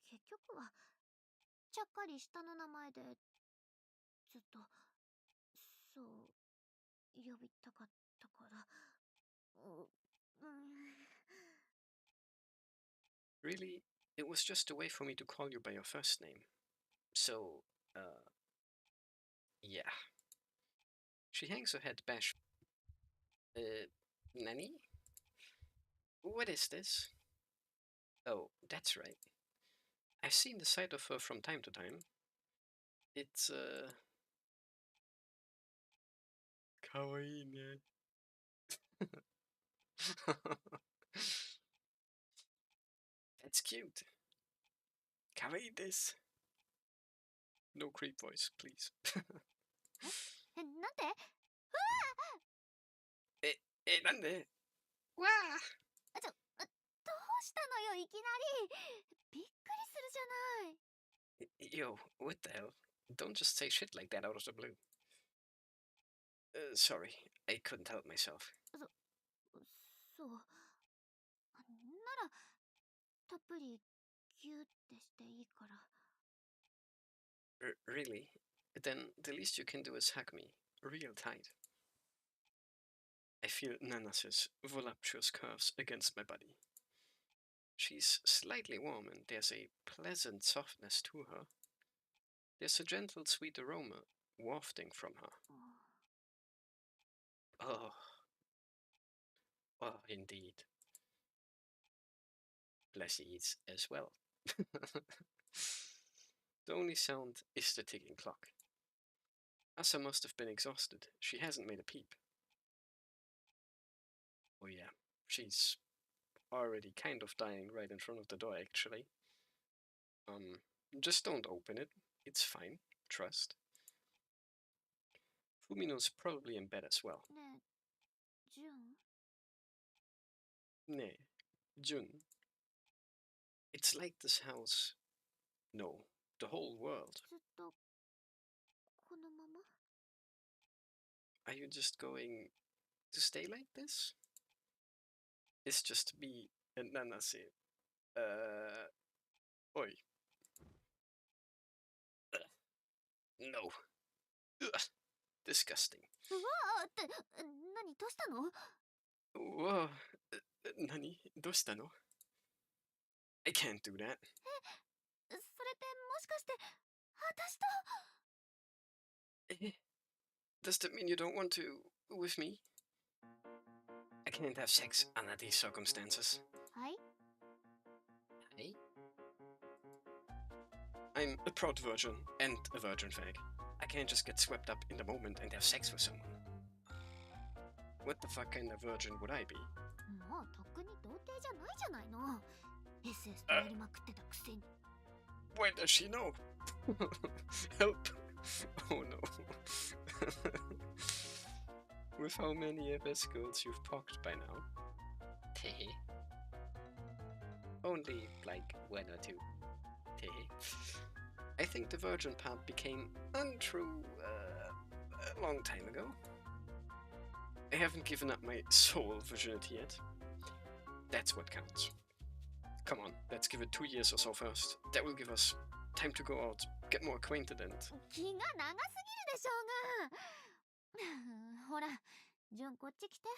結局はちゃっかり下の名前でずっとそう呼びたかったからReally, it was just a way for me to call you by your first name. So, yeah. She hangs her head bashfully. Nanny? What is this? Oh, that's right. I've seen the sight of her from time to time. It's, kawaii ne. That's cute. Kawaii desu. No creep voice, please. なんでなんでわあどうしたのよいきなりびっくりするじゃない Yo, what the hell? Don't just say shit like that out of the blue. Sorry, I couldn't help myself. そうならたっぷりギューってしていいから Really? Then the least you can do is hug me, real tight. I feel Nanas's voluptuous curves against my body. She's slightly warm and there's a pleasant softness to her. There's a gentle sweet aroma wafting from her. Oh. Oh, indeed. Blessies as well. The only sound is the ticking clock. Asa must have been exhausted. She hasn't made a peep. Oh yeah, she's already kind of dying right in front of the door, actually. Just don't open it. It's fine. Trust. Fumino's probably in bed as well. ねえジュン Ne, Jun. It's like this house. No, the whole world. ずっとこのまま Are you just going to stay like this? It's just me and Nanase. Oi. No. Ugh. Disgusting. うわーって何どうしたの Whoa. Nani? どうしたの? I can't do that. それってもしかして私と Does that mean you don't want to with me? I can't have sex under these circumstances. はい Hey? I'm a proud virgin and a virgin fag. I can't just get swept up in the moment and have sex with someone. What the fuck kind of virgin would I be? もうとっくに童貞じゃないじゃないの SS とやりまくってたくせに Why does she know? Help! Oh no. With how many FS girls you've pocked by now? Tehe. Only like one or two. Tehe. I think the virgin part became untrue a long time ago. I haven't given up my soul virginity yet. That's what counts. Come on, let's give it 2 years or so first. That will give us time to go out, get more acquainted and... 気が長すぎるでしょうがほらジュンこっち来て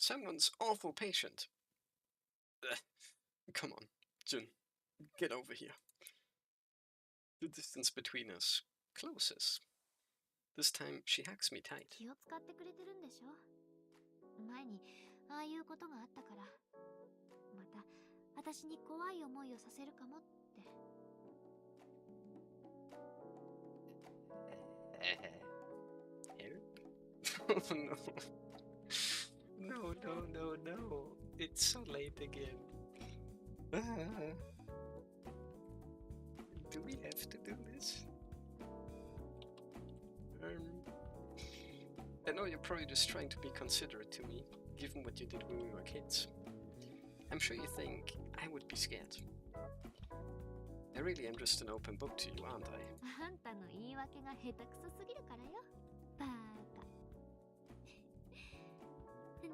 Someone's awful patient. Ugh. Come on, Jun, get over here. The distance between us closes. This time she hugs me tight. 気を使ってくれてるんでしょ前にああいうことがあったからまた私に怖い思いをさせるかもって Help? Oh no. No, no, no, no. It's so late again. Do we have to do this? I know you're probably just trying to be considerate to me, given what you did when we were kids. I'm sure you think I would be scared. I really am just an open book to you, aren't I? あんたの言い訳が下手くそすぎるからよバーカ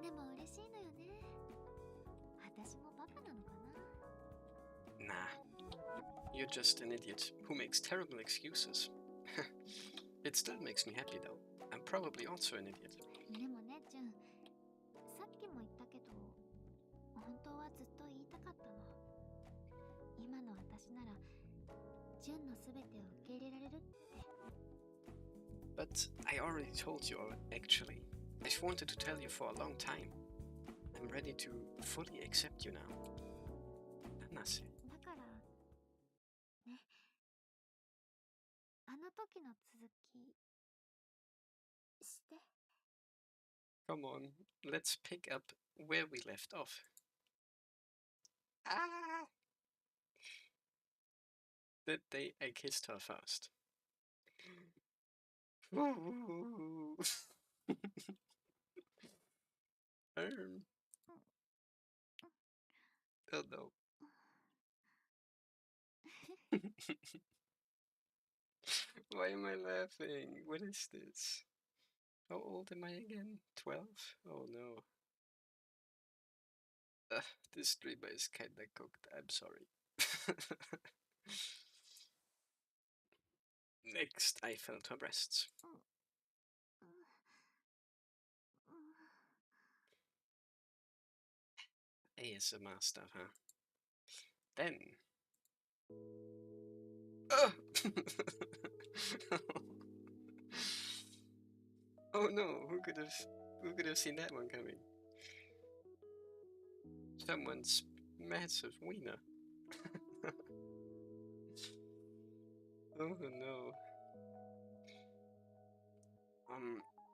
でも嬉しいのよね私もバカなのかな Nah. You're just an idiot who makes terrible excuses. It still makes me happy though. I'm probably also an idiot. でもねジュンさっきも言ったけど本当はずっと言いたかったの今の私ならジュンのすべてを受け入れられるって But I already told you, actually. I've wanted to tell you for a long time. I'm ready to fully accept you now. Nase. だからねあの時の続きして Come on, let's pick up where we left off. Ah! That day I kissed her first. Oh no. Why am I laughing? What is this? How old am I again? 12? Oh no. This streamer is kinda cooked, I'm sorry. Next, I felt her breasts. ASMR stuff, huh? Then... Oh no, who could have seen that one coming? Someone's massive wiener. Oh no.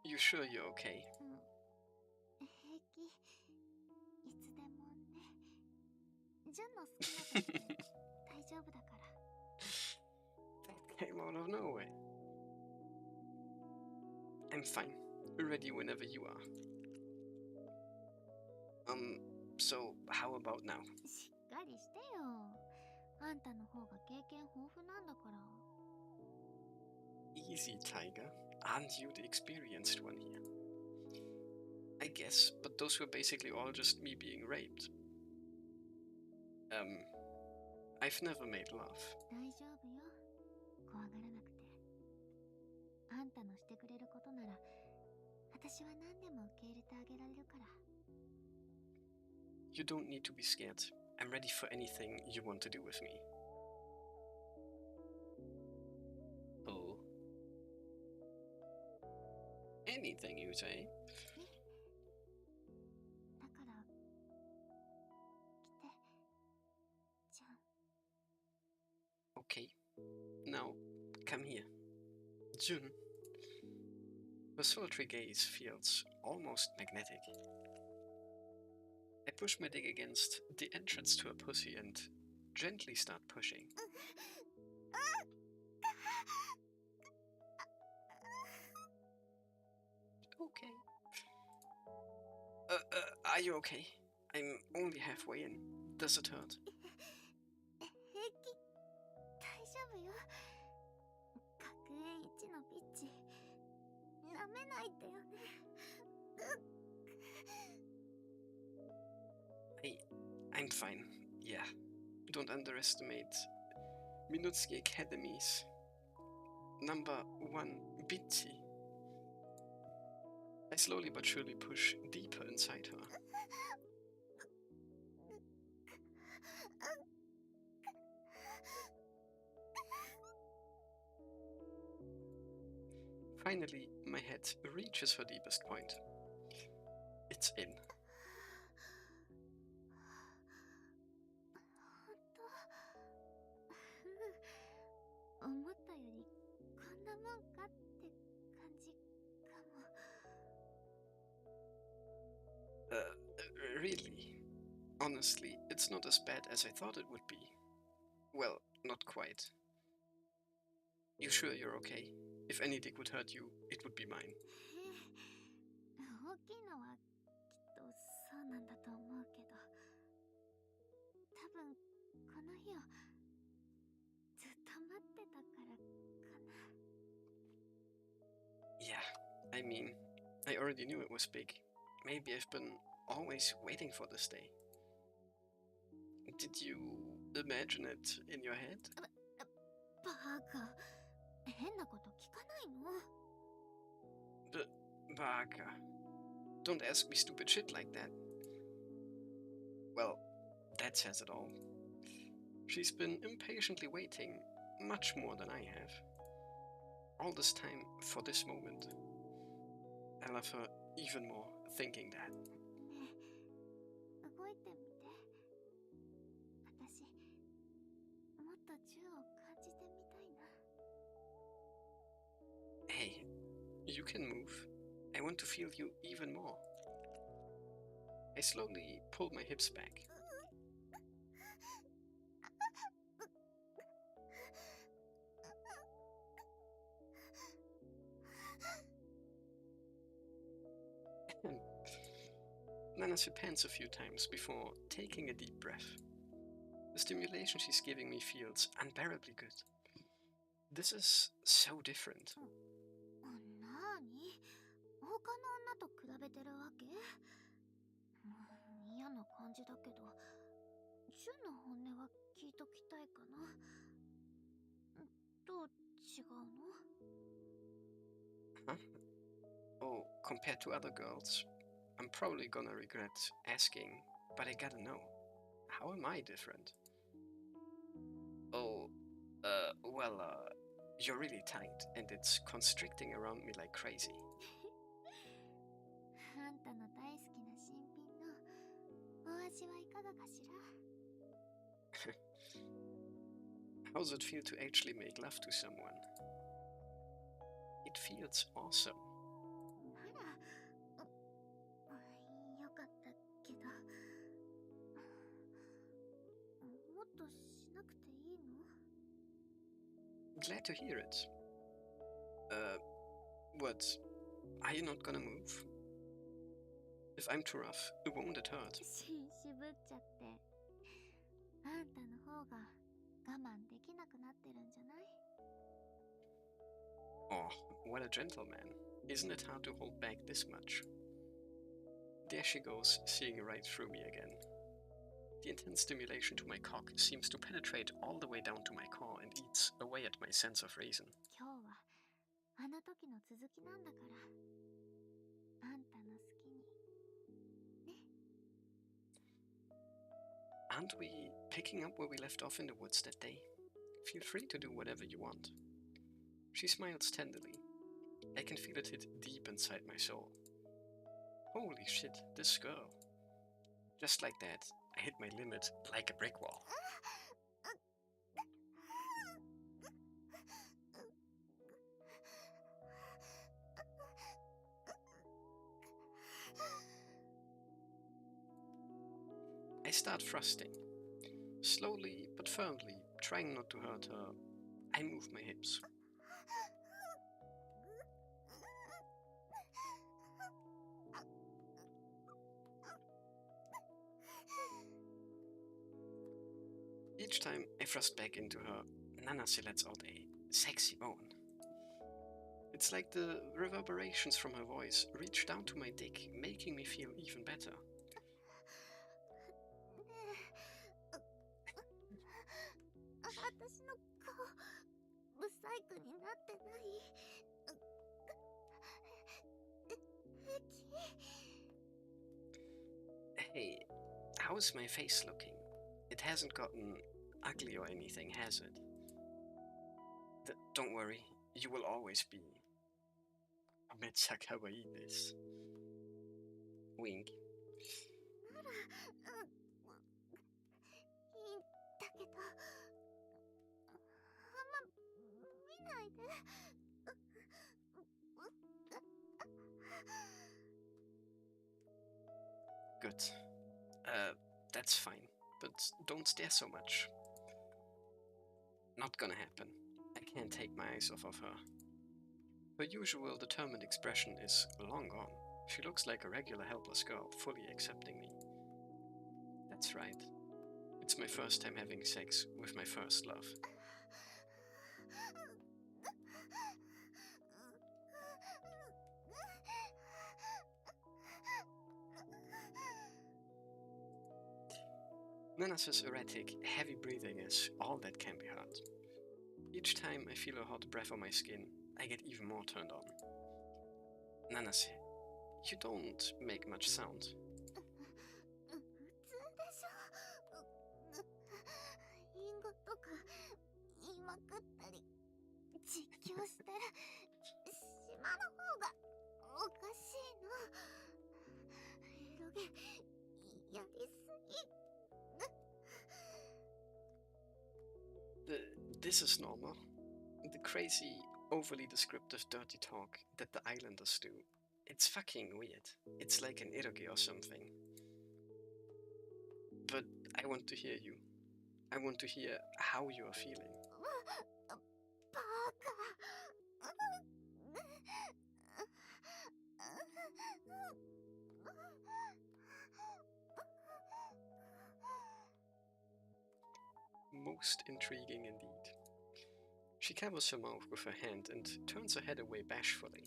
You sure you're okay? 平気いつでもねジュンの好きな時で大丈夫だから That came out of nowhere. I'm fine. Ready whenever you are. So how about now? しっかりしてよあんたの方が経験豊富なんだから Easy, Tiger. Aren't you the experienced one here? I guess, but those were basically all just me being raped. I've never made love. 大丈夫よ怖がらなくてあんたのしてくれることなら私は何でも受け入れてあげられるから You don't need to be scared. I'm ready for anything you want to do with me. Oh. Anything you say? だから来てじゃん Okay. Now, come here. Jun. Her sultry gaze feels almost magnetic. I push my dick against the entrance to her pussy and gently start pushing. Okay. Are you okay? I'm only halfway in. Does it hurt? 平気大丈夫よ学園一のビッチなめないでよね I'm fine. Yeah. Don't underestimate Minutsuki Academy's number 1 Bitty. I slowly but surely push deeper inside her. Finally, my head reaches her deepest point. It's in. 思ったよりこんなもんかって感じかも。 Really? Honestly, it's not as bad as I thought it would be. Well, not quite. You sure you're okay? If any dick would hurt you, it would be mine. 大きいのはきっとそうなんだと思うけど、多分この日をずっと待ってたからかな。 Yeah, I mean, I already knew it was big. Maybe I've been always waiting for this day. Did you imagine it in your head? バカ、変なこと聞かないの？ Baka. Don't ask me stupid shit like that. Well, that says it all. She's been impatiently waiting, much more than I have. All this time for this moment. I love her even more thinking that. ねえ、動いてみて。私、もっと銃を感じてみたいな。 Hey, you can move. I want to feel you even more. I slowly pull my hips back. Nanasu pants a few times before taking a deep breath. The stimulation she's giving me feels unbearably good. This is so different. なーに？他の女と比べてるわけ？嫌な感じだけど、純の本音は聞いときたいかな。どう違うの？ Huh? Oh, compared to other girls, I'm probably gonna regret asking, but I gotta know. How am I different? Oh, you're really tight and it's constricting around me like crazy. あんたの大好きな新品のお味はいかがかしら？ How's it feel to actually make love to someone? It feels awesome. なら、よかったけど、もっとしなくていいの？ Glad to hear it. What? Are you not gonna move? If I'm too rough, won't it hurt? 渋っちゃって。あんたの方が我慢できなくなってるんじゃない？ Oh, what a gentleman. Isn't it hard to hold back this much? There she goes, seeing right through me again. The intense stimulation to my cock seems to penetrate all the way down to my core and eats away at my sense of reason. 今日はあの時の続きなんだから。あんたの好きに。ね。 Aren't we picking up where we left off in the woods that day? Feel free to do whatever you want. She smiles tenderly. I can feel it hit deep inside my soul. Holy shit, this girl. Just like that, I hit my limit like a brick wall. I start thrusting. Slowly but firmly, trying not to hurt her, I move my hips. Each time I thrust back into her, Nanase lets out a sexy moan. It's like the reverberations from her voice reach down to my dick, making me feel even better. 私の顔ブサイクになってない？Hey, how's my face looking? It hasn't gotten ugly or anything, has it? Don't worry, you will always be. Mecha kawaii desu. Wink. なら、いいんだけど、あんま見ないで。Good. That's fine, but don't stare so much. Not gonna happen. I can't take my eyes off of her. Her usual determined expression is long gone. She looks like a regular helpless girl, fully accepting me. That's right. It's my first time having sex with my first love. Nana's erratic, heavy breathing is all that can be heard. Each time I feel her hot breath on my skin, I get even more turned on. Nanase, you don't make much sound. 普通でしょ。インゴとか言いまくったり実況してる島の方がおかしいの。エロゲやりすぎ。This is normal. The crazy, overly descriptive dirty talk that the islanders do. It's fucking weird. It's like an eroge or something. But I want to hear you. I want to hear how you are feeling. バカ。 Most intriguing indeed. She covers her mouth with her hand and turns her head away bashfully.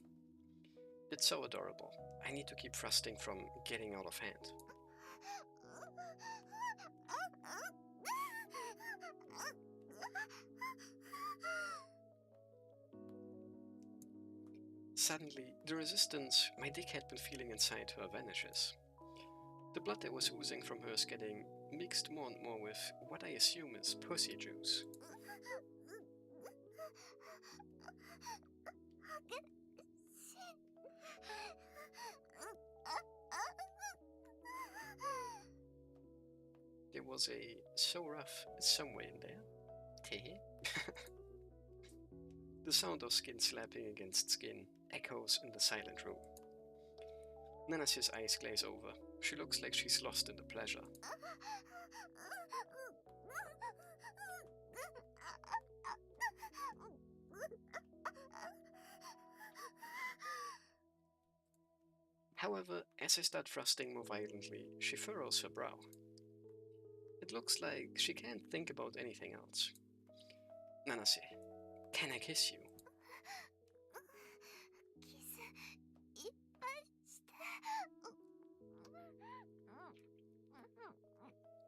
It's so adorable. I need to keep thrusting from getting out of hand. Suddenly, the resistance my dick had been feeling inside her vanishes. The blood that was oozing from her is getting mixed more and more with what I assume is pussy juice. There was a so rough somewhere in there. Tehe. The sound of skin slapping against skin echoes in the silent room. Nana's eyes glaze over. She looks like she's lost in the pleasure. However, as I start thrusting more violently, she furrows her brow. It looks like she can't think about anything else. Nanase, can I kiss you?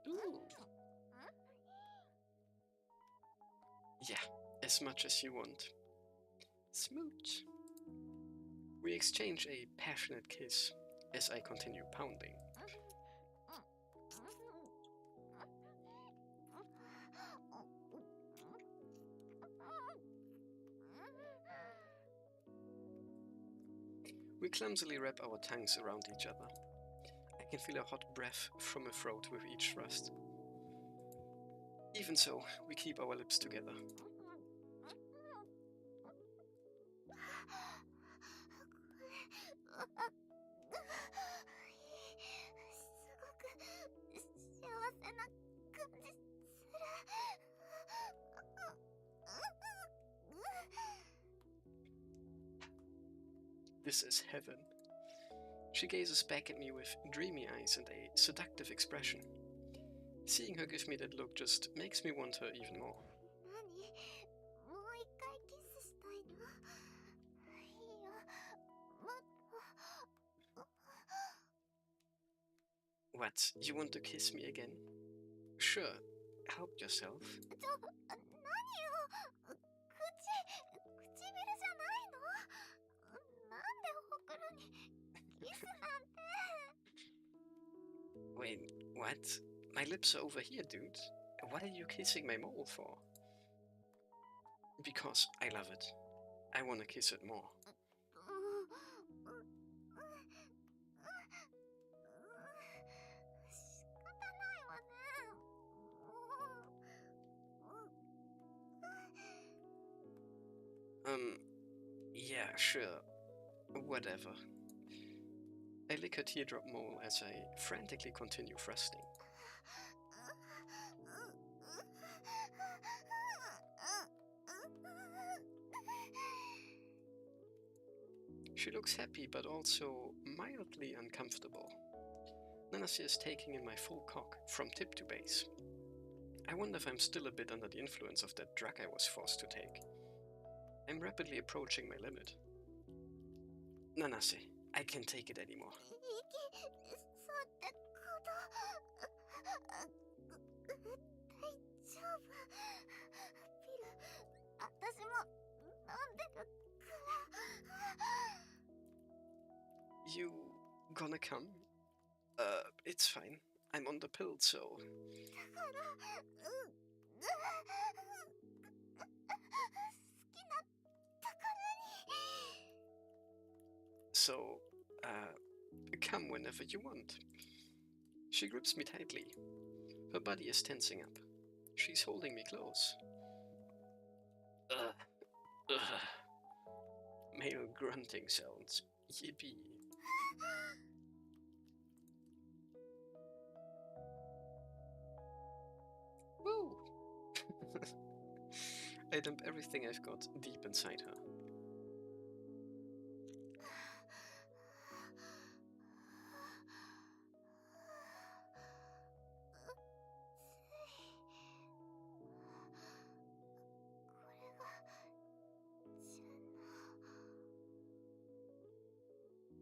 Ooh. Yeah, as much as you want. Smooch. We exchange a passionate kiss as I continue pounding. We clumsily wrap our tongues around each other. I can feel a hot breath from her throat with each thrust. Even so, we keep our lips together. This is heaven. She gazes back at me with dreamy eyes and a seductive expression. Seeing her give me that look just makes me want her even more. What? You want to kiss me again? Sure. Help yourself. 何よ、唇じゃないの？なんでほくろにキスなんて。 Wait, what? My lips are over here, dude. What are you kissing my mole for? Because I love it. I want to kiss it more. Yeah, sure. Whatever. I lick her teardrop mole as I frantically continue thrusting. She looks happy, but also mildly uncomfortable. Nanasi is taking in my full cock, from tip to base. I wonder if I'm still a bit under the influence of that drug I was forced to take. I'm rapidly approaching my limit. Nanase, I can't take it anymore. 大丈夫。ピル、私も飲んでるから。 You gonna come? It's fine. I'm on the pill, so... So, come whenever you want. She grips me tightly. Her body is tensing up. She's holding me close. Male grunting sounds. Yippee. Woo! I dump everything I've got deep inside her.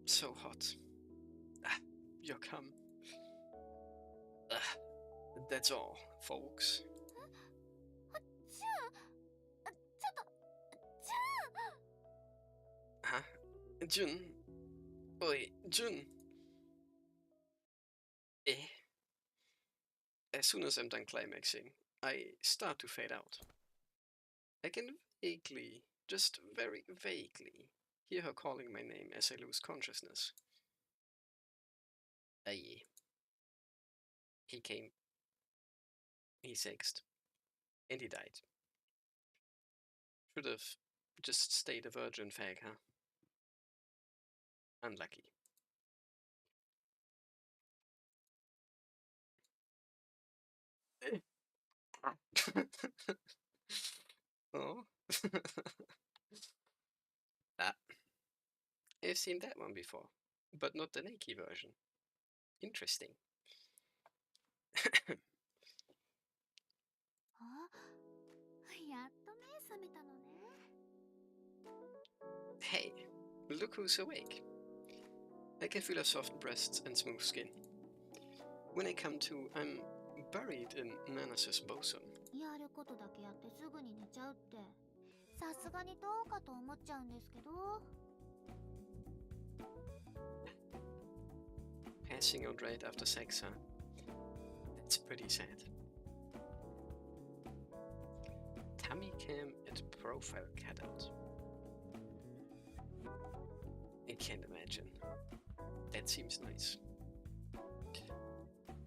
So hot. Your cum. That's all, folks. Huh? Jun? Oi, Jun? Eh? As soon as I'm done climaxing, I start to fade out. I can vaguely, just very vaguely, hear her calling my name as I lose consciousness. Aye. He came. He sexed. And he died. Should have just stayed a virgin fag, huh? Unlucky. Oh. I've seen that one before, but not the naked version. Interesting. あ、やっと目覚めたのね。 Hey, look who's awake. I can feel her soft breasts and smooth skin. When I come to, I'm buried in Nanas's bosom. やることだけやってすぐに寝ちゃうってさすがにどうかと思っちゃうんですけど。 Passing out right after sex, huh? That's pretty sad. Tummy cam and profile cutout. I can't imagine. That seems nice.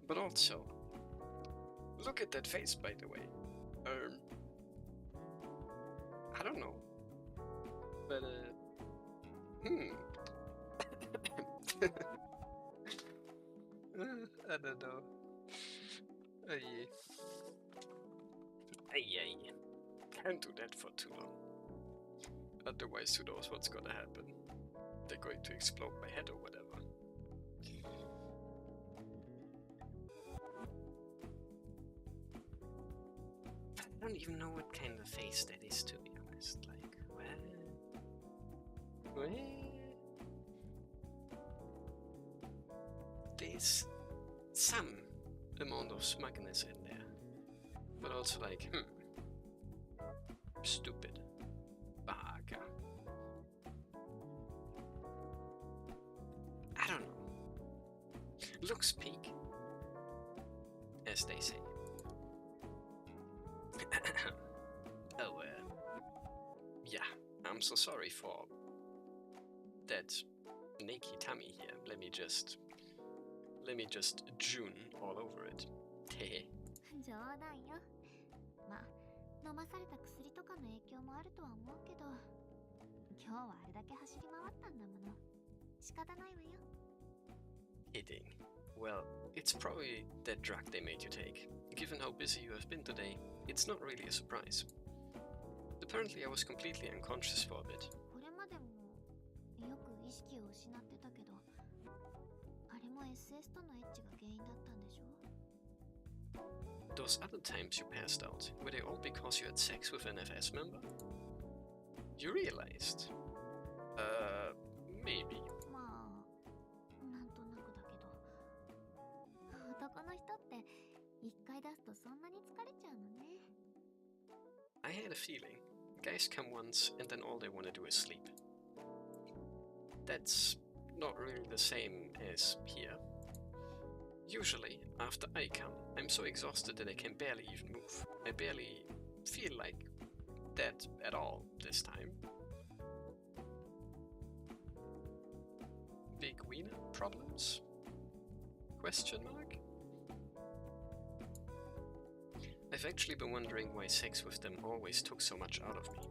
But also, look at that face, by the way. I don't know. But, I don't know. Aye. Aye. Can't do that for too long. Otherwise, who knows what's gonna happen? They're going to explode my head or whatever. I don't even know what kind of face that is, to be honest. Like, what? This some amount of smugness in there. But also like, stupid. Baka. I don't know. Looks peak, as they say. Oh, yeah, I'm so sorry for that naked tummy here. Let me just June all over it. Hehe. 冗談よ。まあ、飲まされた薬とかの影響もあるとは思うけど、今日はあれだけ走り回ったんだもの。仕方ないわよ。Kidding. Well, it's probably that drug they made you take. Given how busy you have been today, it's not really a surprise. Apparently, I was completely unconscious for a bit. これまでもよく意識を失ってたけど、あれも SS とのエッチが原因だったんでしょ？ Those other times you passed out, were they all because you had sex with an FS member? You realized? Maybe. まあ、なんとなくだけど。男の人って一回出すとそんなに疲れちゃうのね。I had a feeling. Guys come once and then all they want to do is sleep. That's not really the same as here. Usually, after I come, I'm so exhausted that I can barely even move. I barely feel like that at all this time. Big wiener problems? Question mark? I've actually been wondering why sex with them always took so much out of me.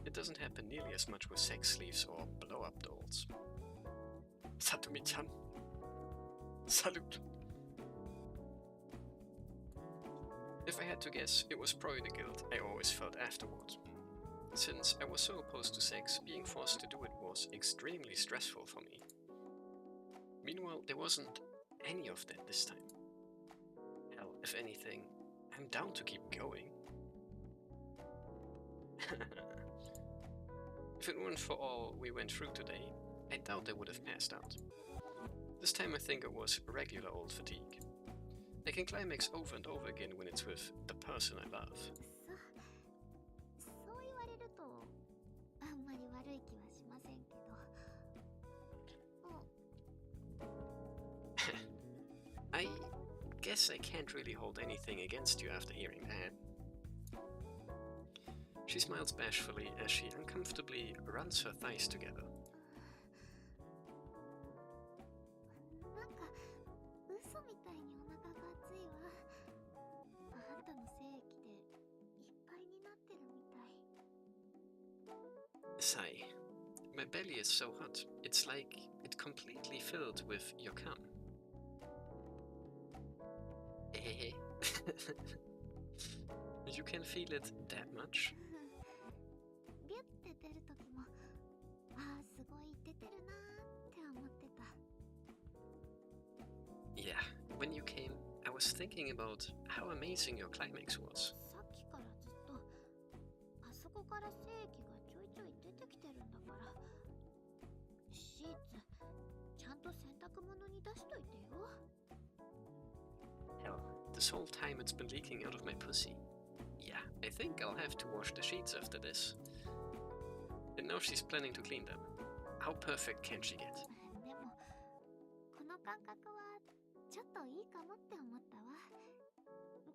It doesn't happen nearly as much with sex sleeves or blow-up dolls. Satumi-chan. Salute. If I had to guess, it was probably the guilt I always felt afterward. Since I was so opposed to sex, being forced to do it was extremely stressful for me. Meanwhile, there wasn't any of that this time. Hell, if anything, I'm down to keep going. If it weren't for all we went through today, I doubt I would have passed out. This time I think it was regular old fatigue. I can climax over and over again when it's with the person I love. そう言われるとあんまり悪い気はしませんけど。I guess I can't really hold anything against you after hearing that. She smiles bashfully as she uncomfortably runs her thighs together. なんか嘘みたいにお腹が熱いわ。あんたの精液でいっぱいになってるみたい。Sigh. My belly is so hot, it's like it completely filled with your cum. You can feel it that much? ビュッて出るときも、ああすごい出てるなーって思ってた。Yeah, when you came, I was thinking about how amazing your climax was. さっきからずっとあそこから精液がちょいちょい出てきてるんだから、シーツちゃんと洗濯物に出しといてよ。 Hell, this whole time it's been leaking out of my pussy. Yeah, I think I'll have to wash the sheets after this. And now she's planning to clean them. How perfect can she get? でもこの感覚はちょっといいかもって思ったわ。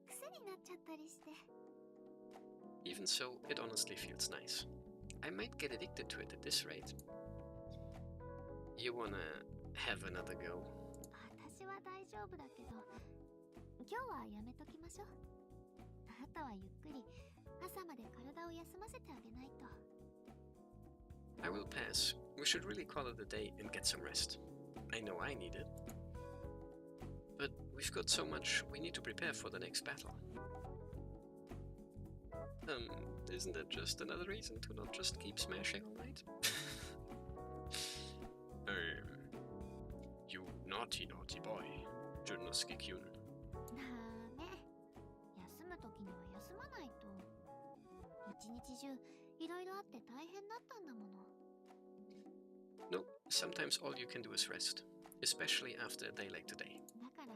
癖になっちゃったりして。 Even so, it honestly feels nice. I might get addicted to it at this rate. You wanna have another go? 私は大丈夫だけど、今日はやめときましょう。あとはゆっくり朝まで体を休ませてあげないと。 I will pass. We should really call it a day and get some rest. I know I need it. But we've got so much we need to prepare for the next battle. Isn't that just another reason to not just keep smashing all night? You naughty boy, Junosuke-kyun. ダメ。休むときには休まないと。一日中いろいろあって大変だったんだもの。 No, sometimes all you can do is rest, especially after a day like today. だから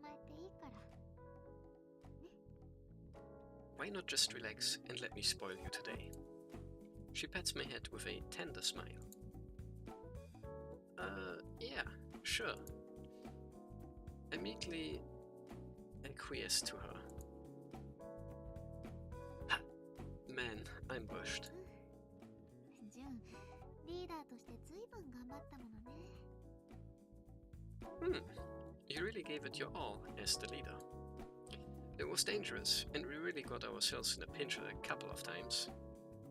まえていいから。 Why not just relax and let me spoil you today? She pats my head with a tender smile. Yeah, sure. I meekly acquiesce to her. Ha! Man, I'm bushed. ジュン、リーダーとして随分頑張ったものね。 You really gave it your all as the leader. It was dangerous, and we really got ourselves in a pinch a couple of times.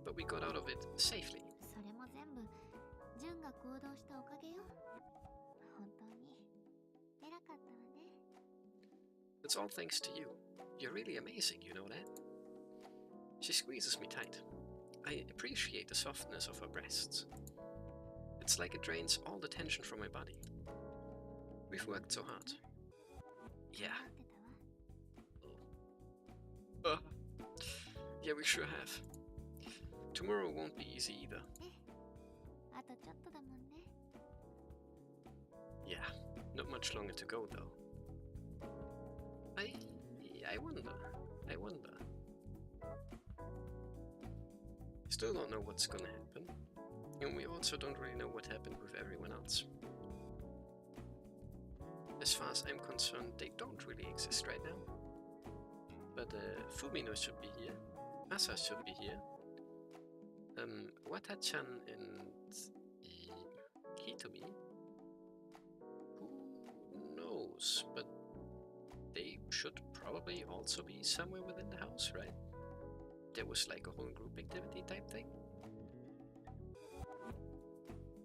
But we got out of it safely. それも全部ジュンが行動したおかげよ。本当に偉かったわね。 It's all thanks to you. You're really amazing, you know that? She squeezes me tight. I appreciate the softness of her breasts. It's like it drains all the tension from my body. We've worked so hard. Yeah. 待ってたわ。 Yeah, we sure have. Tomorrow won't be easy either. あとちょっとだもんね。 Yeah, not much longer to go though. I wonder. Still don't know what's gonna happen. And we also don't really know what happened with everyone else. As far as I'm concerned, they don't really exist right now. But Fumino should be here. Asa should be here. Wata-chan and Hitomi. Who knows? But they should probably also be somewhere within the house, right? There was like a whole group activity type thing.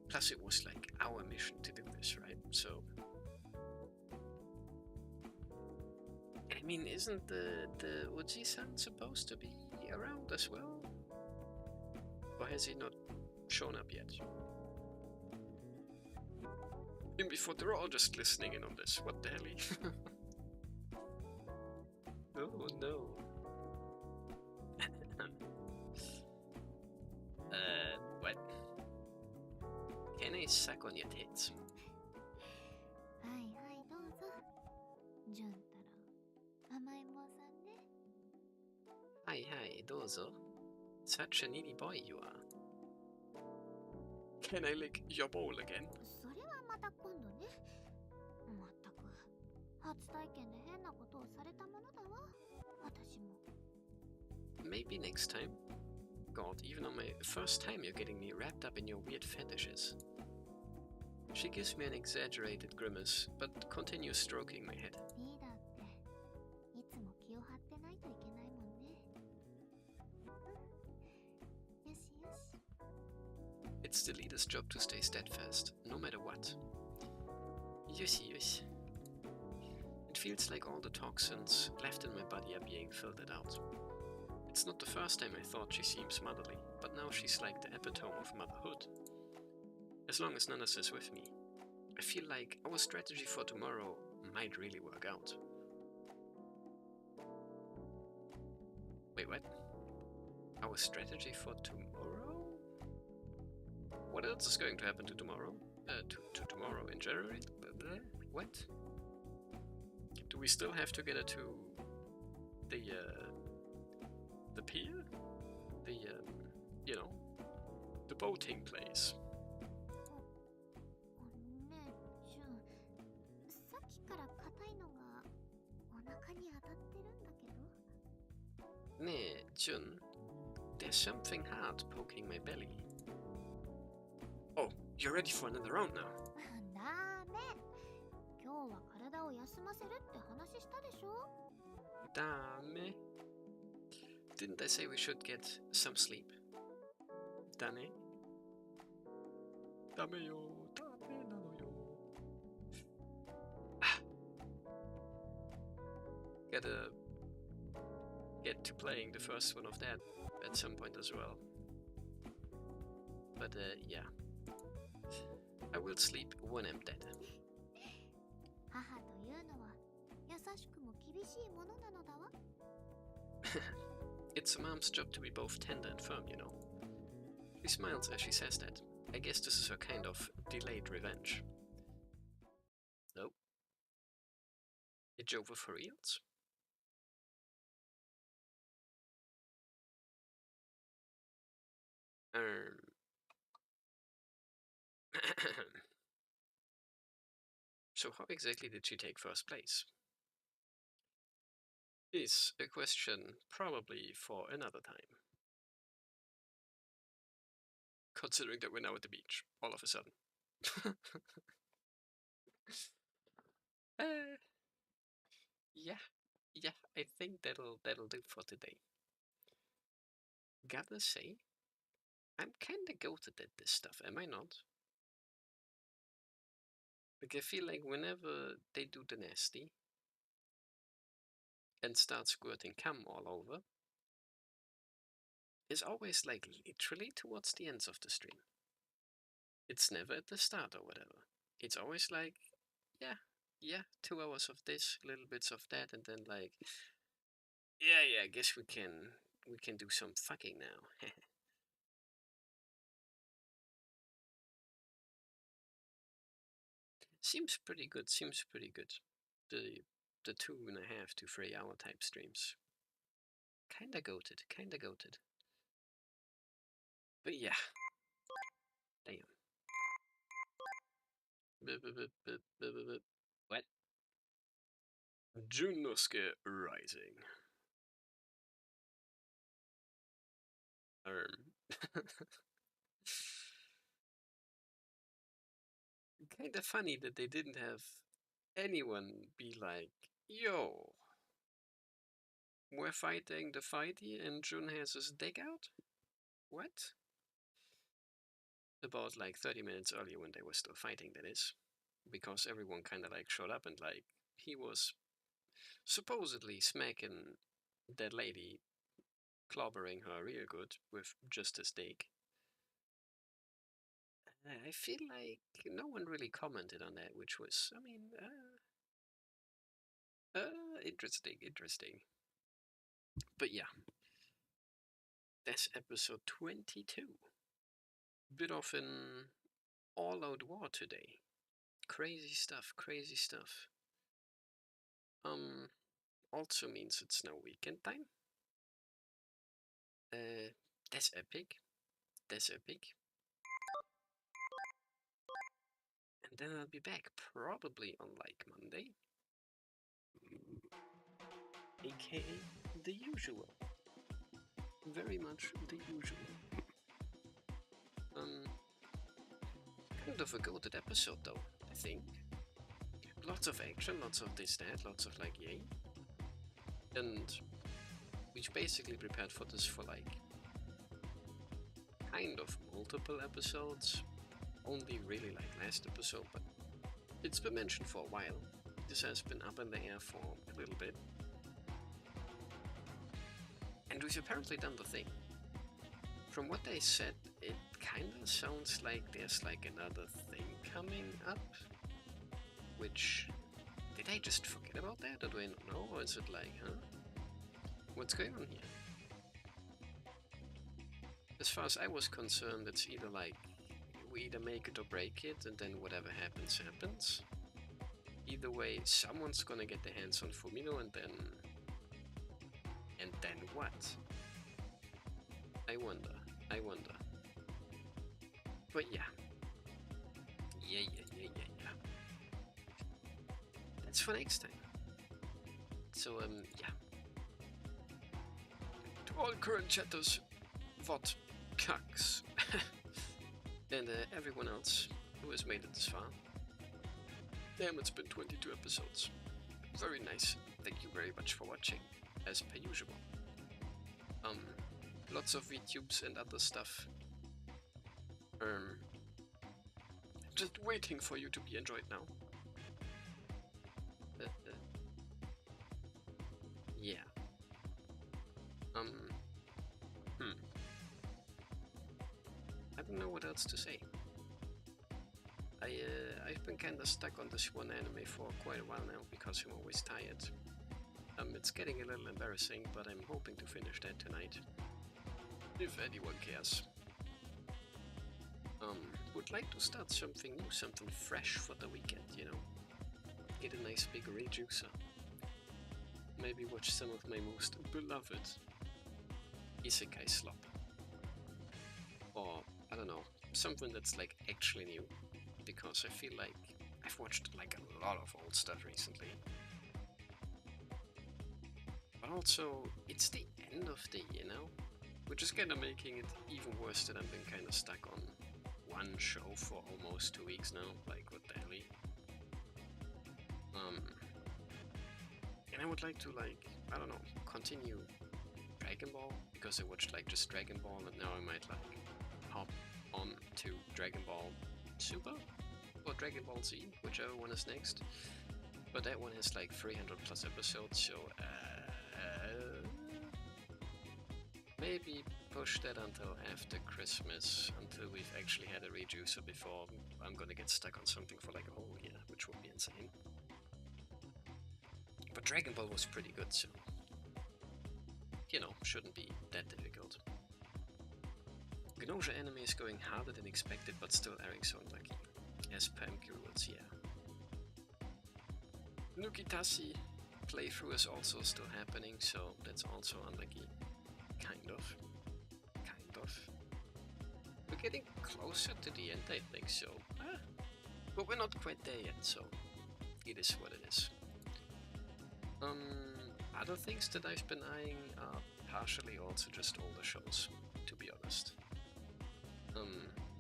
Plus it was like our mission to do this, right? So I mean, isn't the Oji-san supposed to be around as well? Or has he not shown up yet? And before they're all just listening in on this, what the hell? Oh no. What? Can I suck on your tits? はいはいどうぞ。ジュン太郎、甘えん坊さんね。 Hi, dozo. Such a needy boy you are. Can I lick your bowl again? それはまた今度ね。まったく初体験で変なことをされたものだわ。私も。 Maybe next time. God, even on my first time you're getting me wrapped up in your weird fetishes. She gives me an exaggerated grimace, but continues stroking my head. リーダーっていつも気を張ってないといけないもんね。よしよし。 It's the leader's job to stay steadfast, no matter what. Yushi. It feels like all the toxins left in my body are being filtered out. It's not the first time I thought she seems motherly, but now she's like the epitome of motherhood. As long as Nanas is with me, I feel like our strategy for tomorrow might really work out. Wait, what? Our strategy for tomorrow? What else is going to happen to tomorrow? To tomorrow in January? What? Do we still have to get her to the pier? You know, the boating place. ねえ、ジュン。さっきから硬いのがお腹に当たってるんだけど。 Nee, Jun. There's something hard poking my belly. Oh, you're ready for another round now. ダメ。今日は体を休ませるって話したでしょ。 Dame. Didn't I say we should get some sleep? Dame? Dame yo, dame nano yo. Gotta get to playing the first one of that at some point as well. But yeah. I will sleep when I'm dead. 母というのは優しくも厳しいものなのだわ。 It's a mom's job to be both tender and firm, you know. She smiles as she says that. I guess this is her kind of delayed revenge. Nope. It's over for reals? So how exactly did she take first place? Is a question probably for another time. Considering that we're now at the beach, all of a sudden. uh, yeah, I think that'll do for today. Gotta say, I'm kinda goated at this stuff, am I not? Like, I feel like whenever they do the nasty and start squirting cum all over, it's always like literally towards the ends of the stream. It's never at the start or whatever. It's always like, yeah, 2 hours of this, little bits of that, and then like, yeah, I guess we can do some fucking now. Seems pretty good. The 2.5 to 3 hour type streams. Kinda goated. But yeah. Damn. What? KYUNOUSUKE Rising. Kinda funny that they didn't have anyone be like, yo, we're fighting the fighty and Jun has his dick out? What? About like 30 minutes earlier when they were still fighting, that is. Because everyone kinda like showed up and like, he was supposedly smacking that lady, clobbering her real good with just his dick. I feel like no one really commented on that, which was, I mean, interesting. But yeah, that's episode 22. Bit of an all-out war today. Crazy stuff. Also means it's now weekend time. That's epic. And then I'll be back probably on like Monday. AKA the usual. Very much the usual. Kind of a goated episode though, I think. Lots of action, lots of this, that, lots of like yay. And we basically prepared for this for like kind of multiple episodes. Only really like last episode, but it's been mentioned for a while. This has been up in the air for a little bit. And we've apparently done the thing. From what they said, it kinda sounds like there's like another thing coming up. Which, did I just forget about that, or do I not know, or is it like, huh? What's going on here? As far as I was concerned, it's either like, we either make it or break it, and then whatever happens, happens. Either way, someone's gonna get their hands on Fumino, and then what? I wonder. But yeah. That's for next time. So, yeah. To all current chatters, what cucks. And everyone else who has made it this far. Damn, it's been 22 episodes. Very nice. Thank you very much for watching, as per usual. Lots of VTubes and other stuff. Just waiting for you to be enjoyed now. Yeah. I don't know what else to say. I've been kinda stuck on this one anime for quite a while now because I'm always tired. It's getting a little embarrassing, but I'm hoping to finish that tonight. If anyone cares. Would like to start something new, something fresh for the weekend, you know? Get a nice big rejuicer. maybe watch some of my most beloved isekai slop. Or, I don't know, something that's like actually new. Because I feel like I've watched like a lot of old stuff recently. But also, it's the end of the year now, which is kind of making it even worse that I've been kind of stuck on one show for almost 2 weeks now, like what the hell. And I would like to, like, I don't know, continue Dragon Ball, because I watched like just Dragon Ball, and now I might like hop on to Dragon Ball Super or Dragon Ball Z, whichever one is next. But that one has like 300 plus episodes, so maybe push that until after Christmas, until we've actually had a rejuicer before I'm gonna get stuck on something for like a whole year, which would be insane. But Dragon Ball was pretty good, so you know, shouldn't be that difficult. KYUNOUSUKE anime is going harder than expected, but still airing so unlucky. As per Emke rules, yeah. Nukitashi playthrough is also still happening, so that's also unlucky. Kind of. We're getting closer to the end, I think, so. But we're not quite there yet, so it is what it is. Other things that I've been eyeing are partially also just older shows, to be honest.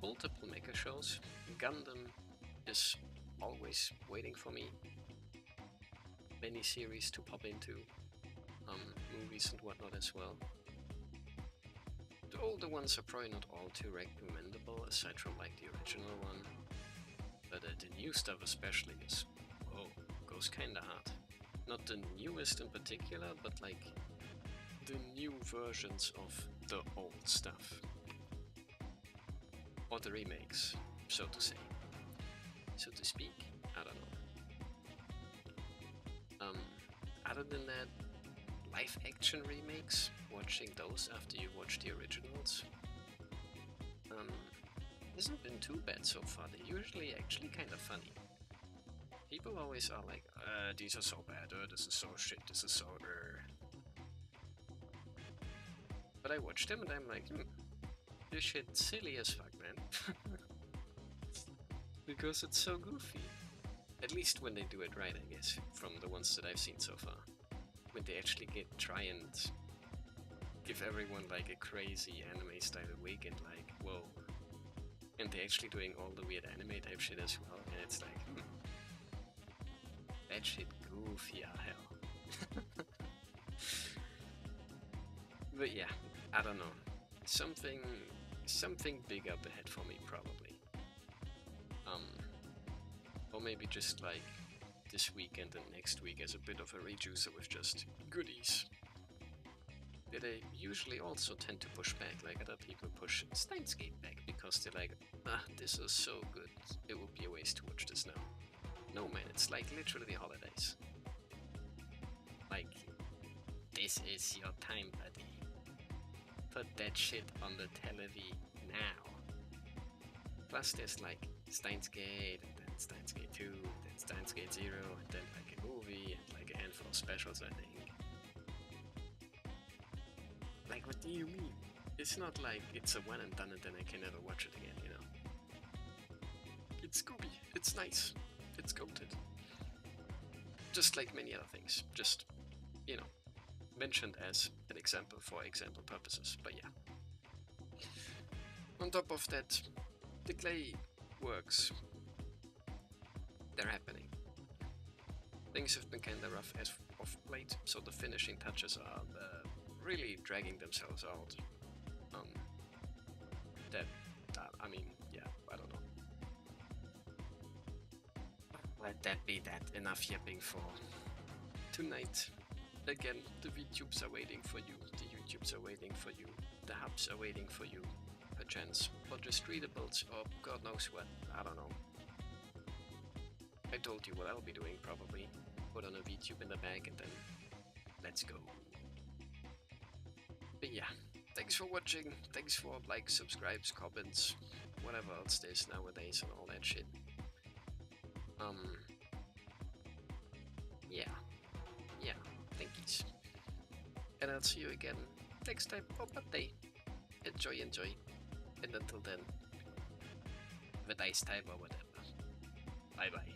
Multiple mecha shows. Gundam is always waiting for me. Many series to pop into. Movies and whatnot as well. The older ones are probably not all too recommendable, aside from like the original one. But the new stuff especially is, whoa, goes kinda hard. Not the newest in particular, but like the new versions of the old stuff. Or the remakes, so to say. So to speak, I don't know. Other than that, live action remakes, watching those after you watch the originals, hasn't been too bad so far. They're usually actually kind of funny. People always are like, these are so bad, this is so shit, this is so But I watch them and I'm like, this shit silly as fuck, man. Because it's so goofy. At least when they do it right, I guess, from the ones that I've seen so far. When they actually try and give everyone like a crazy anime style wig and like, whoa. And they're actually doing all the weird anime type shit as well, and it's like, that shit goofy as hell. But yeah, I don't know. Something big up ahead for me, probably. Or maybe just like this weekend and next week as a bit of a rejuicer with just goodies. That I usually also tend to push back, like other people push Steins Gate back because they're like, this is so good, it would be a waste to watch this now. No man, it's like literally the holidays. Like, this is your time, buddy. Put that shit on the television now. Plus there's like Steins Gate, and then Steins Gate 2, then Steins Gate 0, and then like a movie, and like a handful of specials, I think. Like, what do you mean? It's not like it's a one and done and then I can never watch it again, you know? It's Scooby, it's nice, it's goated. Just like many other things, just, you know, mentioned as an example for example purposes, but yeah. On top of that, the clay works. They're happening. Things have been kinda rough as of late, so the finishing touches are really dragging themselves out. I mean, yeah, I don't know. Let that be that. Enough yapping for tonight. Again, the VTubes are waiting for you, the YouTubes are waiting for you, the hubs are waiting for you, perchance, or just readables, or God knows what, I don't know. I told you what I'll be doing probably. Put on a VTube in the bag and then let's go. But yeah, thanks for watching, thanks for likes, subscribes, comments, whatever else there is nowadays and all that shit. Yeah, thankies. I'll see you again next time on Monday. Enjoy. And until then, have a nice time or whatever. Bye bye.